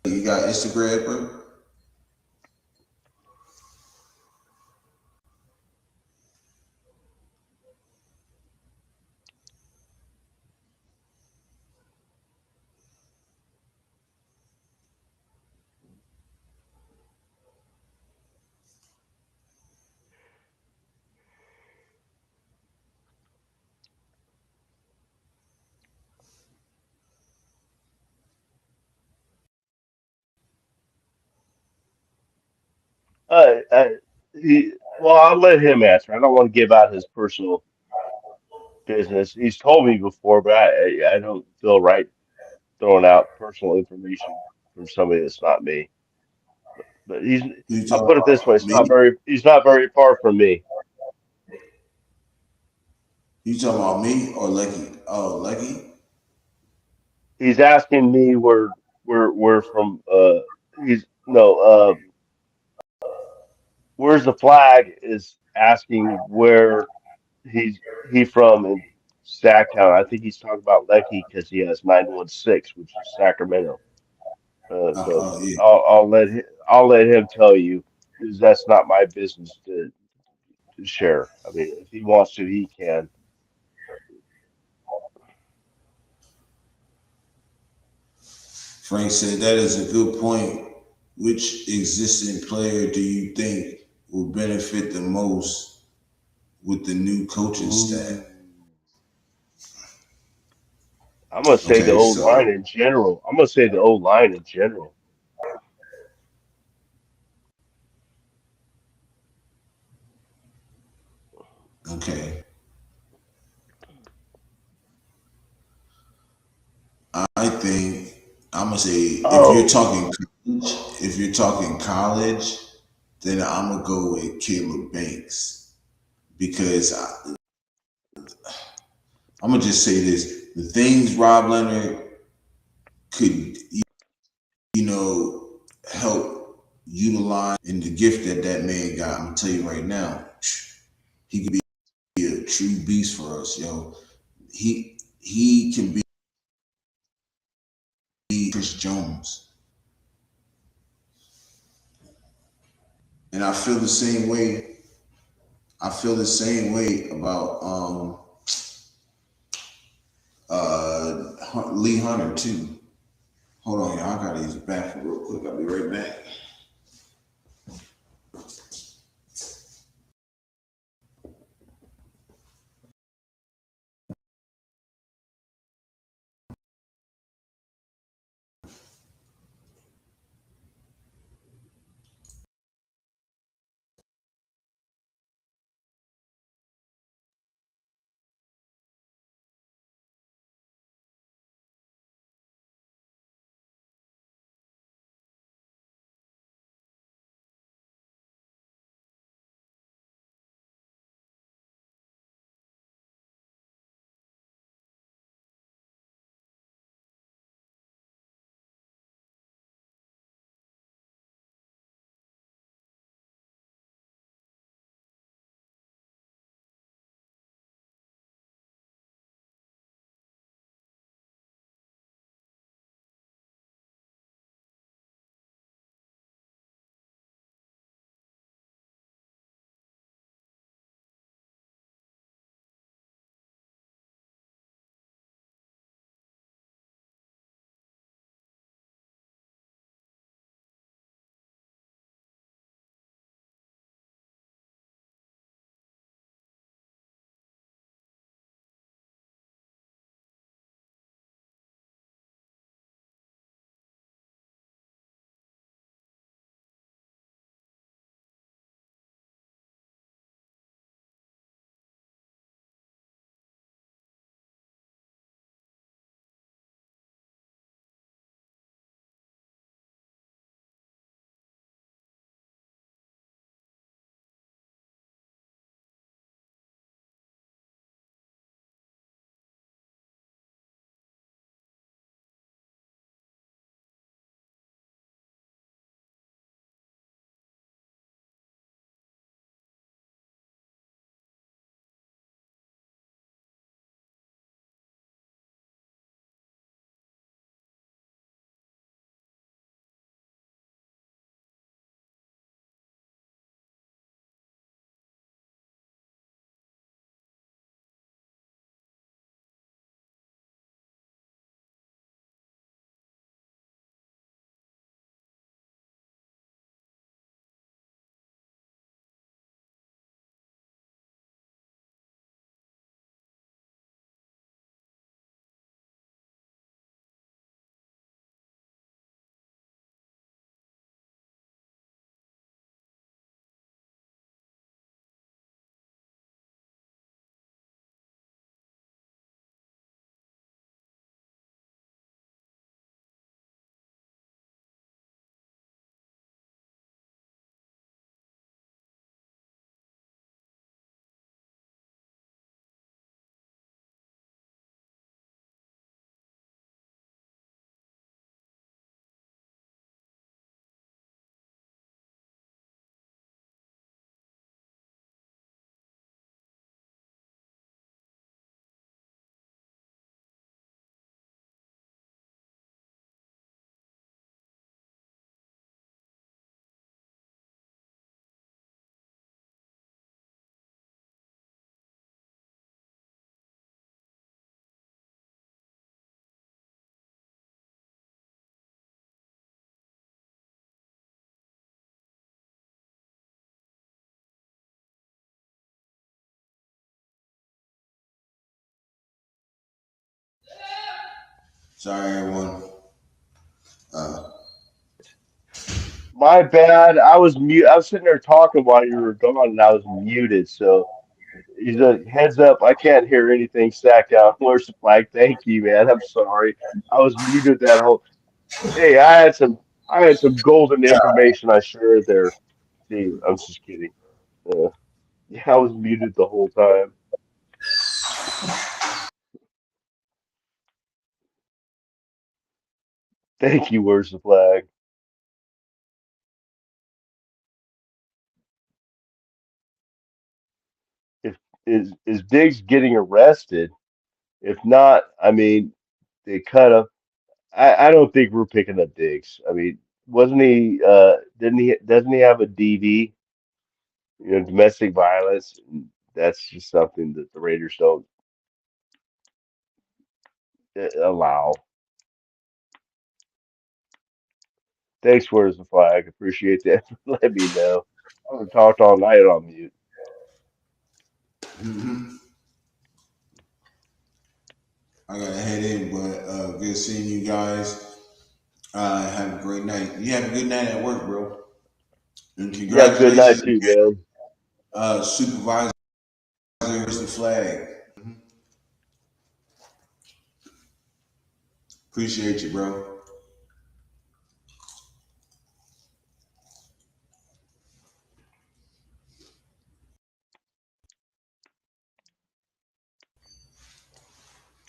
You got Instagram, bro? Uh, uh, well, I'll let him answer. I don't want to give out his personal business. He's told me before, but I don't feel right throwing out personal information from somebody that's not me. But Who you I'll talking put it this way, about? Me? he's not very far from me. You talking about me or Lucky? Oh, Lucky? He's asking me where from, he's, no, where's the flag is asking where he from in Sacktown. I think he's talking about Lecky because he has 916, which is Sacramento. But Yeah. I'll let him tell you because that's not my business to share. I mean, if he wants to, he can. Frank said that is a good point. Which existing player do you think will benefit the most with the new coaching Ooh. staff? I'm gonna say the Okay, old line so in general. I'm gonna say the old line in general. okay. I think I'm gonna say Oh, if you're talking college, then I'm gonna go with Caleb Banks because I'm gonna just say this: the things Rob Leonard could, help utilize in the gift that man got. I'm gonna tell you right now, he could be a true beast for us, yo. He can be Chris Jones, and I feel the same way. I feel the same way about Lee Hunter too. Hold on, y'all. I gotta use the bathroom real quick. I'll be right back. Sorry, everyone. Uh, My bad. I was mute. I was sitting there talking while you were gone, and I was muted. So he's a heads up. I can't hear anything. Stack down. Where's the flag? Thank you, man. I'm sorry. I was muted that whole. Hey, I had some golden information I shared there. See, I'm just kidding. Yeah, I was muted the whole time. Thank you. Where's the flag? If is Diggs getting arrested? If not, I mean, they cut him. I don't think we're picking up Diggs. I mean, wasn't he? Didn't he? Doesn't he have a DV? Domestic violence. That's just something that the Raiders don't allow. Thanks, where's the flag? Appreciate that. Let me know. I'm gonna talk all night on mute. Hmm. I gotta head in, but good seeing you guys. Have a great night. You have a good night at work, bro. And You have a good night congratulations too, again, man. supervisor. Is the flag. Mhm. Appreciate you, bro.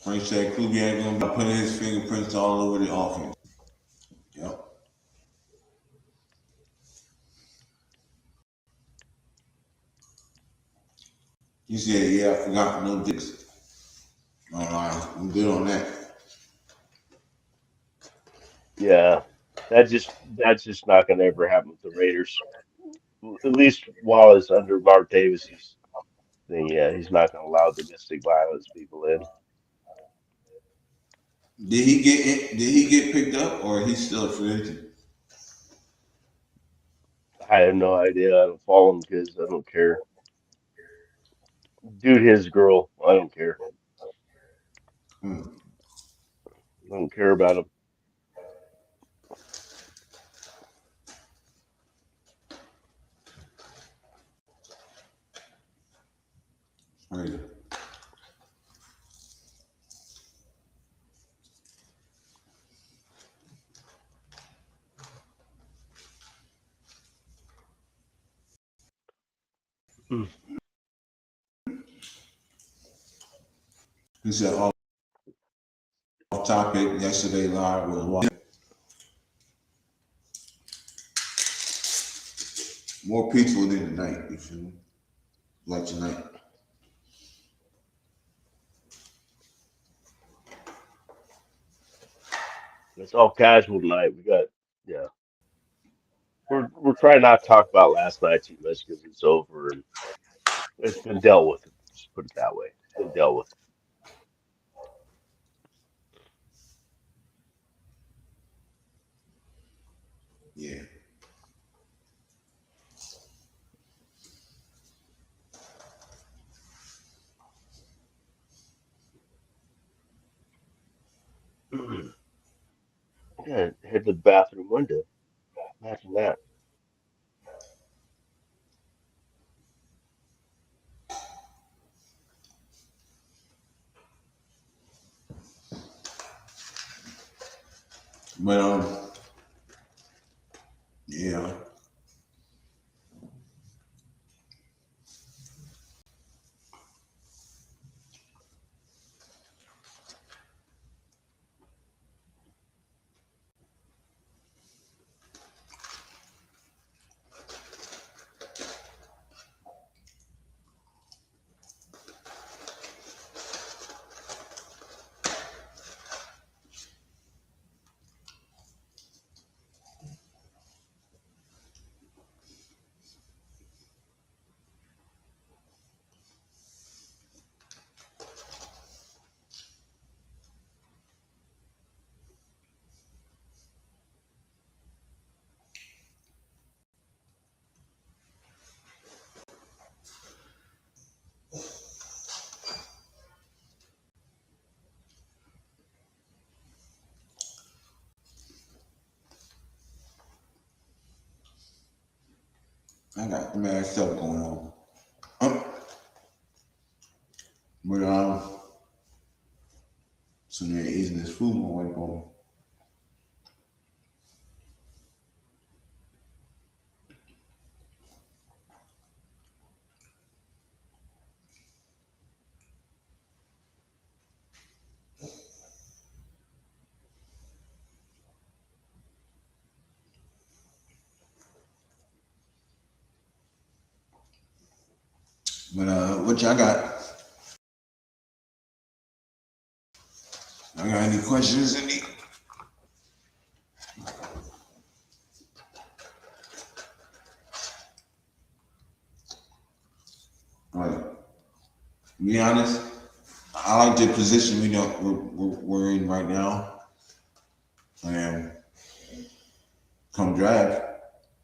Frank said Kubiak gonna be putting his fingerprints all over the offense. Yep. He said, "Yeah, I forgot no dicks." All right, I'm good on that. Yeah, that's just not gonna ever happen with the Raiders. At least while it's under Mark Davis's thing. Yeah, he's not gonna allow domestic violence people in. Did he get in, did he get picked up or he's still a free agent? I have no idea. I don't follow him because I don't care. Dude, his girl. I don't care. Hmm. I don't care about him. Crazy. Mm. He said off topic yesterday live was what more peaceful than tonight. You feel me? Like tonight. It's all casual tonight. We got yeah. We're trying not to talk about last night too much because it's over and it's been dealt with. Just put it that way. It's been dealt with. Yeah. Yeah, hit the bathroom window. Imagine that. But yeah. I got mad stuff going on. Um, but so they're eating this food my wife on. But what y'all got? I got any questions? All right. To be honest, I like the position we're in right now, and come draft,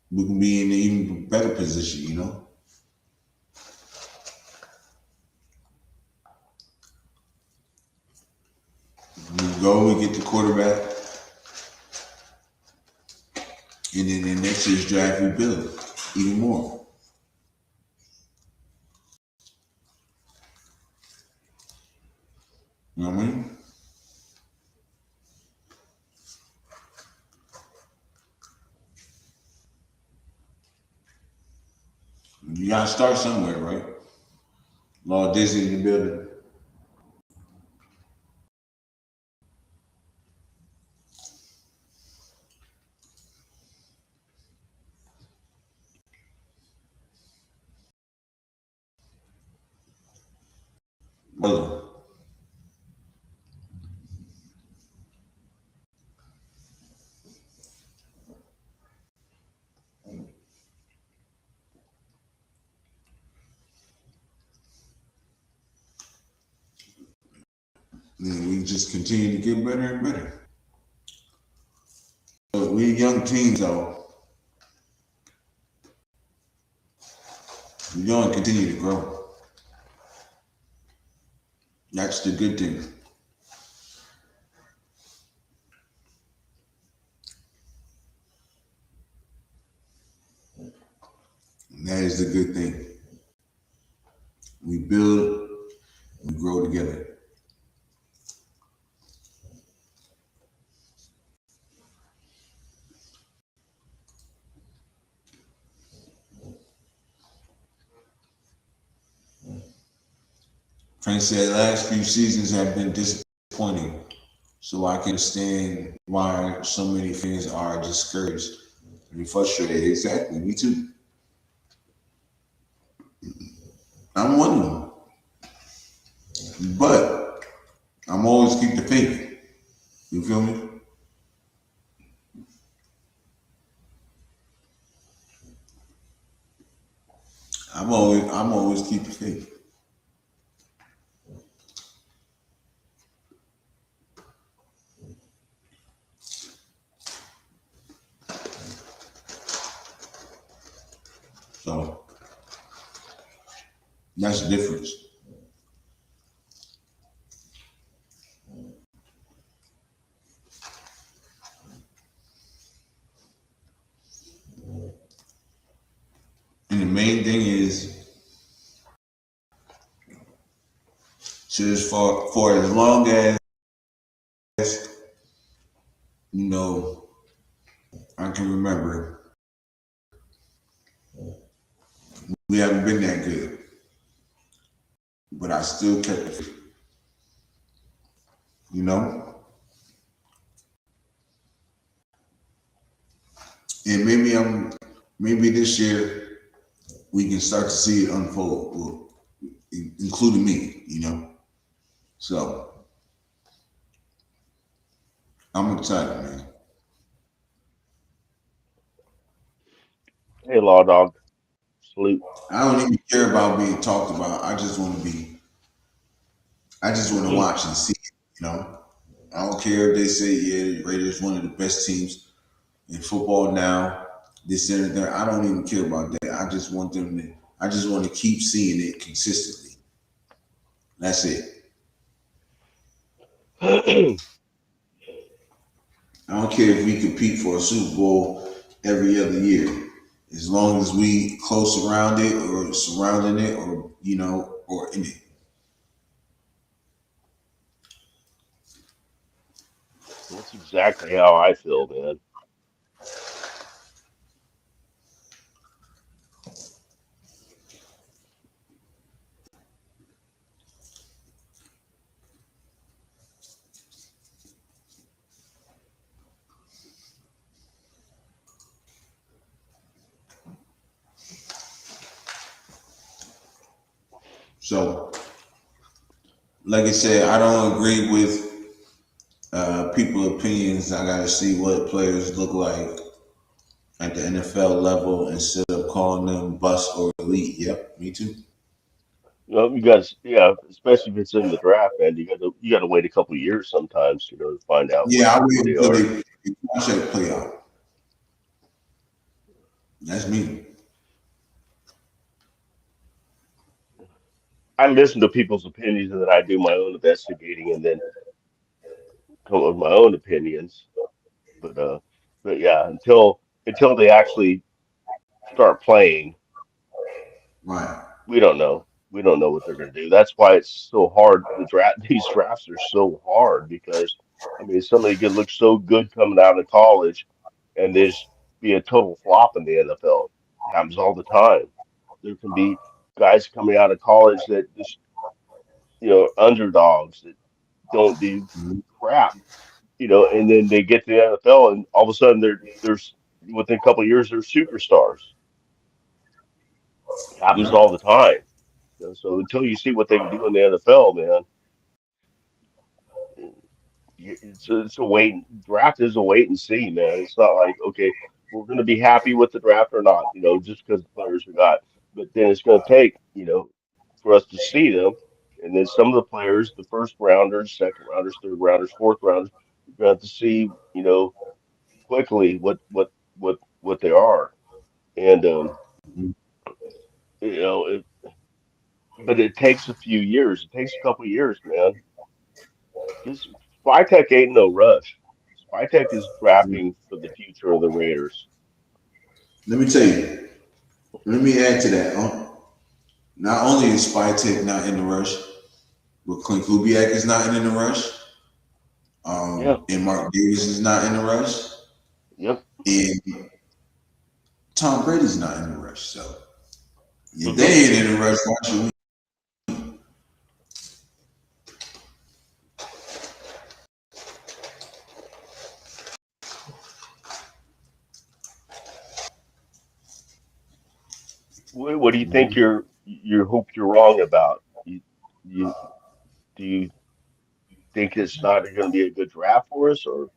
we can be in an even better position. You know. We go, we get the quarterback, and then in next year's draft we build even more. You know what I mean? You gotta start somewhere, right? Lord Disney in the building. Brother. And we just continue to get better and better. So we young teams though, we're gonna continue to grow. That's the good thing. And that is the good thing. We build, we grow together. Frank said last few seasons have been disappointing, so I can understand why so many fans are discouraged and frustrated. Exactly, me too. I'm one of them, but I'm always keep the faith. You feel me? I'm always keep the faith. So that's the difference. And the main thing is, just for as long as you know, I can remember, we haven't been that good, but I still kept it. You know, and maybe this year we can start to see it unfold, well, including me. You know, so I'm excited, man. Hey, Law Dog. Salute. I don't even care about being talked about. I just want to watch and see it, you know. I don't care if they say, yeah, the Raiders one of the best teams in football now, this and that. I don't even care about that. I just want to keep seeing it consistently. That's it. I don't care if we compete for a Super Bowl every other year. As long as we close around it or surrounding it or, you know, or in it. That's exactly how I feel, man. So, like I said, I don't agree with people opinions. I gotta see what players look like at the NFL level instead of calling them bust or elite. Yep, me too. You guys, yeah, especially if it's in the draft, man. You got to wait a couple of years sometimes, to find out Yeah, I what wait they until are. they contract play out. That's me. I listen to people's opinions and then I do my own investigating and then come up with my own opinions. But but yeah, until they actually start playing, Right. we don't know. We don't know what they're going to do. That's why it's so hard. These drafts are so hard because I mean somebody could look so good coming out of college and there's be a total flop in the NFL. It happens all the time. There can be guys coming out of college that just underdogs that don't do Mhm. crap, and then they get to the NFL and all of a sudden there's within a couple of years they're superstars. It happens Yep. all the time. So until you see what they can do in the NFL, man, it's a wait. Draft is a wait and see, man. It's not like okay, we're going to be happy with the draft or not, just because the players we got. But then it's going to take, for us to see them, and then some of the players, the first rounders, second rounders, third rounders, fourth rounders, you're going to have to see, quickly what they are, and you know, it, but it takes a few years. It takes a couple of years, man. This Spytech ain't no rush. Spytech is drafting for the future of the Raiders. Let me tell you. Let me add to that. Not only is Spytech not in the rush, but Clint Kubiak is not in the rush. Yeah. And Mark Davis is not in the rush. Yep. And Tom Brady's not in the rush. So if they hmm ain't in the rush, why should we? What do you think you hope you're wrong about? You do you think it's not going to be a good draft for us, or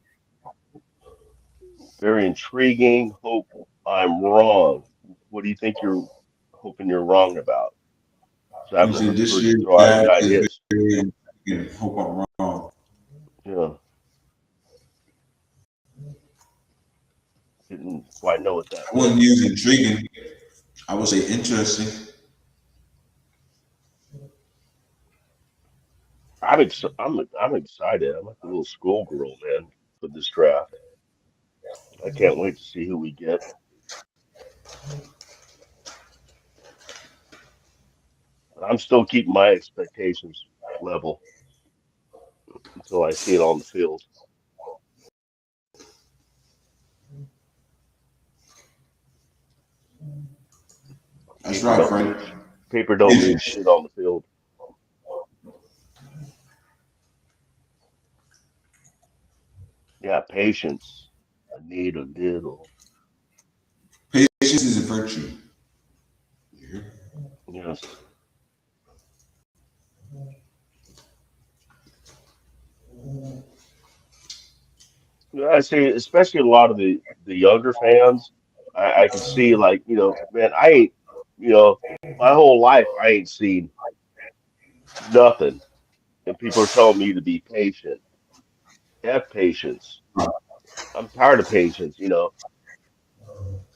very intriguing? Hope I'm wrong. What do you think you're hoping you're wrong about? So I He haven't said this heard you year's throw out any draft is ideas. very. I hope I'm wrong. Yeah, didn't quite know what that I meant. wouldn't use intriguing. I would say interesting. I'm excited. I'm like a little schoolgirl, man, for this draft. I can't wait to see who we get. I'm still keeping my expectations level until I see it on the field. That's Paper right, don't Frank. mean paper don't mean Patience. shit on the field. Yeah, patience. I need a little. Patience is a virtue. Yeah. Yes. Yeah, I see, especially a lot of the younger fans. I can see like, man, I ain't, my whole life I ain't seen nothing, and people are telling me to be patient. Have patience. I'm tired of patience,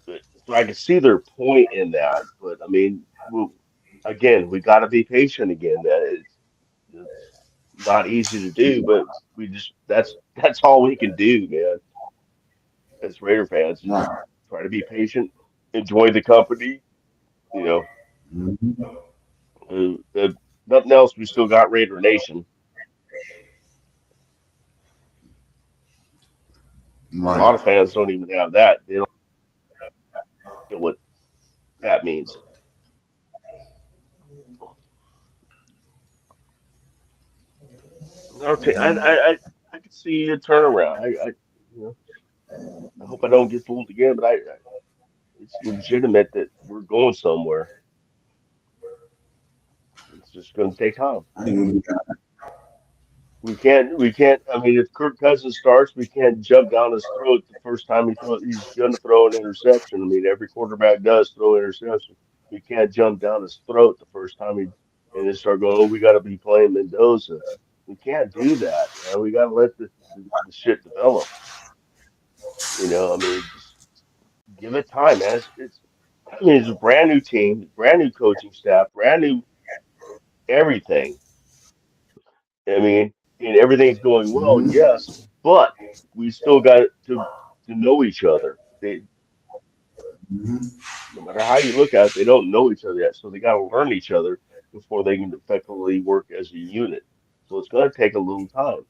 So I can see their point in that, but I mean, again, we got to be patient again. It's not easy to do, but we just that's all we can do, man. As Raider fans, just Right. try to be patient, enjoy the company. You know, Mhm. nothing else. We still got Raider Nation. A Right. lot of fans don't even have that. They don't know what that means. Okay, I could see a turnaround. You know, I hope I don't get fooled again, but it's legitimate that we're going somewhere. It's just going to take time. I think we'll be We can't. I mean, if Kirk Cousins starts, we can't jump down his throat the first time he's going to throw an interception. I mean, every quarterback does throw interception. We can't jump down his throat the first time and then start going, oh, we got to be playing Mendoza. We can't do that, man. We got to let the shit develop. I mean, just give it time, man. I mean, it's a brand new team, brand new coaching staff, brand new everything. I mean, and everything's going well, hmm yes, but we still got to know each other. hmm No matter how you look at it, they don't know each other yet, so they got to learn each other before they can effectively work as a unit. So it's going to take a little time.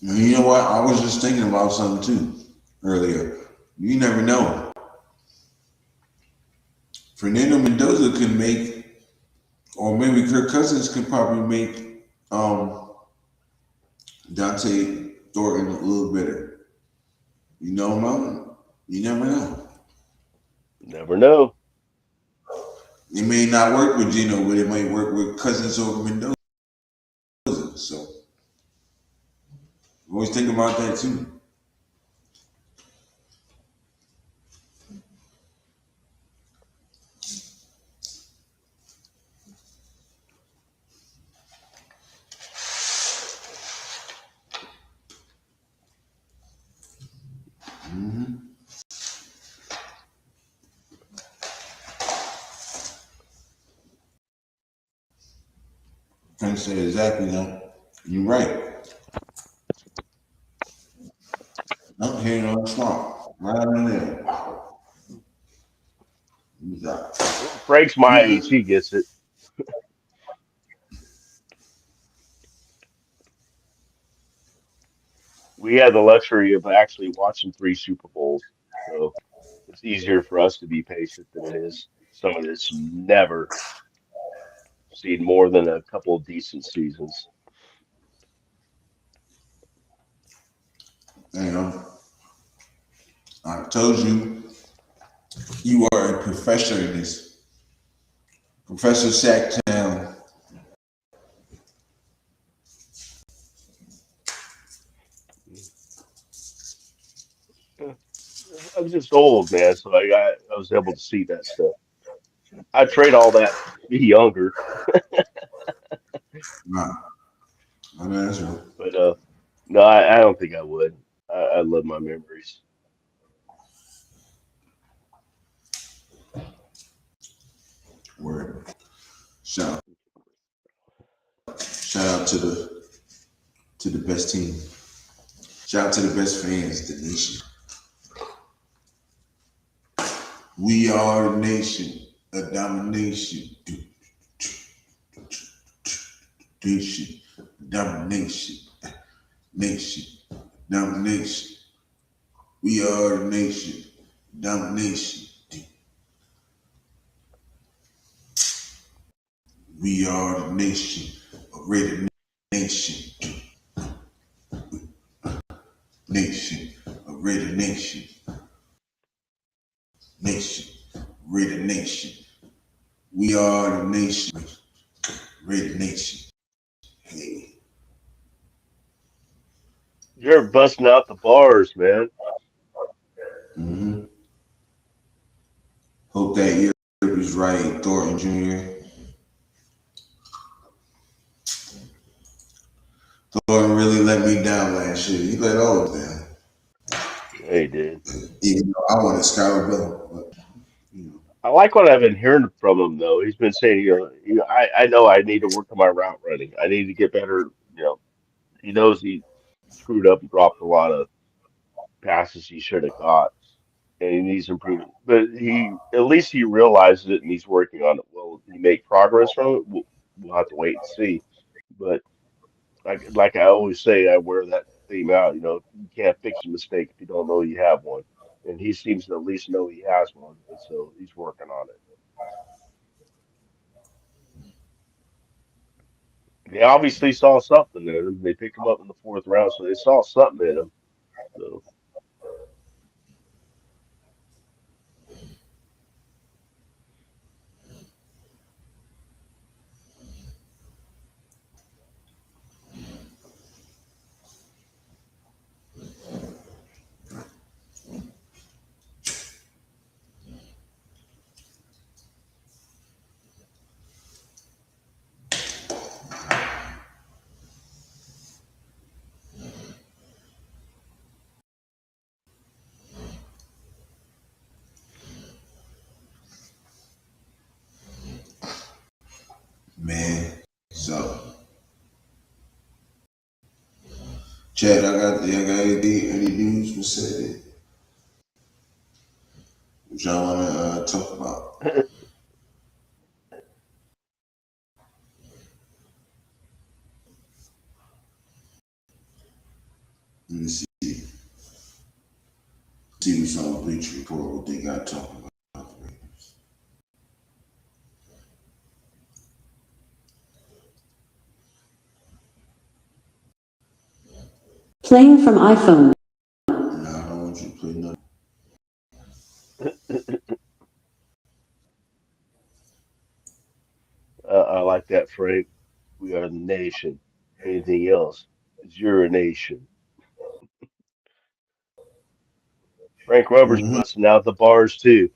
And you know what? I was just thinking about something too earlier. You never know. Fernando Mendoza could make, or maybe Kirk Cousins could probably make Dante Thornton a little better. You know, man. You never know. Never know. It may not work with Gino, but it might work with Cousins over Mendoza. So always think about that too. Mm-hmm. Can't say exactly though. You're right. I'm hitting on the swamp. Right in there. Frank's my age; Mm-hmm. he gets it. We had the luxury of actually watching three Super Bowls, so it's easier for us to be patient than it is someone that's never seen more than a couple of decent seasons. You know, I told you you are a professor in this. Professor Sacktown. I'm just old, man, so I was able to see that stuff. I'd trade all that to be younger, Nah, I know that's right. but no, I don't think I would. I love my memories. Word. Shout shout out to the best team. Shout out to the best fans, the nation. We are the nation, a domination. Nation, domination, nation, domination. We are the nation, domination. We are the nation, a rated nation, nation, a rated nation, nation, rated nation. We are the nation, rated nation. Hey, You're busting out the bars, man. mm-hmm. Hope that year is right, Thornton Jr. Thornton really let me down last year. He let all of us down. Yeah, he did. Even though I wanted Skylar Bell, but you know, I like what I've been hearing from him, though. He's been saying, I know I need to work on my route running. I need to get better. He knows he screwed up and dropped a lot of passes he should have got, and he needs improvement. But at least he realizes it and he's working on it. Will he make progress from it? We'll have to wait and see. But like I always say, I wear that theme out. You can't fix a mistake if you don't know you have one. And he seems to at least know he has one, and so he's working on it. They obviously saw something in him. They picked him up in the fourth round, so they saw something in him. So Chad, I got any news for Saturday? What y'all want to talk about? Let me see. See what's on the Bleach Report, what they got talking about. Playing from iPhone. No, I don't want you to play nothing. I like that, Frank. We are the nation. Anything else is urination. Frank Roberts Mm-hmm. busting out the bars too.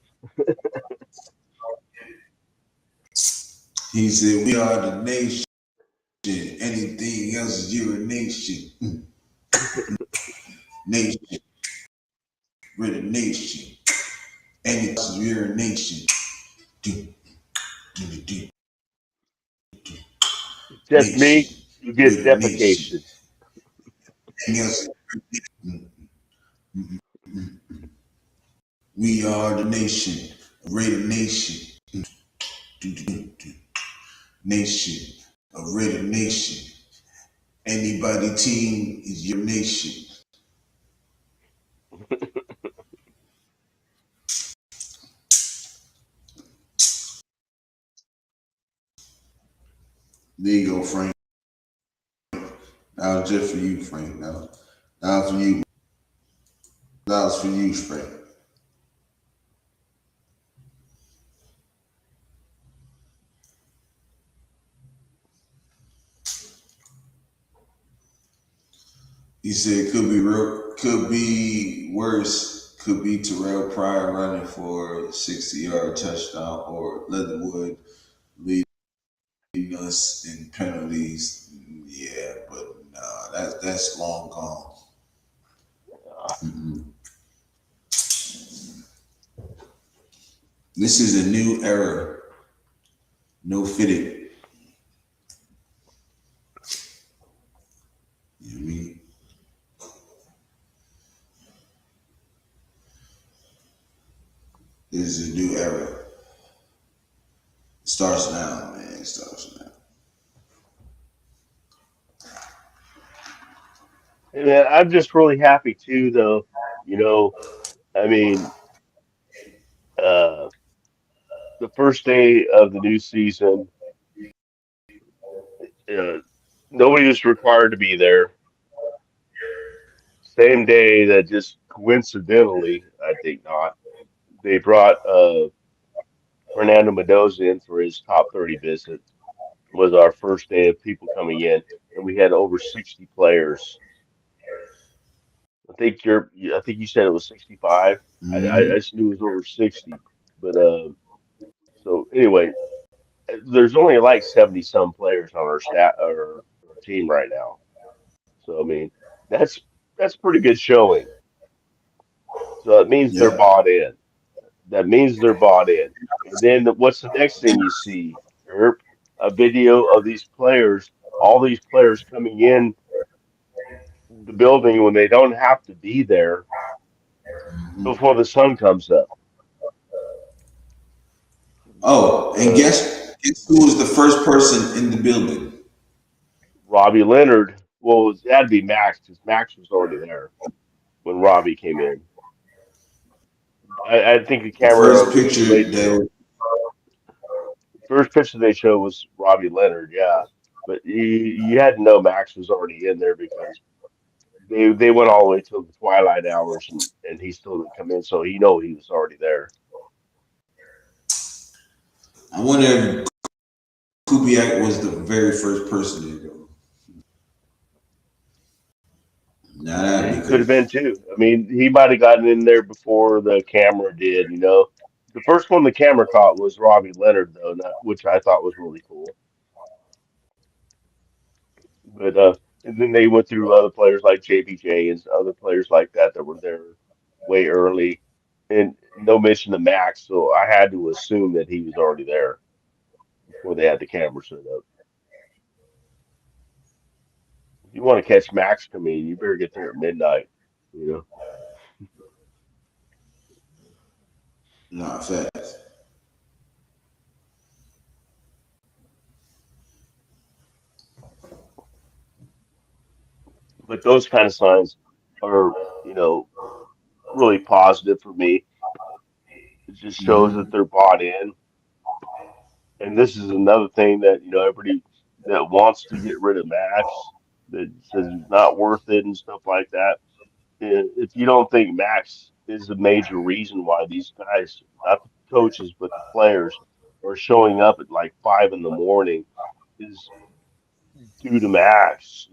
He said, "We are the nation. Anything else is urination. Nation. We're the nation. Anything else is urination. Do, do, do, do, do. Just me, Nation. you We're get the nation. defecation. Anything else is urination. We are the nation. We're the nation. Do, do, do, do. Nation. A Raider nation. Anybody team is your nation." There you go, Frank. That was just for you, Frank. That was for you. That was for you, Frank. He said could be worse. Could be Terrell Pryor running for a 60-yard touchdown or Leatherwood leading us in penalties. Yeah, but nah, that's long gone. Mm-mm. This is a new era. No fitting. You know what I mean? This is a new era. It starts now, man. It starts now. And I'm just really happy too, though. You know, I mean, uh, the first day of the new season, uh, nobody was required to be there. Same day that just coincidentally, I think not, they brought Fernando Mendoza in for his top 30 visit. Was our first day of people coming in, and we had over 60 players. I think you said it was 65. I Mm-hmm. just knew it was over 60. But so anyway, there's only like 70 some players on our stat or our team right now. So I mean, that's that's pretty good showing. So it means they're Yep. bought in. That means they're bought in. And then what's the next thing you see? Yurp, a video of these players, all these players coming in the building when they don't have to be there Mm-hmm. before the sun comes up. Oh, and Uh, guess who was the first person in the building? Robbie Leonard, well, it had to be Max because Max was already there when Robbie came in. I think the The camera first was too picture late that to. The first picture they showed was Robbie Leonard, yeah, but you had to know Max was already in there because they went all the way till the twilight hours and he still didn't come in, so he know he was already there. I wonder if Kubiak was the very first person there. Though. Now that'd He be could have crazy. been too. I mean, he might have gotten in there before the camera did, you know. The first one the camera caught was Robbie Leonard, though, which I thought was really cool. But and then they went through other players like JBJ and other players like that that were there way early, and no mention of Max, so I had to assume that he was already there before they had the camera set up. you want to catch Max coming, you better get there at midnight. You know. Not fast. But those kind of signs are, really positive for me. It just shows that Mm-hmm. they're bought in. And this is another thing that, everybody that wants to get rid of Max, that says he's not worth it and stuff like that. If you don't think Max is a major reason why these guys, not the coaches, but the players, are showing up at like 5 in the morning, is due to Max.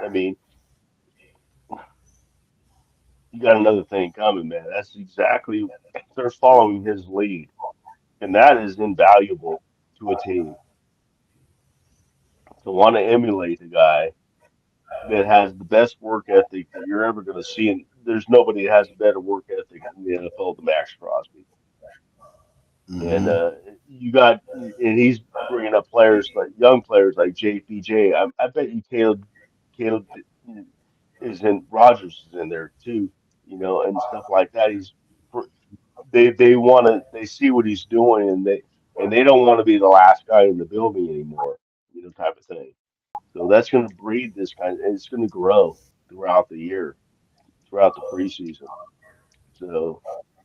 I mean, you got another thing coming, man. That's exactly, they're following his lead, and that is invaluable to a team to want to emulate the guy that has the best work ethic that you're ever going to see. And there's nobody that has a better work ethic in the NFL than Max Crosby. And Mm-hmm. and he's bringing up players like young players like JPJ. I bet you Caleb is in Rogers is in there too, and stuff like that. They see what he's doing, and they don't want to be the last guy in the building anymore, type of thing. So that's going to breed this kind, and it's going to grow throughout the year, throughout the preseason. So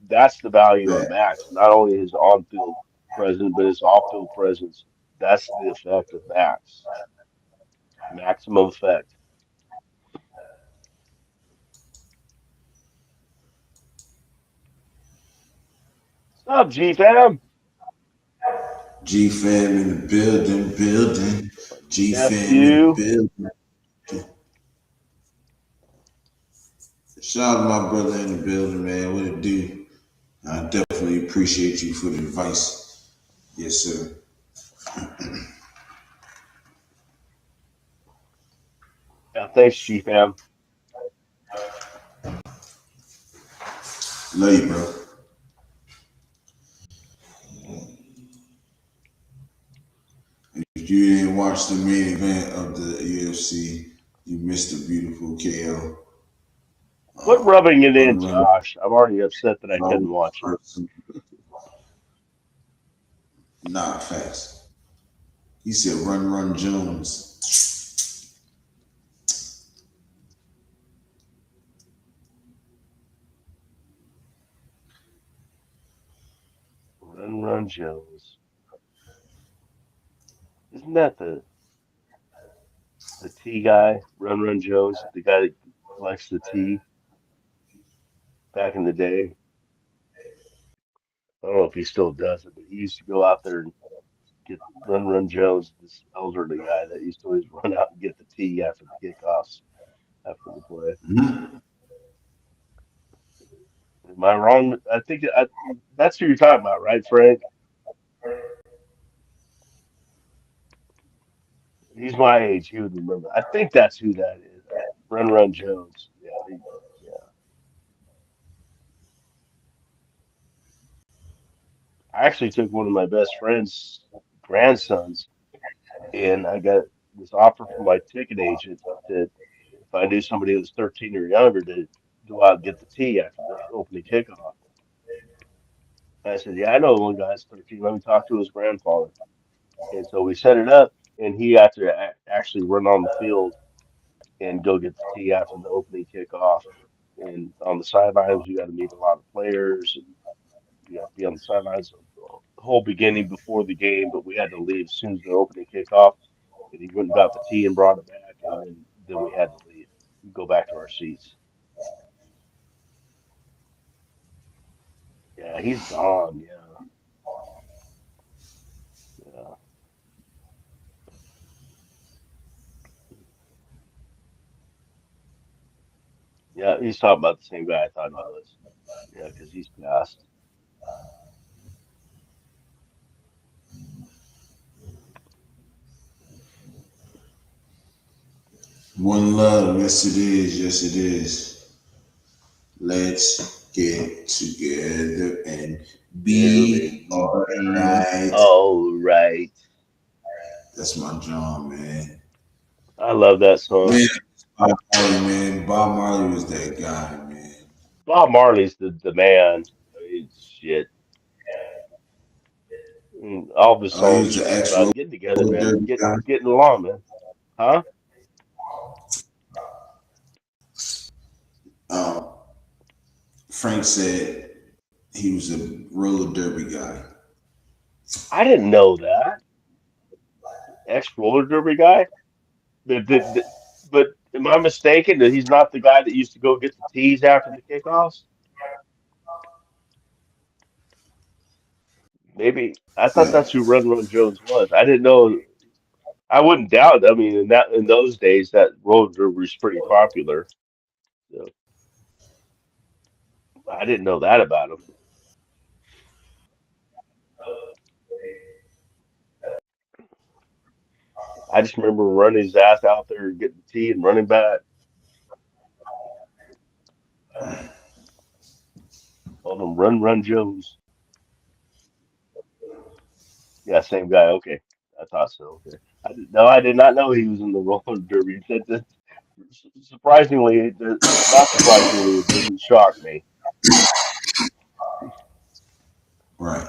that's the value of Fast. Max, not only his on-field presence, but his off-field presence. That's the effect of Max. Maximum effect. What's up, G fam? G fam in the building. G fam in the Nephew. building. Shout out to my brother in the building, man. What it do? I definitely appreciate you for the advice. Yes, sir. Yeah, thanks, G fam. Love you, bro. If you didn't watch the main event of the UFC, you missed a beautiful KO. Quit rubbing it in, Run, run, Josh. I'm already upset that I run. couldn't watch it. Not fast. He said, "Run, run, Jones." Run, run, Jones. Isn't that the tea guy, Run Run Jones, the guy that collects the tea back in the day? I don't know if he still does it, but he used to go out there and get Run Run Jones, this elderly guy that used to always run out and get the tea after the kickoffs, after the play. Mm-hmm. Am I wrong? That's who you're talking about, right, Frank? He's my age. He would remember. I think that's who that is. Run Run Jones. Yeah, yeah. I actually took one of my best friend's grandsons, and I got this offer from my ticket agent that if I knew somebody that was 13 or younger to go out and get the tea after the opening kickoff. I said, "Yeah, I know one guy's 13. Let me talk to his grandfather." And so we set it up, and he had to actually run on the field and go get the tea after the opening kickoff. And on the sidelines, you got to meet a lot of players, and you got to be on the sidelines the whole beginning before the game. But we had to leave as soon as the opening kickoff. And he went and got the tea and brought it back, and then we had to leave, go back to our seats. Yeah, he's gone. Yeah, yeah, yeah. He's talking about the same guy I thought he was. Yeah, because he's passed. One love. Yes, it is. Yes, it is. Let's get together and be Be alright. all right. That's my job, man. I love that song. Man, Bob Marley, man. Bob Marley was that guy, man. Bob Marley's the man. I mean, shit. All of his Oh, he songs was are the just ex about getting together, roller man. derby guy. Getting along, man. Huh? Um, Frank said he was a roller derby guy. I didn't know that. Ex roller derby guy. But am I mistaken that he's not the guy that used to go get the tees after the kickoffs? Maybe I thought Yeah, that's who Run Run Jones was. I didn't know. I wouldn't doubt. I mean, in those days, that roller derby was pretty popular. So I didn't know that about him. I just remember running his ass out there, getting the tee and running back. Called him Run Run Jones. Yeah, same guy. Okay, I thought so. Okay, no, I did not know he was in the roller derby. Surprisingly, not surprisingly, it doesn't shock me. right.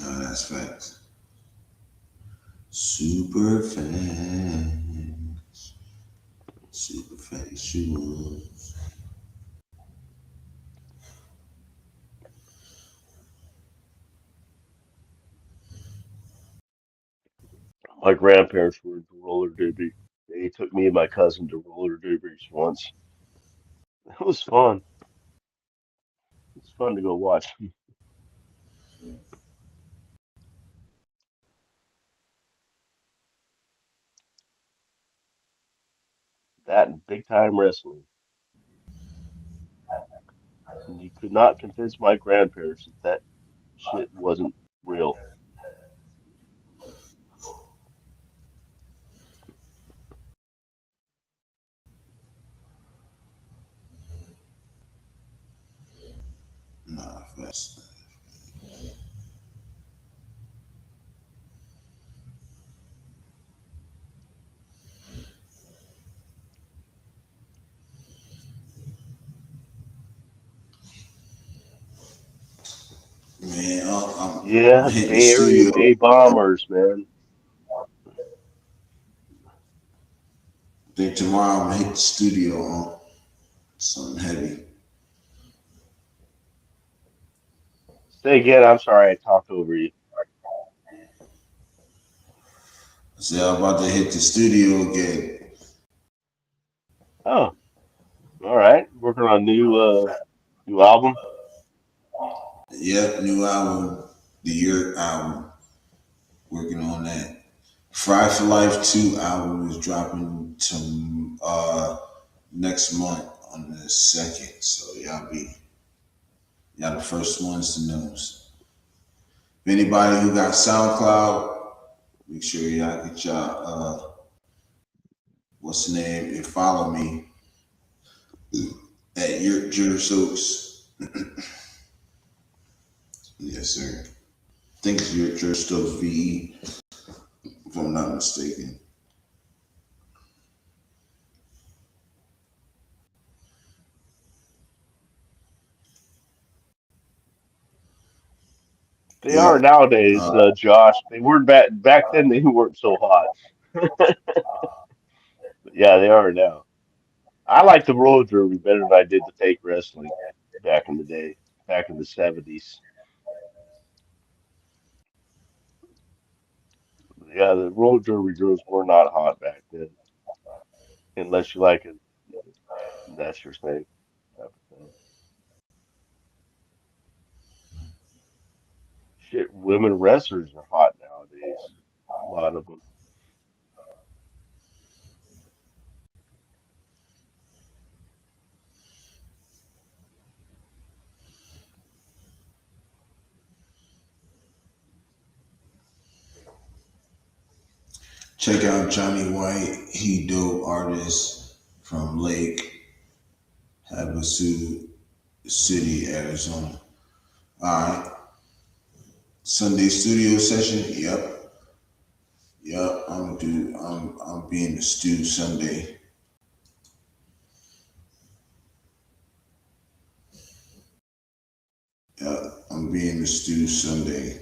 No, that's facts. Super fan. Super factual. My grandparents were into roller derby. They took me and my cousin to roller derbies once. It was fun. It's fun to go watch. That and big time wrestling. And you could not convince my grandparents that that shit wasn't real. Nah, facts. Man, I'm Yeah, the hitting the Bay Area studio. Bay Bombers, man. I think tomorrow I'm gonna hit the studio on something heavy. Say again, I'm sorry I talked over you. I said I'm about to hit the studio again. Oh, all right. Working on a new album. Yep, new album, the Yurp album. Working on that. Fry for Life 2 album is dropping to next month on the 2nd. So y'all the first ones to know. If anybody who got SoundCloud, make sure y'all get y'all what's the name and follow me at Yurt Junior Stokes. Yes, sir. I think it's Yurt Junior Stokes VE, if I'm not mistaken. They are Yep. nowadays, Josh. They weren't back then. They weren't so hot. But yeah, they are now. I like the roller derby better than I did the fake wrestling back in the day, back in the '70s. Yeah, the roller derby girls were not hot back then, unless you like it. That's your thing, type of thing. Shit, women wrestlers are hot nowadays. A lot of them. Check out Johnny White. He dope artist. from Lake Havasu City, Arizona. All right. Sunday studio session. Yep. I'm being the stew Sunday. Yep. I'm being the stew Sunday.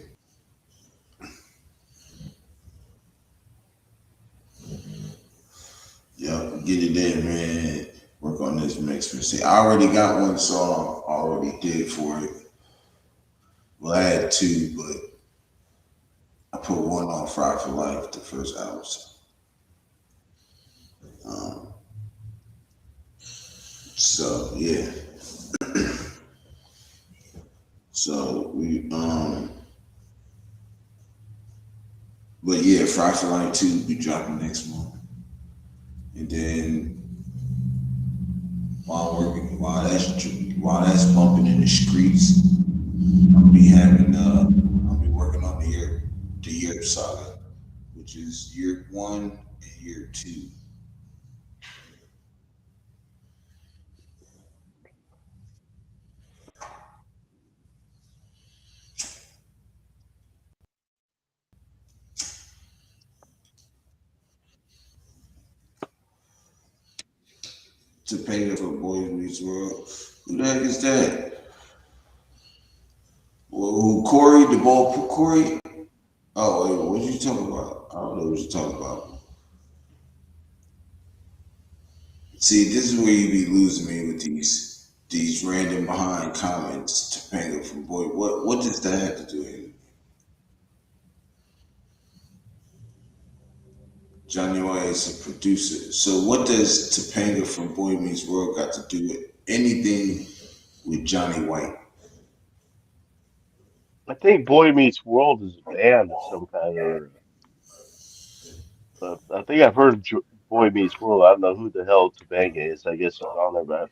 Yep. Get it in, man. Work on this mix. See, I already got one song already did for it. Well, I had two, but I put one on Fry for Life, the first album. So yeah. So we but yeah, Fry for Life 2 will be dropping next month. And then while that's bumping in the streets, I'll be working on the Yurp saga, which is Yurp 1 and Yurp 2. Topanga for Boys Meets World. Who the heck is that? Well, who Corey, the ball Corey? Oh, wait, what you talking about? I don't know what you're talking about. See, this is where you be losing me with these random behind comments. Topanga from Boy, what does that have to do with it? Johnny White is a producer. So what does Topanga from Boy Meets World got to do with anything with Johnny White? I think Boy Meets World is a band of some kind, or I think I've heard of Boy Meets World. I don't know who the hell Topanga is. I guess she's on there, but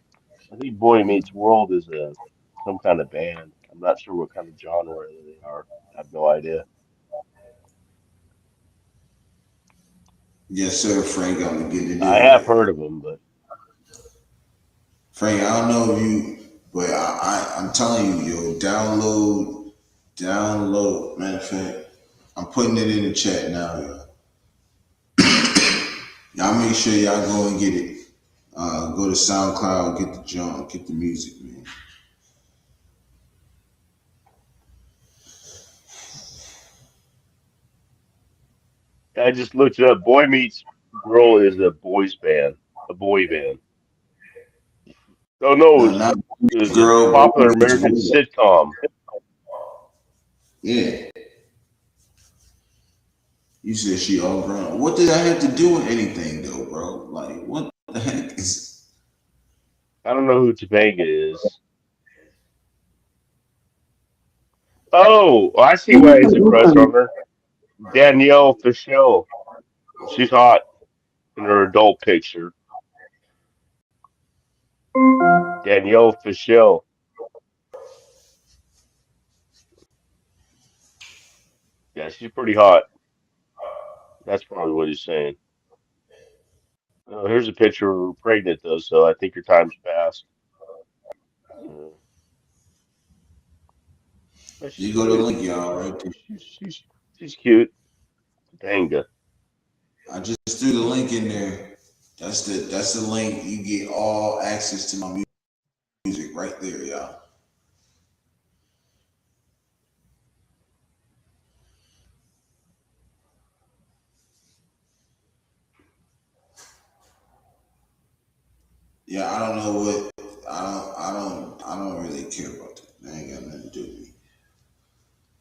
I think Boy Meets World is some kind of band. I'm not sure what kind of genre they are. I have no idea. Yes, sir, Frank. I'm gonna get it I in have right. heard of them, but Frank, I don't know if you, but I'm telling you, yo, download. Matter of fact, I'm putting it in the chat now, yo. Y'all make sure y'all go and get it. Go to SoundCloud, get the jump, get the music, man. I just looked it up. Boy Meets Girl is a boys band, a boy band. Oh no, Not it was a girl, boy popular meets American boy. sitcom. Yeah. You said she all grown. What did that have to do with anything, though, bro? Like, what the heck is? I don't know who Topanga is. Oh, I see why he's a crush on her. Danielle Fishel. She's hot in her adult picture. Danielle Fishel. Yeah, she's pretty hot. That's probably what he's saying. Oh, here's a picture of her pregnant though, so I think your time's passed. Uh, but she's You go to cute. link, y'all, right there. She's cute. Topanga. I just threw the link in there. That's the link. You get all access to my music right there, y'all. Yeah, I don't know what I don't really care about that. That ain't got nothing to do with me.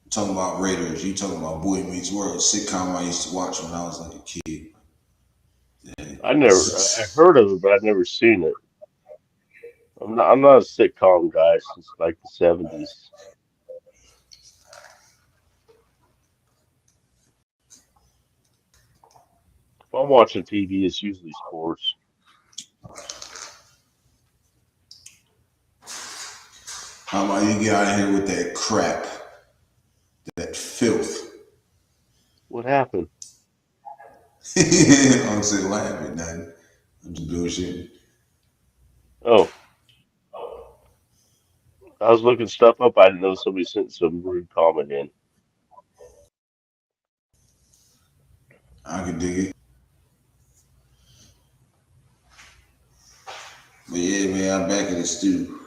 I'm talking about Raiders. You talking about Boy Meets World, sitcom I used to watch when I was like a kid. Yeah. I heard of it, but I've never seen it. I'm not a sitcom guy since like the 70s. If I'm watching TV, it's usually sports. How about you get out of here with that crap, that filth? What happened? I'm saying what happened, nothing. I'm just bullshitting. Oh, I was looking stuff up. I didn't know somebody sent some rude comment in. I can dig it. But yeah, man, I'm back in the stew.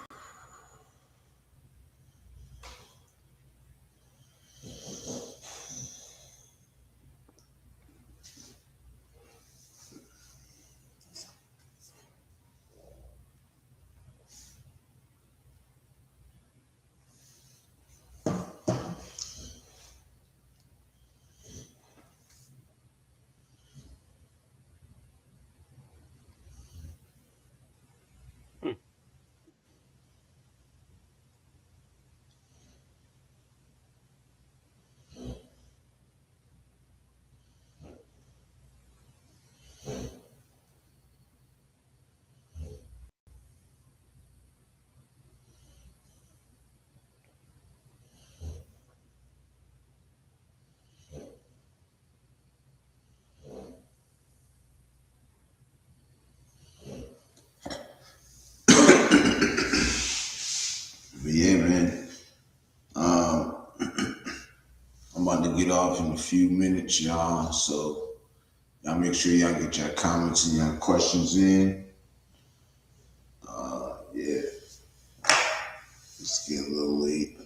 Hmm. But yeah, man. Um, I'm about to get off in a few minutes, y'all. So y'all make sure y'all get your comments and your questions in. Yeah, it's getting a little late.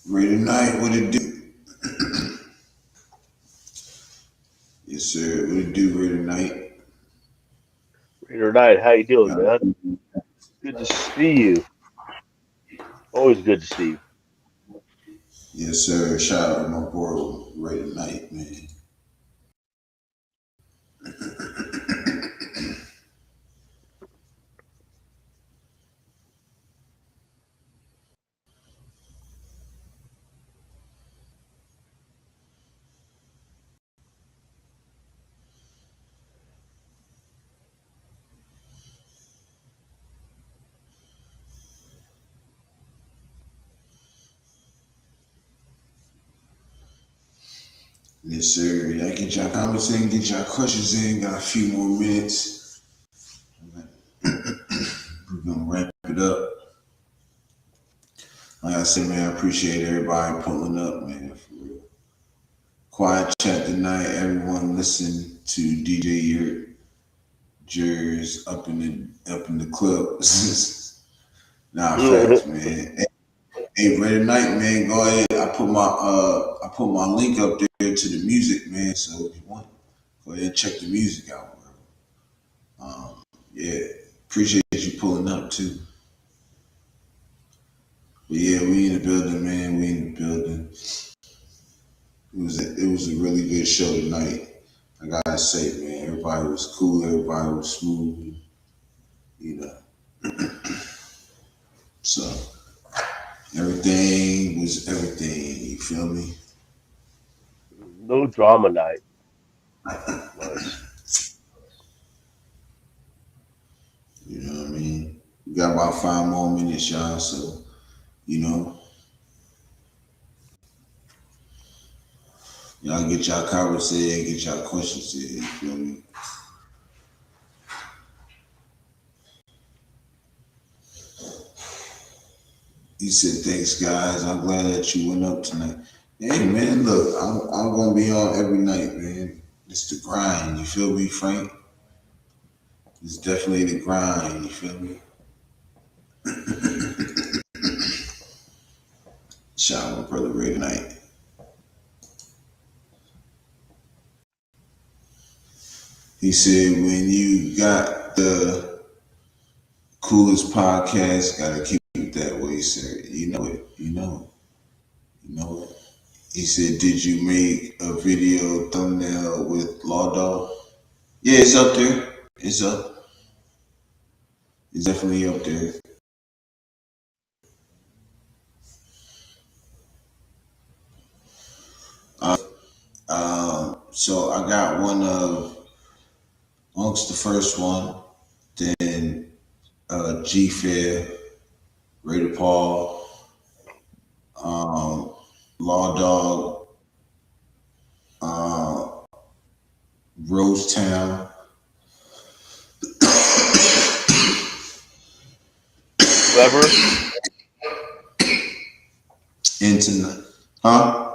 Ready tonight? What it do? Yes, sir. What it do? Ready tonight? Raider Knight, how you doing, Yeah. man? Good to see you. Always good to see you. Yes, sir. Shout out to my boy. Ready tonight, man. Yes, sir. Y'all get y'all comments in, get y'all questions in. Got a few more minutes. We're gonna wrap it up. Like I said, man, I appreciate everybody pulling up, man, for real. Quiet chat tonight. Everyone listen to DJ Yurp, Jers up in the club. Nah, facts, man. Hey, Ready tonight, man. Go ahead. I put my link up there to the music, man. So if you want, go ahead and check the music out, bro. Yeah, appreciate you pulling up too. But yeah, we in the building, man. We in the building. It was a really good show tonight. I gotta say, man, everybody was cool. Everybody was smooth. You know, so everything was everything. You feel me? No drama night was. You know what I mean? We got about 5 more minutes, y'all. So you know, y'all get y'all comments in, get y'all questions in. You feel me? He said, "Thanks, guys. I'm glad that you went up tonight." Hey, man, look, I'm gonna be on every night, man. It's the grind. You feel me, Frank? It's definitely the grind. You feel me? Shout out my brother Ray tonight. He said, "When you got the coolest podcast, gotta keep it that way, sir. You know it. You know it. You know it." He said, "Did you make a video thumbnail with Law Dog?" Yeah, it's up there. It's up. It's definitely up there. Uh, so I got one of amongst the first one, then G Fair, Raider Paul, um, Law Dog, uh, Rose Town, Weber, into huh?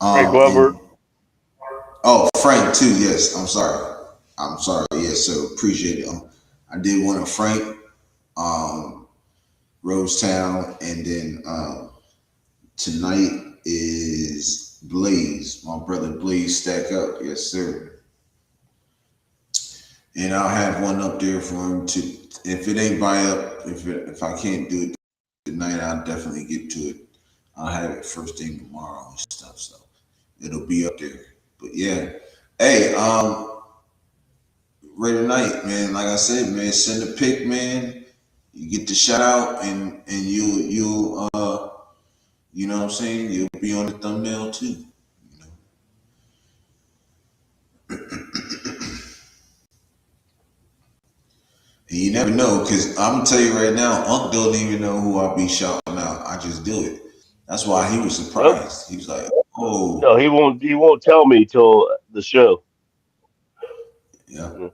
Frank Weber. And oh, Frank too. Yes, I'm sorry. I'm sorry. Yes, sir. Appreciate it. I did one of Frank, um, Rosetown, and then tonight is Blaze. My brother Blaze Stack Up. Yes, sir. And I'll have one up there for him to. If it ain't by up, if I can't do it tonight, I'll definitely get to it. I'll have it first thing tomorrow and stuff. So it'll be up there. But yeah, hey, right tonight, man. Like I said, man, send a pic, man. You get the shout out, and you know what I'm saying. You'll be on the thumbnail too. You know, and you never know, cause I'm gonna tell you right now, Unc don't even know who I be shouting out. I just do it. That's why he was Nope. surprised. He was like, No, "Oh, he won't. He won't tell me till the show. yeah." Mm.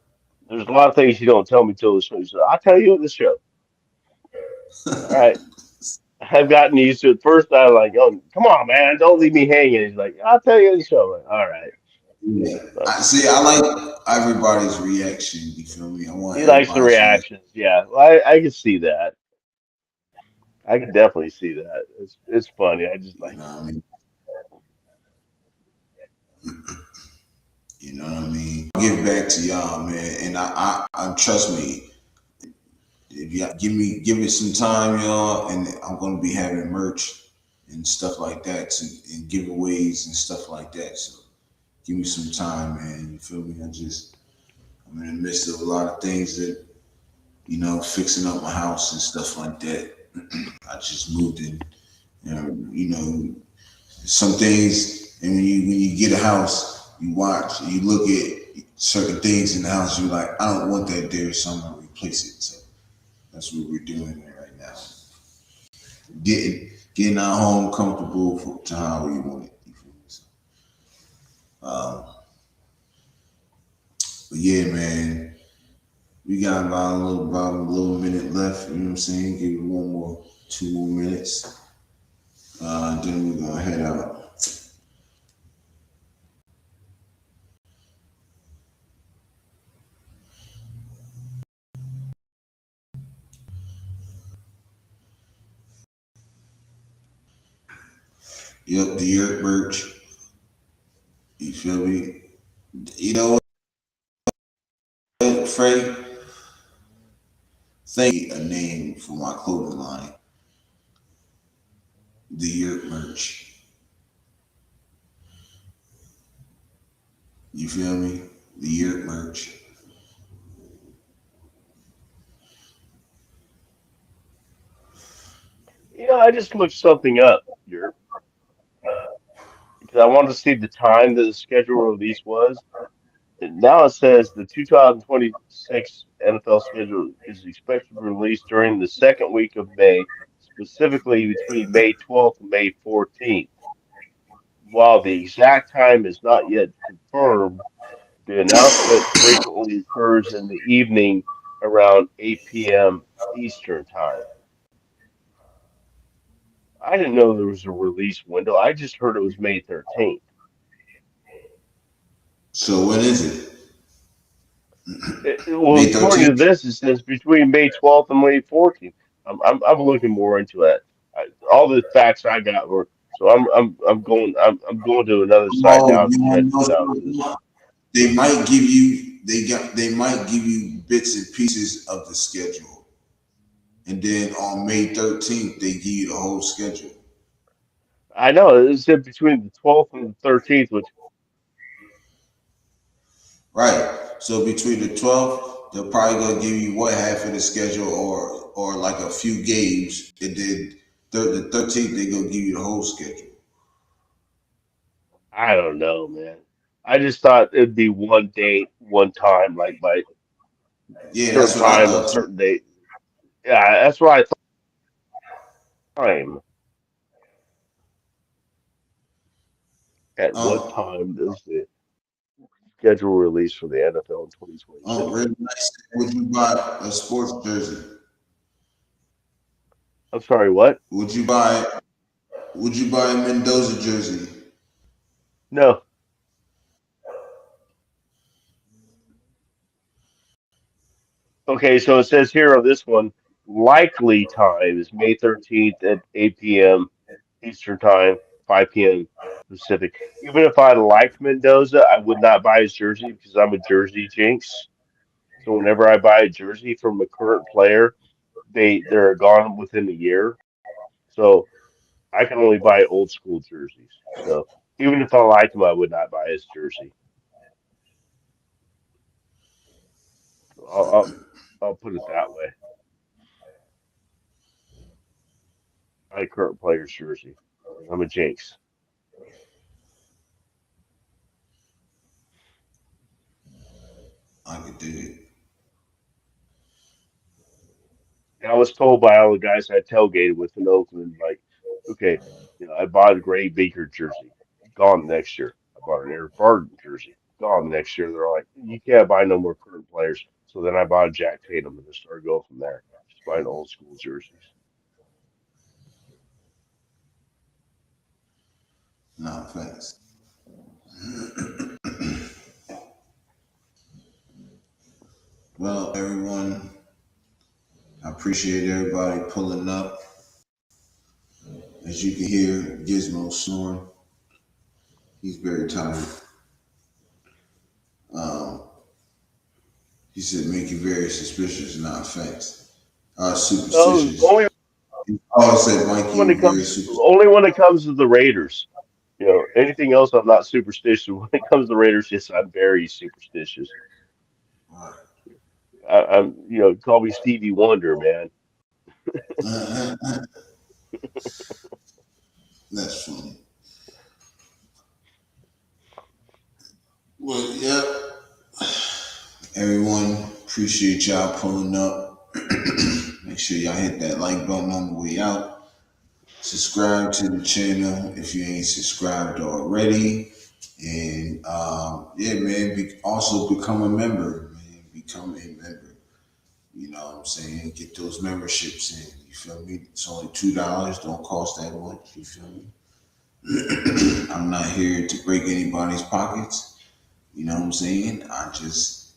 There's a lot of things he don't tell me till the show. So I'll tell you at the show. All right. I've gotten used to it. First, I was like, "Oh, come on, man, don't leave me hanging." He's like, "I'll tell you at the show." I'm like, all right. Yeah. So I see. I like everybody's reaction. You feel me? I want he likes the everybody's reaction. reactions. Yeah, well, I can see that. I can definitely see that. It's funny. I just You like know what I mean? You know what I mean? Give back to y'all, man. And I trust me. If y'all give it some time, y'all, and I'm gonna be having merch and stuff like that, and giveaways and stuff like that. So give me some time, man. You feel me? I'm in the midst of a lot of things that fixing up my house and stuff like that. I just moved in, some things, and when you get a house, you watch, you look at certain things in the house, you're like, I don't want that there, so I'm gonna replace it. So that's what we're doing right now. Getting our home comfortable to how we want it. You feel me? So, but yeah, man, we got about a little minute left. You know what I'm saying? Give it 2 more minutes. Then we're gonna head out. Yep, the Yurp merch. You feel me? You know what, Frank? Thank you a name for my clothing line, the Yurt merch. You feel me? The Yurt merch. I just looked something up here because I wanted to see the time that the schedule release was. And now it says the 2026 NFL schedule is expected to release during the second week of May, specifically between May 12th and May 14th. While the exact time is not yet confirmed, the announcement frequently occurs in the evening around 8 p.m. Eastern Time. I didn't know there was a release window. I just heard it was May 13th. So when is it? Well, May according to 13th? this, it says between May 12th and May 14th. I'm looking more into it. All the facts I got were so I'm going to another site Oh, now to you check this know, out because they might give you bits and pieces of the schedule. And then on May 13th, they give you the whole schedule. I know it said between the 12th and the 13th, which Right. So between the 12th, they'll probably gonna give you what half of the schedule or like a few games, and then the 13th they gonna give you the whole schedule. I don't know, man. I just thought it'd be one date, one time, like by Yeah, certain that's what I time on thought too. certain date. Yeah, that's what I thought. Time. At what Um, time does the schedule release for the NFL in 2026? really nice. Would you buy a sports jersey? I'm sorry, what? Would you buy Would you buy a Mendoza jersey? No. Okay, so it says here on this one, likely time is May 13th at 8 p.m. Eastern Time, 5 p.m. Pacific. Even if I liked Mendoza, I would not buy his jersey because I'm a jersey jinx. So whenever I buy a jersey from a current player, they're gone within a year. So I can only buy old school jerseys. So even if I liked him, I would not buy his jersey. So I'll put it that way. My current player's jersey. I'm a jinx. I could do it. And I was told by all the guys I tailgated with in Oakland, like, okay, I bought a Gray Baker jersey, gone next year. I bought an Eric Barton jersey, gone next year. They're like, you can't buy no more current players. So then I bought a Jack Tatum and just started going from there, just buying old school jerseys. Nah, thanks. Well, everyone, I appreciate everybody pulling up. As you can hear, Gizmo snoring. He's very tired. Um, he said, make you very suspicious, not facts. No, Superstitious. Oh, it said, Mike, you very superstitious. only when it comes to the Raiders. Anything else, I'm not superstitious. When it comes to the Raiders, yes, I'm very superstitious. All Call me Stevie Wonder, man. right. That's funny. Well, yeah. Everyone, appreciate y'all pulling up. Make sure y'all hit that like button on the way out. Subscribe to the channel if you ain't subscribed already. And yeah, man, also become a member, man. Become a member. You know what I'm saying? Get those memberships in. You feel me? It's only $2. Don't cost that much. You feel me? I'm not here to break anybody's pockets. You know what I'm saying? I just,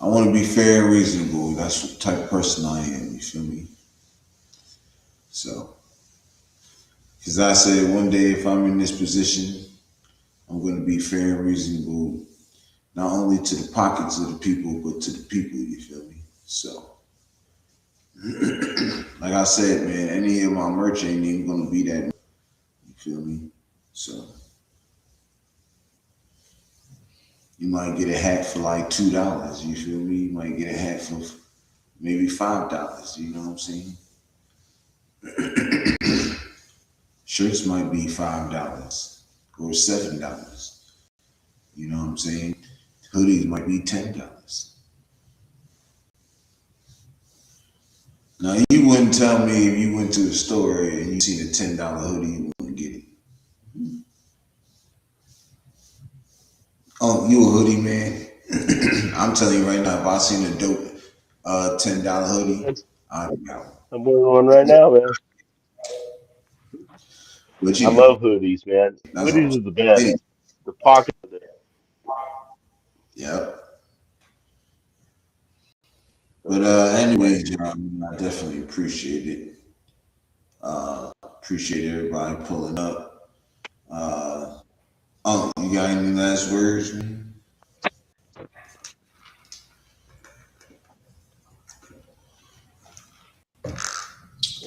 I want to be fair and reasonable. That's the type of person I am. You feel me? So, because I said one day if I'm in this position, I'm going to be fair and reasonable, not only to the pockets of the people, but to the people. You feel me? So, like I said, man, any of my merch ain't even going to be that. You feel me? So, you might get a hat for like $2. You feel me? You might get a hat for maybe $5. You know what I'm saying? Shirts might be $5 or $7. You know what I'm saying? Hoodies might be $10. Now you wouldn't tell me if you went to the store and you seen a $10 hoodie, you wouldn't get it. Oh, you a hoodie man? I'm telling you right now, if I seen a dope $10 hoodie, I'd be out. I'm wearing one right now, man. But I love hoodies, man. that's all I'm Hoodies are the saying. best. The pockets are there. Yep. But anyways, y'all, I definitely appreciate it. Appreciate everybody pulling up. You got any last words, man?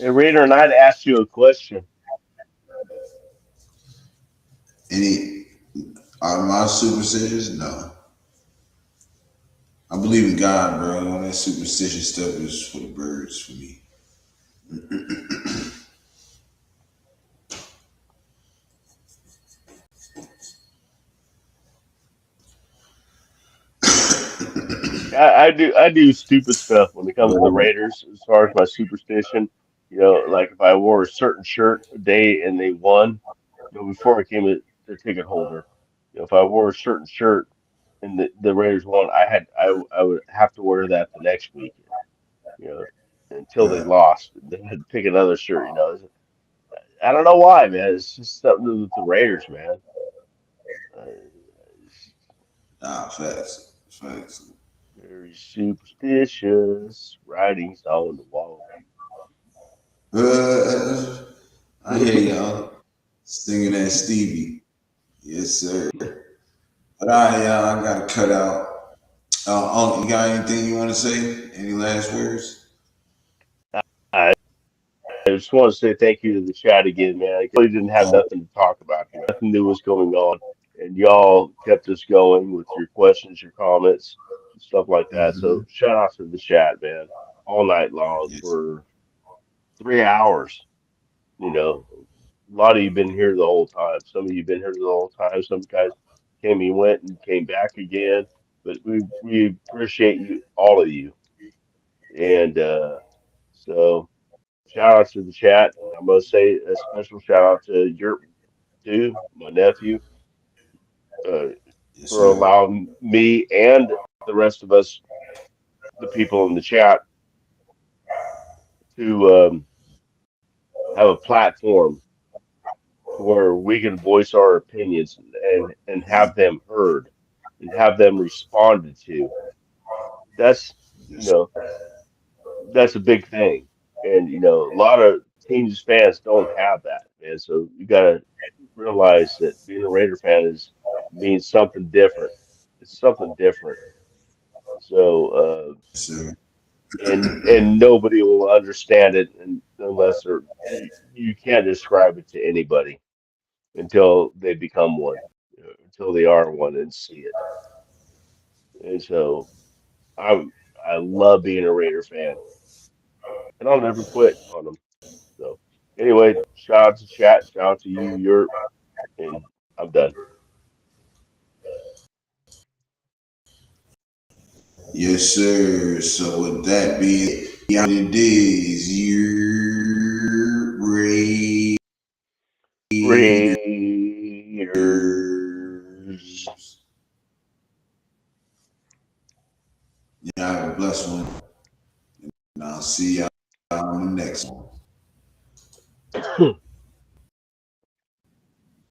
And Raider and I'd ask you a question. Any are my superstitions? No. I believe in God, bro. All that superstition stuff is for the birds for me. I do stupid stuff when it comes to the Raiders as far as my superstition. Like if I wore a certain shirt a day and they won, before I became the ticket holder, if I wore a certain shirt and the Raiders won, I would have to wear that the next weekend, you know, until they Right. lost. Then I'd pick another shirt. I don't know why, man. It's just something to do with the Raiders, man. Uh, it's Nah, facts. Facts. very superstitious writings on the wall. I hear y'all singing that Stevie. Yes, sir. But I gotta cut out. You got anything you want to say? Any last words? I I just want to say thank you to the chat again, man. I really didn't have Oh, nothing to talk about here. Nothing new was going on, and y'all kept us going with your questions, your comments, and stuff like that. mm-hmm. So shout out to the chat, man, all night long Yes. for 3 hours. A lot of you been here the whole time. Some of you been here the whole time. Some guys came and went and came back again. But we appreciate you, all of you, and so. Shout out to the chat. I'm gonna say a special shout out to Yurp too, my nephew, uh, Yes, for sir. allowing me and the rest of us, the people in the chat, to have a platform to where we can voice our opinions and have them heard and have them responded to. That's you Yes. know that's a big thing, and a lot of teams fans don't have that, man. So you gotta realize that being a Raider fan is means something different. It's something different. So, Yes, sir. and nobody will understand it unless you can't describe it to anybody until they become one, until they are one and see it. And so, I love being a Raider fan, and I'll never quit on them. So, anyway, shout out to chat, shout out to you, Yurp, and I'm done. Yes, sir. So with that being it is your Raiders. Raiders. Y'all have a blessed one. And I'll see y'all on the next one.